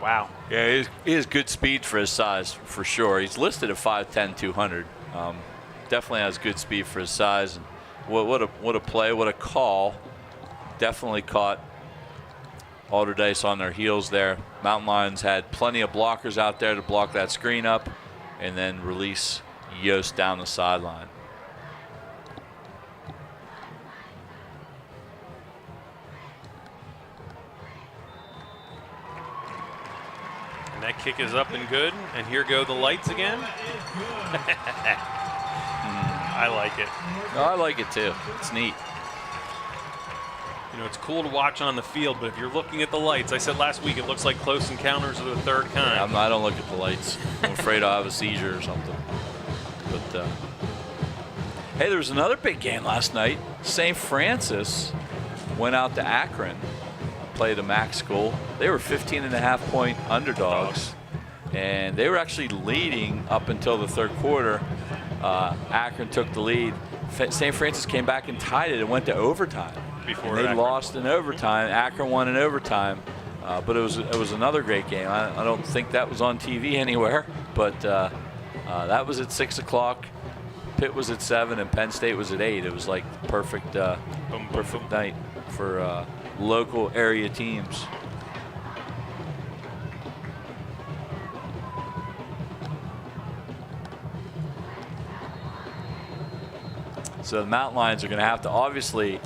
Wow. Yeah, he has good speed for his size, for sure. He's listed at 5'10", 200. Definitely has good speed for his size. And what a play, what a call. Definitely caught Allderdice on their heels there. Mountain Lions had plenty of blockers out there to block that screen up and then release Yost down the sideline. And that kick is up and good. And here go the lights again. I like it. No, I like it too. It's neat. You know, it's cool to watch on the field, but if you're looking at the lights, I said last week it looks like Close Encounters of the Third Kind. I don't look at the lights. I'm afraid I'll have a seizure or something. But hey, there was another big game last night. St. Francis went out to Akron, played a MAC school. They were 15.5-point underdogs, and they were actually leading up until the third quarter. Akron took the lead. St. Francis came back and tied it and went to overtime. Before they Akron lost in overtime. Akron won in overtime, but it was another great game. I don't think that was on TV anywhere, but that was at 6 o'clock. Pitt was at 7, and Penn State was at 8. It was like perfect night for local area teams. So the Mountain Lions are going to have to obviously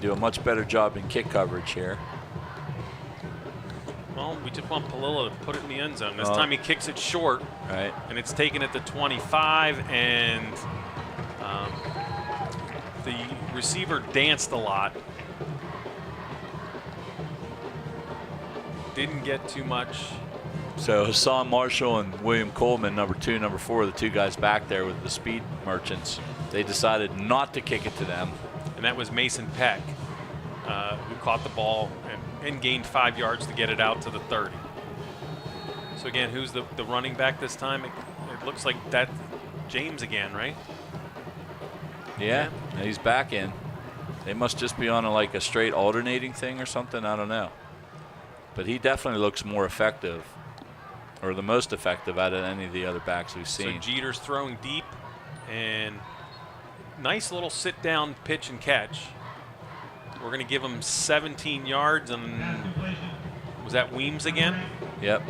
do a much better job in kick coverage here. Well, we just want Palillo to put it in the end zone. This time he kicks it short, right? And it's taken at the 25, and the receiver danced a lot. Didn't get too much. So Hassan Marshall and William Coleman, number 2, number 4, the 2 guys back there with the speed merchants, they decided not to kick it to them. And that was Mason Peck, who caught the ball and gained 5 yards to get it out to the 30. So again, who's the running back this time? It looks like that James again, right? Yeah, he's back in. They must just be on like a straight alternating thing or something. I don't know. But he definitely looks more effective, or the most effective out of any of the other backs we've seen. So Jeter's throwing deep, and nice little sit-down pitch and catch. We're going to give him 17 yards, and was that Weems again? Yep.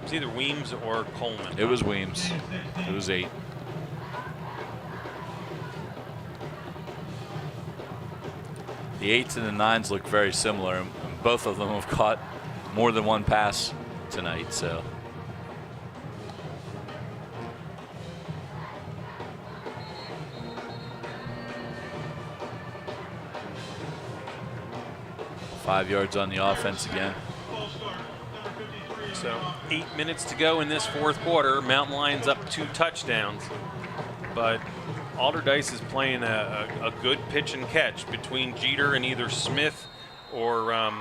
was either Weems or Coleman. It was Weems. It was 8. The 8s and the 9s look very similar, and both of them have caught more than one pass tonight. So. Five yards on the offense again. So 8 minutes to go in this fourth quarter. Mountain Lions up 2 touchdowns. But Allderdice is playing a good pitch and catch between Jeter and either Smith or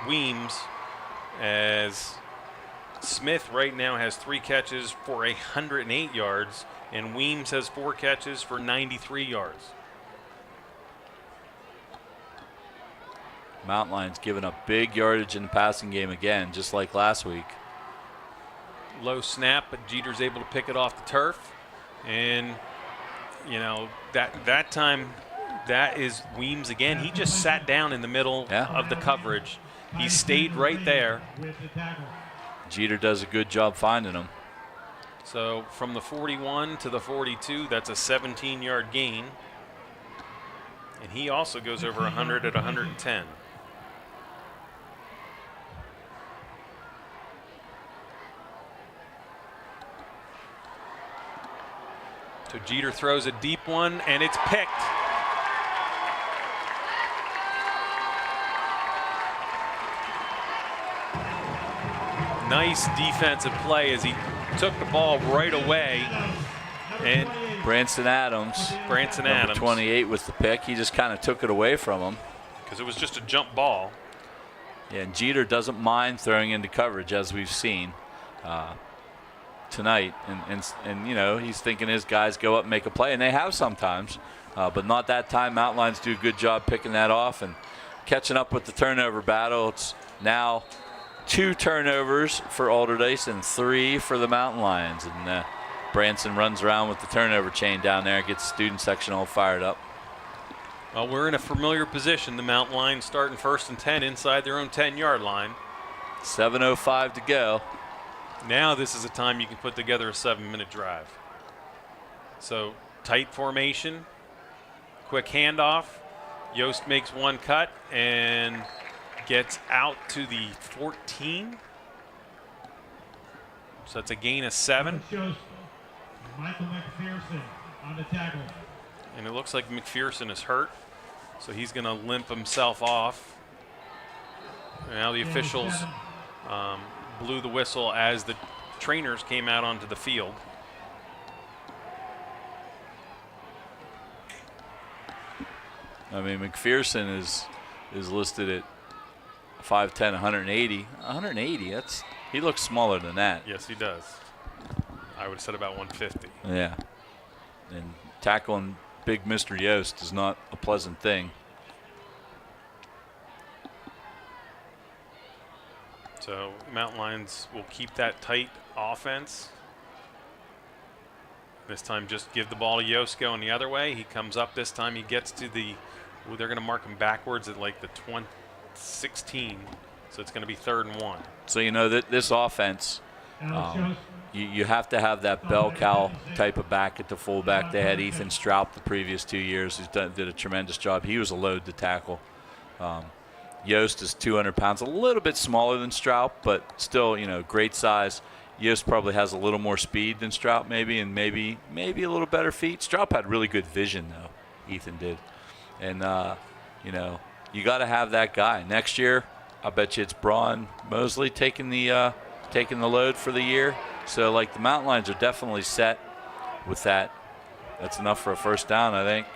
Weems, as Smith right now has 3 catches for 108 yards, and Weems has 4 catches for 93 yards. Mountain Lions giving up big yardage in the passing game again, just like last week. Low snap, but Jeter's able to pick it off the turf. And, you know, that time, that is Weems again. He just sat down in the middle of the coverage. He stayed right there. Jeter does a good job finding him. So from the 41 to the 42, that's a 17-yard gain. And he also goes over 100 at 110. So Jeter throws a deep one, and it's picked. Nice defensive play as he took the ball right away. And Branson Adams. Number 28 was the pick. He just kind of took it away from him. Because it was just a jump ball. Yeah, and Jeter doesn't mind throwing into coverage, as we've seen tonight. And you know, he's thinking his guys go up and make a play, and they have sometimes. But not that time. Mountain Lions do a good job picking that off and catching up with the turnover battle. It's now 2 turnovers for Allderdice and 3 for the Mountain Lions. And Branson runs around with the turnover chain down there, gets the student section all fired up. Well, we're in a familiar position. The Mountain Lions starting 1st and 10 inside their own 10-yard line. 7:05 to go. Now this is a time you can put together a 7-minute drive. So tight formation, quick handoff. Yost makes one cut and gets out to the 14. So that's a gain of 7. Michael McPherson on the tackle. And it looks like McPherson is hurt, so he's going to limp himself off. And now the officials blew the whistle as the trainers came out onto the field. I mean, McPherson is listed at 5'10", 180. 180, he looks smaller than that. Yes, he does. I would have said about 150. Yeah. And tackling big Mr. Yost is not a pleasant thing. So Mountain Lions will keep that tight offense. This time just give the ball to Yost going the other way. He comes up this time. He gets to the, well, they're going to mark him backwards at like the 16. So it's going to be 3rd and 1. So, you know, that this offense, you have to have that bell cow type of back at the fullback. They had Ethan Stroup the previous 2 years. He's did a tremendous job. He was a load to tackle. Yost is 200 pounds, a little bit smaller than Stroup, but still, you know, great size. Yost probably has a little more speed than Stroup maybe, and maybe a little better feet. Stroup had really good vision, though. Ethan did. And, you know, you got to have that guy. Next year, I bet you it's Braun Mosley taking the load for the year. So, like, the Mountain Lions are definitely set with that. That's enough for a 1st down, I think.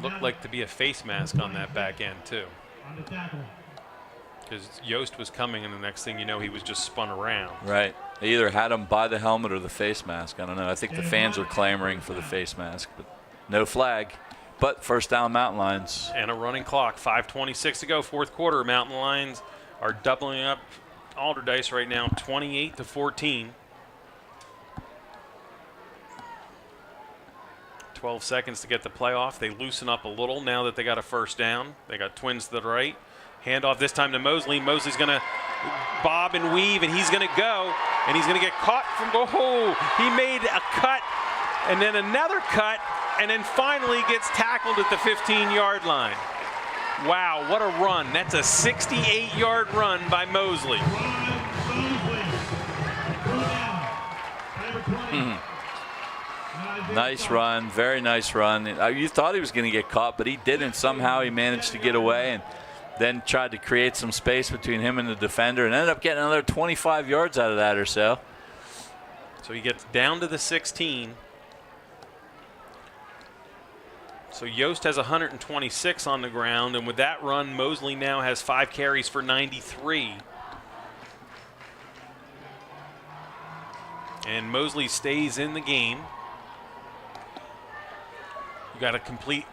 Looked like to be a face mask on that back end, too. Because Yost was coming, and the next thing you know, he was just spun around. Right. They either had him by the helmet or the face mask. I don't know. I think the fans are clamoring for the face mask, but no flag. But 1st down, Mountain Lions. And a running clock. 5:26 to go, 4th quarter. Mountain Lions are doubling up Allderdice right now, 28-14. 12 seconds to get the play off. They loosen up a little now that they got a 1st down. They got twins to the right. Handoff this time to Mosley. Mosley's going to bob and weave, and he's going to go, and he's going to get caught from, oh, he made a cut, and then another cut, and then finally gets tackled at the 15-yard line. Wow, what a run. That's a 68-yard run by Mosley. Nice run, very nice run. You thought he was going to get caught, but he didn't. Somehow he managed to get away and then tried to create some space between him and the defender and ended up getting another 25 yards out of that or so. So he gets down to the 16. So Yost has 126 on the ground, and with that run, Mosley now has 5 carries for 93. And Mosley stays in the game. You got a complete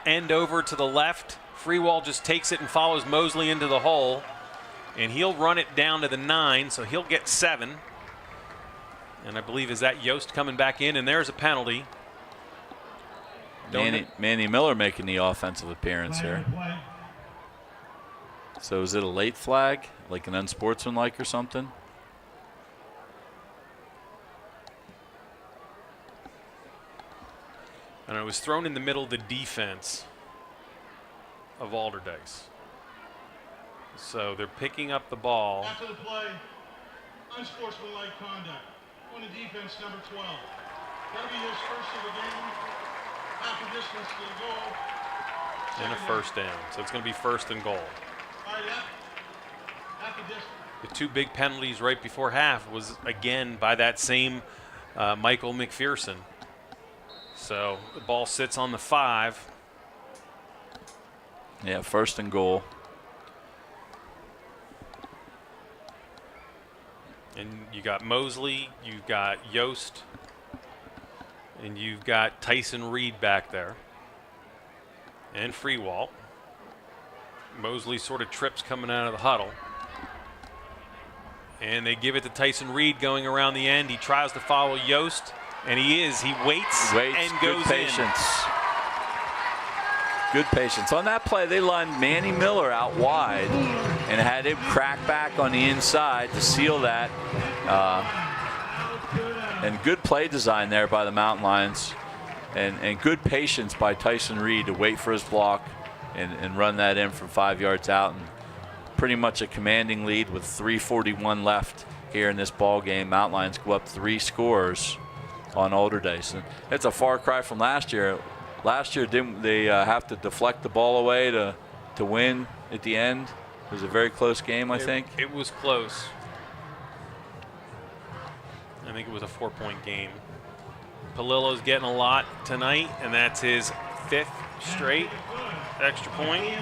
end over to the left. Freewall just takes it and follows Mosley into the hole. And he'll run it down to the 9, so he'll get 7. And I believe, is that Yost coming back in? And there's a penalty. Manny Miller making the offensive appearance here. So is it a late flag, like an unsportsmanlike or something? And it was thrown in the middle of the defense of Allderdice. So they're picking up the ball. After the play, unsportsmanlike conduct. On the defense, number 12. That'll be his first of the game. Half the distance to the goal. And a first down. So it's going to be first and goal. All right, half the distance. The 2 big penalties right before half was, again, by that same Michael McPherson. So the ball sits on the 5. Yeah, first and goal. And you got Mosley, you've got Yost, and you've got Tyson Reed back there. And Freewall. Mosley sort of trips coming out of the huddle. And they give it to Tyson Reed going around the end. He tries to follow Yost. And he is. He waits and goes good patience. Good patience. On that play, they lined Manny Miller out wide and had him crack back on the inside to seal that. And good play design there by the Mountain Lions. And good patience by Tyson Reed to wait for his block and run that in from 5 yards out. And pretty much a commanding lead with 3:41 left here in this ball game. Mountain Lions go up 3 scores on Allderdice. And it's a far cry from last year. Last year, didn't they have to deflect the ball away to win at the end? It was a very close game, I think. It was close. I think it was a 4-point game. Palillo's getting a lot tonight, and that's his 5th straight extra point.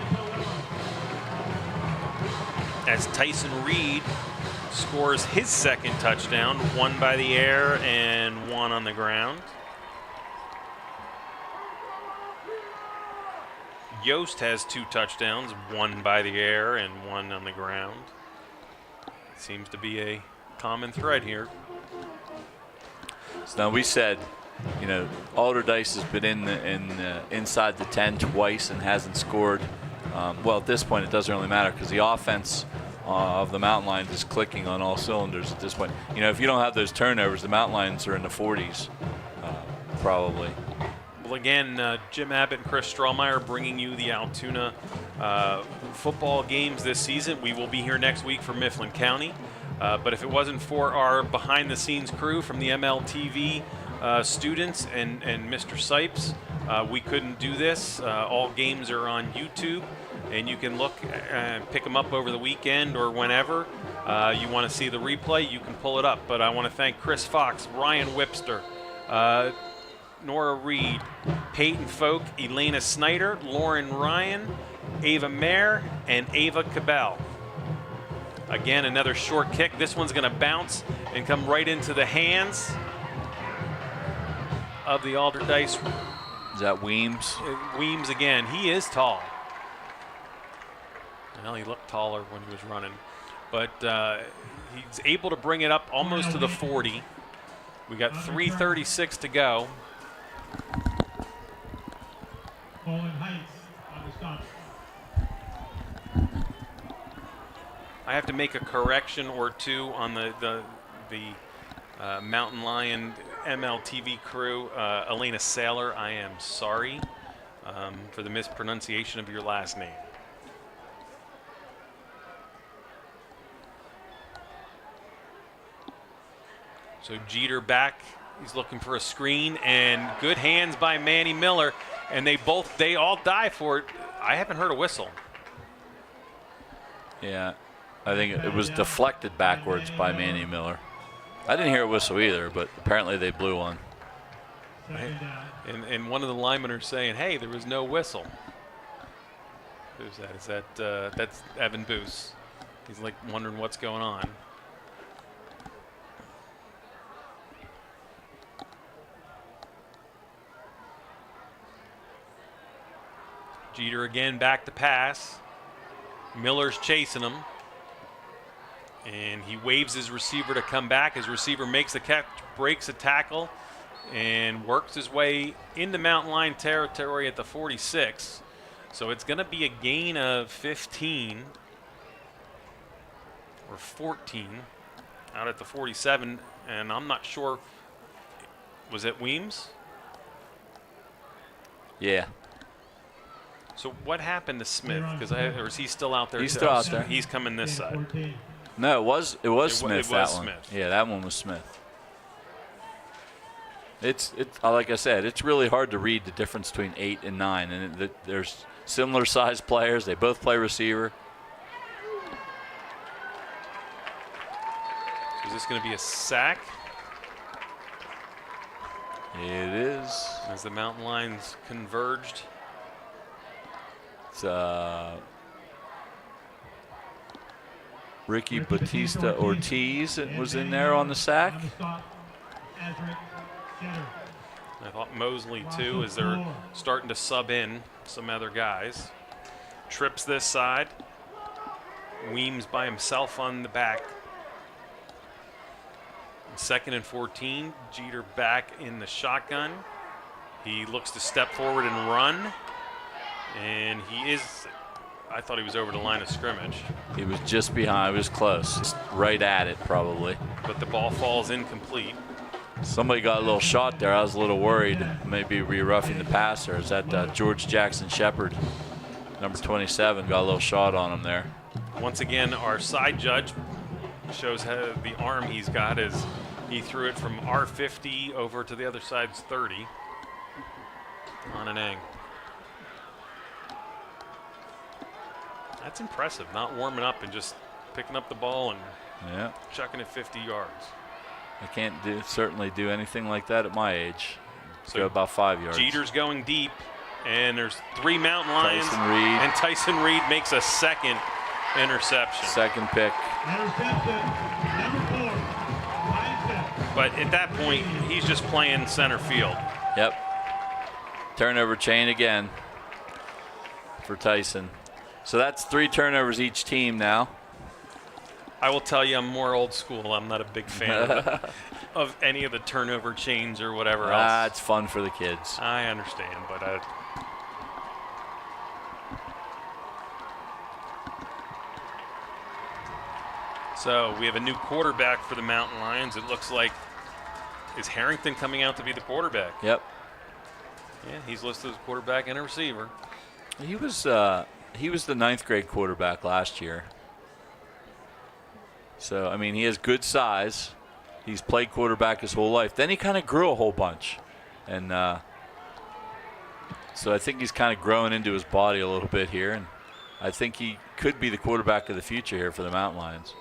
As Tyson Reed scores his 2nd touchdown, 1 by the air and 1 on the ground. Yost has 2 touchdowns, 1 by the air and 1 on the ground. Seems to be a common thread here. So now we said, you know, Allderdice has been inside the 10 twice and hasn't scored. Well, at this point, it doesn't really matter because the offense of the Mountain Lions is clicking on all cylinders at this point. You know, if you don't have those turnovers, the Mountain Lions are in the 40s, probably. Well, again, Jim Abbott and Chris Strahlmeyer bringing you the Altoona football games this season. We will be here next week for Mifflin County. But if it wasn't for our behind-the-scenes crew from the MLTV students and Mr. Sipes, we couldn't do this. All games are on YouTube, and you can look and pick them up over the weekend or whenever you want to see the replay. You can pull it up. But I want to thank Chris Fox, Ryan Whipster, Nora Reed, Peyton Folk, Elena Snyder, Lauren Ryan, Ava Mayer, and Ava Cabell. Again, another short kick. This one's going to bounce and come right into the hands of the Allderdice. Is that Weems? Weems again. He is tall. Well, he looked taller when he was running. But he's able to bring it up almost to the 40. We got 3:36 to go. Ball in Heights on the stop. I have to make a correction or two on the Mountain Lion MLTV crew. Elena Saylor, I am sorry for the mispronunciation of your last name. So Jeter back. He's looking for a screen, and good hands by Manny Miller, and they all die for it. I haven't heard a whistle. Yeah, I think it was deflected backwards by Manny Miller. I didn't hear a whistle either, but apparently they blew one. And one of the linemen are saying, "Hey, there was no whistle." Who's that? Is that that's Evan Boos? He's like wondering what's going on. Jeter again back to pass. Miller's chasing him. And he waves his receiver to come back. His receiver makes the catch, breaks a tackle, and works his way into Mountain Lion territory at the 46. So it's going to be a gain of 15 or 14 out at the 47. And I'm not sure, was it Weems? Yeah. So what happened to Smith? Or is he still out there? He's still out there. He's coming this side. No, it was Smith. It was that one. Smith. Yeah, that one was Smith. It's like I said, it's really hard to read the difference between 8 and 9, and there's similar sized players. They both play receiver. So is this going to be a sack? It is. As the Mountain Lions converged. It's Ricky Batista Ortiz was in there on the sack. I thought Mosley too, as they're starting to sub in some other guys. Trips this side. Weems by himself on the back. 2nd and 14. Jeter back in the shotgun. He looks to step forward and run. And he is, I thought he was over the line of scrimmage. He was just behind, he was close. Just right at it probably. But the ball falls incomplete. Somebody got a little shot there. I was a little worried. Maybe re-roughing the passer. Is that George Jackson Shepard, number 27, got a little shot on him there. Once again, our side judge shows how the arm he's got is he threw it from R50 over to the other side's 30 on an angle. That's impressive, not warming up and just picking up the ball and chucking it 50 yards. I can't certainly do anything like that at my age. So go about 5 yards. Jeter's going deep, and there's 3 Mountain Lions. Tyson Reed. And Tyson Reed makes a second interception. Second pick. But at that point, he's just playing center field. Yep. Turnover chain again for Tyson. So that's 3 turnovers each team now. I will tell you, I'm more old school. I'm not a big fan of any of the turnover chains or whatever else. It's fun for the kids. I understand, but so we have a new quarterback for the Mountain Lions. It looks like, is Harrington coming out to be the quarterback? Yep. Yeah, he's listed as quarterback and a receiver. He was the 9th grade quarterback last year. So, I mean, he has good size. He's played quarterback his whole life. Then he kind of grew a whole bunch. And so I think he's kind of growing into his body a little bit here. And I think he could be the quarterback of the future here for the Mountain Lions.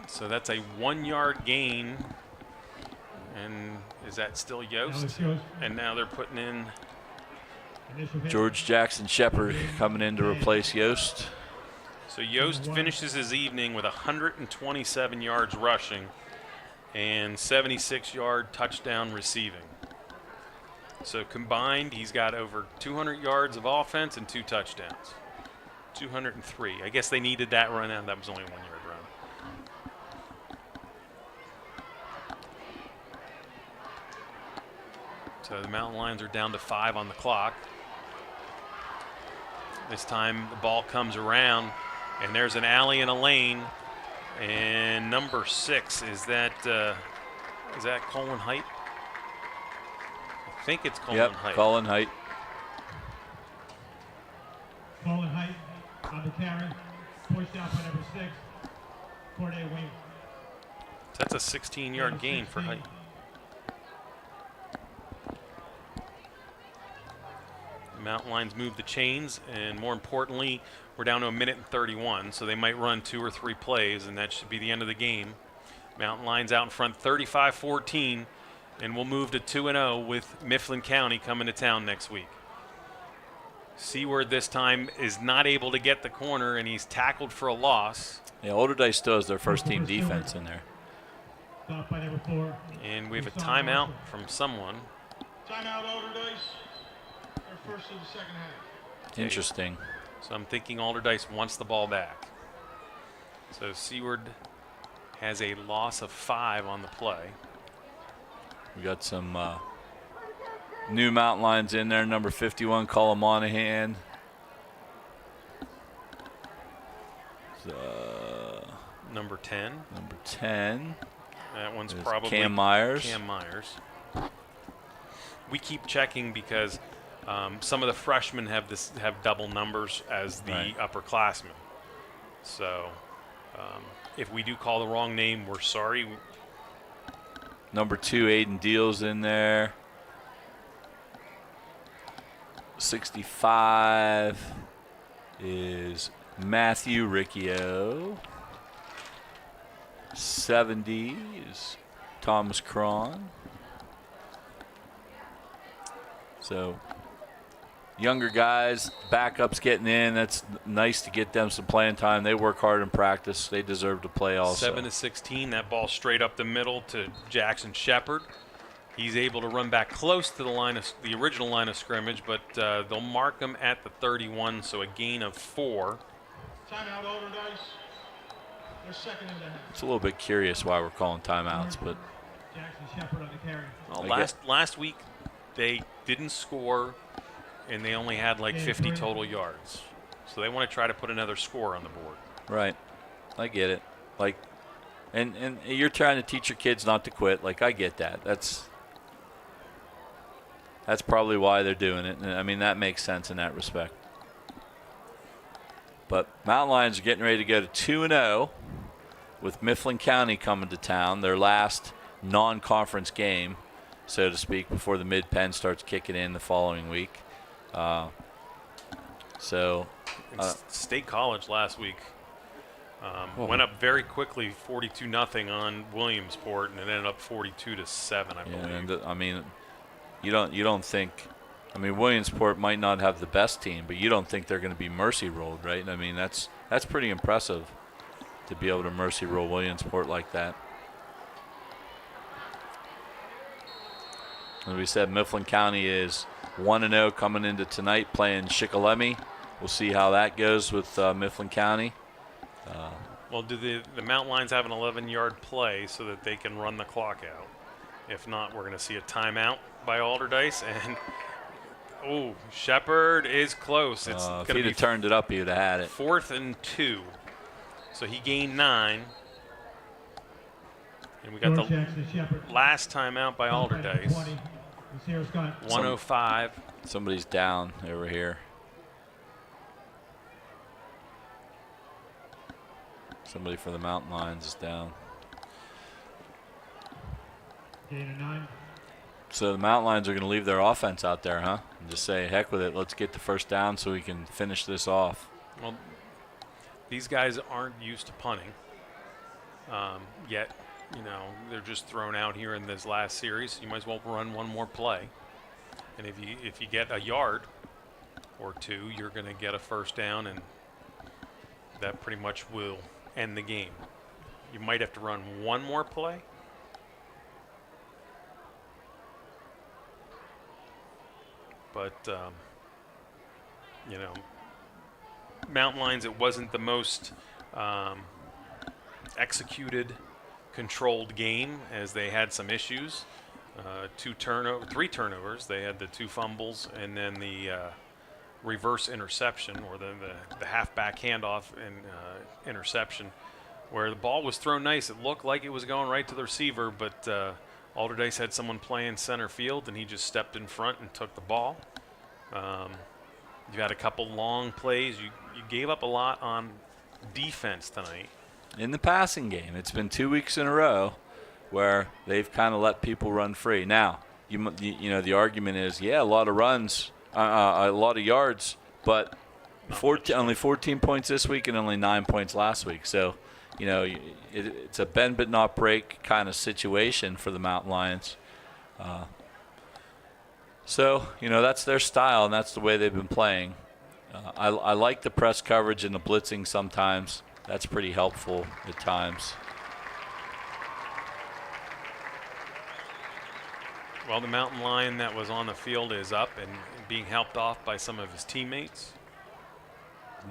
So that's a 1-yard gain. And is that still Yost? And now they're putting in George Jackson Shepard coming in to replace Yost. So Yost finishes his evening with 127 yards rushing and 76-yard touchdown receiving. So combined, he's got over 200 yards of offense and 2 touchdowns. 203. I guess they needed that run out. That was only a 1-yard run. So the Mountain Lions are down to 5 on the clock. This time the ball comes around. And there's an alley and a lane. And number 6, is that Colin Height? I think it's Colin Height. Colin Height. Colin Height on the carry. Pushed out by number 6. Corday Wing. That's a 16-yard gain for Height. The Mountain Lions move the chains, and more importantly, we're down to 1:31, so they might run 2 or 3 plays, and that should be the end of the game. Mountain Lions out in front 35-14, and we'll move to 2-0 with Mifflin County coming to town next week. Seaward this time is not able to get the corner, and he's tackled for a loss. Yeah, Allderdice still has their first team defense in there. Stop by number 4. And we have a timeout from someone. Timeout, Allderdice. Their first of the second half. Interesting. So I'm thinking Allderdice wants the ball back. So Seaward has a loss of 5 on the play. We got some new Mountain Lions in there. Number 51, Colin Monahan. Number 10. Number 10. That one's There's probably Cam Myers. Cam Myers. We keep checking because some of the freshmen have double numbers as the upperclassmen. So if we do call the wrong name, we're sorry. Number 2, Aiden Deal's in there. 65 is Matthew Riccio. 70 is Thomas Cron. So younger guys, backups getting in. That's nice to get them some playing time. They work hard in practice. They deserve to play also. 7-16. That ball straight up the middle to Jackson Shepard. He's able to run back close to the original line of scrimmage, but they'll mark him at the 31, so a gain of 4. Timeout, Allderdice. Their second and a half. It's a little bit curious why we're calling timeouts, but Jackson Shepard on the carry. Well, last week they didn't score, and they only had like 50 total yards. So they want to try to put another score on the board. right, I get it. Like, and you're trying to teach your kids not to quit. Like, I get that. That's probably why they're doing it. And I mean, that makes sense in that respect. But Mountain Lions are getting ready to go to 2-0 with Mifflin County coming to town, their last non-conference game, so to speak, before the Mid-Penn starts kicking in the following week. State College last week went up very quickly, 42-0 on Williamsport, and it ended up 42-7, I believe. And I mean, you don't think. I mean, Williamsport might not have the best team, but you don't think they're going to be mercy rolled, right? I mean, that's pretty impressive to be able to mercy roll Williamsport like that. As we said, Mifflin County is 1-0 coming into tonight, playing Shikellamy. We'll see how that goes with Mifflin County. Well, do the Mountain Lions have an 11-yard play so that they can run the clock out? If not, we're going to see a timeout by Allderdice, and Shepard is close. It's If going he'd to be have turned it up, he'd have had it. 4th and 2. So he gained 9. And we got the last timeout by Allderdice. 105. Somebody's down over here. Somebody for the Mountain Lions is down. Gain of 9. So the Mountain Lions are going to leave their offense out there, huh? And just say, heck with it. Let's get the first down so we can finish this off. Well, these guys aren't used to punting yet. You know, they're just thrown out here in this last series. You might as well run one more play. And if you get a yard or 2, you're going to get a first down, and that pretty much will end the game. You might have to run one more play. But, you know, Mountain Lions, it wasn't the most executed, controlled game, as they had some issues. 3 turnovers. They had the 2 fumbles and then the reverse interception, or the halfback handoff and interception, where the ball was thrown nice. It looked like it was going right to the receiver, but Allderdice had someone playing center field, and he just stepped in front and took the ball. You had a couple long plays. You gave up a lot on defense tonight. In the passing game, it's been 2 weeks in a row where they've kind of let people run free. Now, you know, the argument is, yeah, a lot of runs, a lot of yards, but only 14 points this week and only 9 points last week. So, you know, it's a bend but not break kind of situation for the Mountain Lions. So, you know, that's their style, and that's the way they've been playing. I like the press coverage and the blitzing sometimes. That's pretty helpful at times. Well, the Mountain Lion that was on the field is up and being helped off by some of his teammates.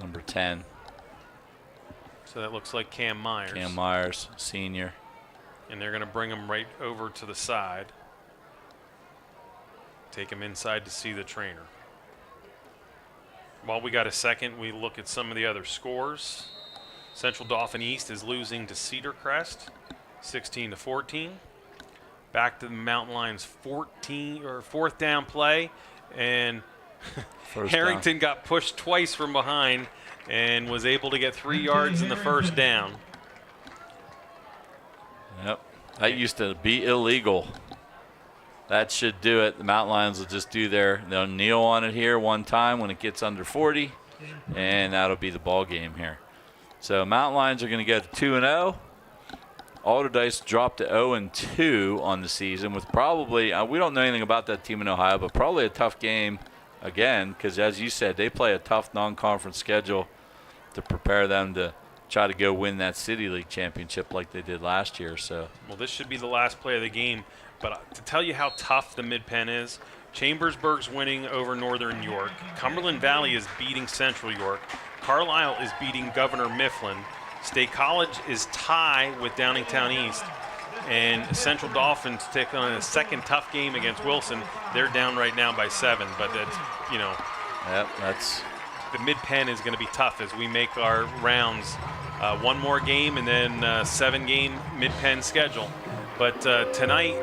Number 10. So that looks like Cam Myers. Cam Myers, senior. And they're going to bring him right over to the side. Take him inside to see the trainer. While we got a second, we look at some of the other scores. Central Dauphin East is losing to Cedar Crest, 16-14. Back to the Mountain Lions, fourth down play, and Harrington got pushed twice from behind and was able to get 3 yards in the first down. Yep, that used to be illegal. That should do it. The Mountain Lions will just they'll kneel on it here one time when it gets under 40, and that'll be the ball game here. So Mountain Lions are going to go to 2-0. Allderdice dropped to 0-2 on the season with probably, we don't know anything about that team in Ohio, but probably a tough game again, because as you said, they play a tough non-conference schedule to prepare them to try to go win that City League championship like they did last year. So, well, this should be the last play of the game, but to tell you how tough the Mid-Penn is, Chambersburg's winning over Northern York. Cumberland Valley is beating Central York. Carlisle is beating Governor Mifflin. State College is tied with Downingtown East. And Central Dolphins take on a second tough game against Wilson. They're down right now by 7, but that's, you know. Yep, that's. The Mid-Penn is going to be tough as we make our rounds. One more game and then 7-game Mid-Penn schedule. But tonight,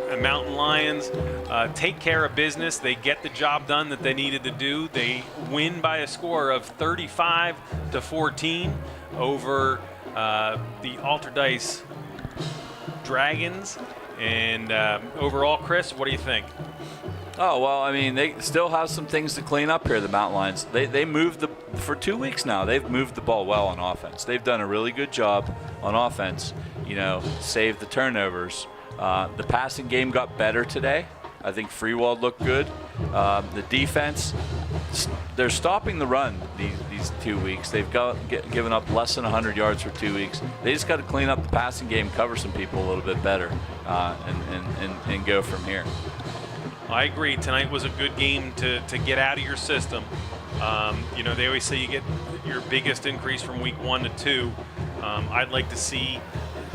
the Mountain Lions take care of business. They get the job done that they needed to do. They win by a score of 35-14 over the Allderdice Dragons. And overall, Chris, what do you think? Oh, well, I mean, they still have some things to clean up here, the Mountain Lions. They moved for 2 weeks now, they've moved the ball well on offense. They've done a really good job on offense, you know, save the turnovers. The passing game got better today. I think Freewald looked good. The defense, they're stopping the run these 2 weeks. They've given up less than 100 yards for 2 weeks. They just got to clean up the passing game, cover some people a little bit better, and go from here. I agree. Tonight was a good game to get out of your system. You know, they always say you get your biggest increase from week 1 to 2. I'd like to see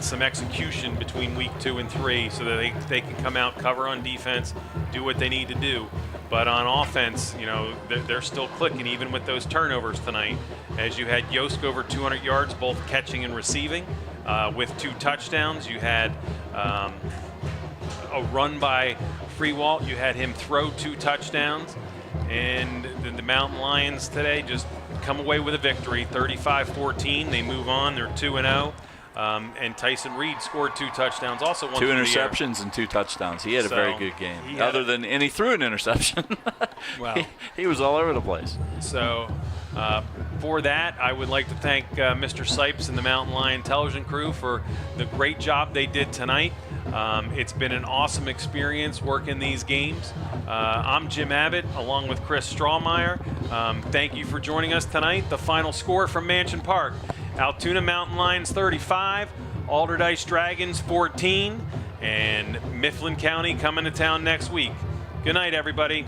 some execution between week 2 and 3 so that they can come out, cover on defense, do what they need to do. But on offense, you know, they're still clicking even with those turnovers tonight. As you had Yosk over 200 yards, both catching and receiving, with 2 touchdowns. You had a run by Freewalt. You had him throw 2 touchdowns. And the Mountain Lions today just come away with a victory, 35-14. They move on. They're 2-0. And Tyson Reed scored 2 touchdowns, also one 2 interceptions and 2 touchdowns. He had a very good game. And he threw an interception. Wow. He was all over the place. So for that, I would like to thank Mr. Sipes and the Mountain Lion television crew for the great job they did tonight. It's been an awesome experience working these games. I'm Jim Abbott along with Chris Strawmeyer. Thank you for joining us tonight. The final score from Mansion Park: Altoona Mountain Lions 35, Allderdice Dragons 14, and Mifflin County coming to town next week. Good night, everybody.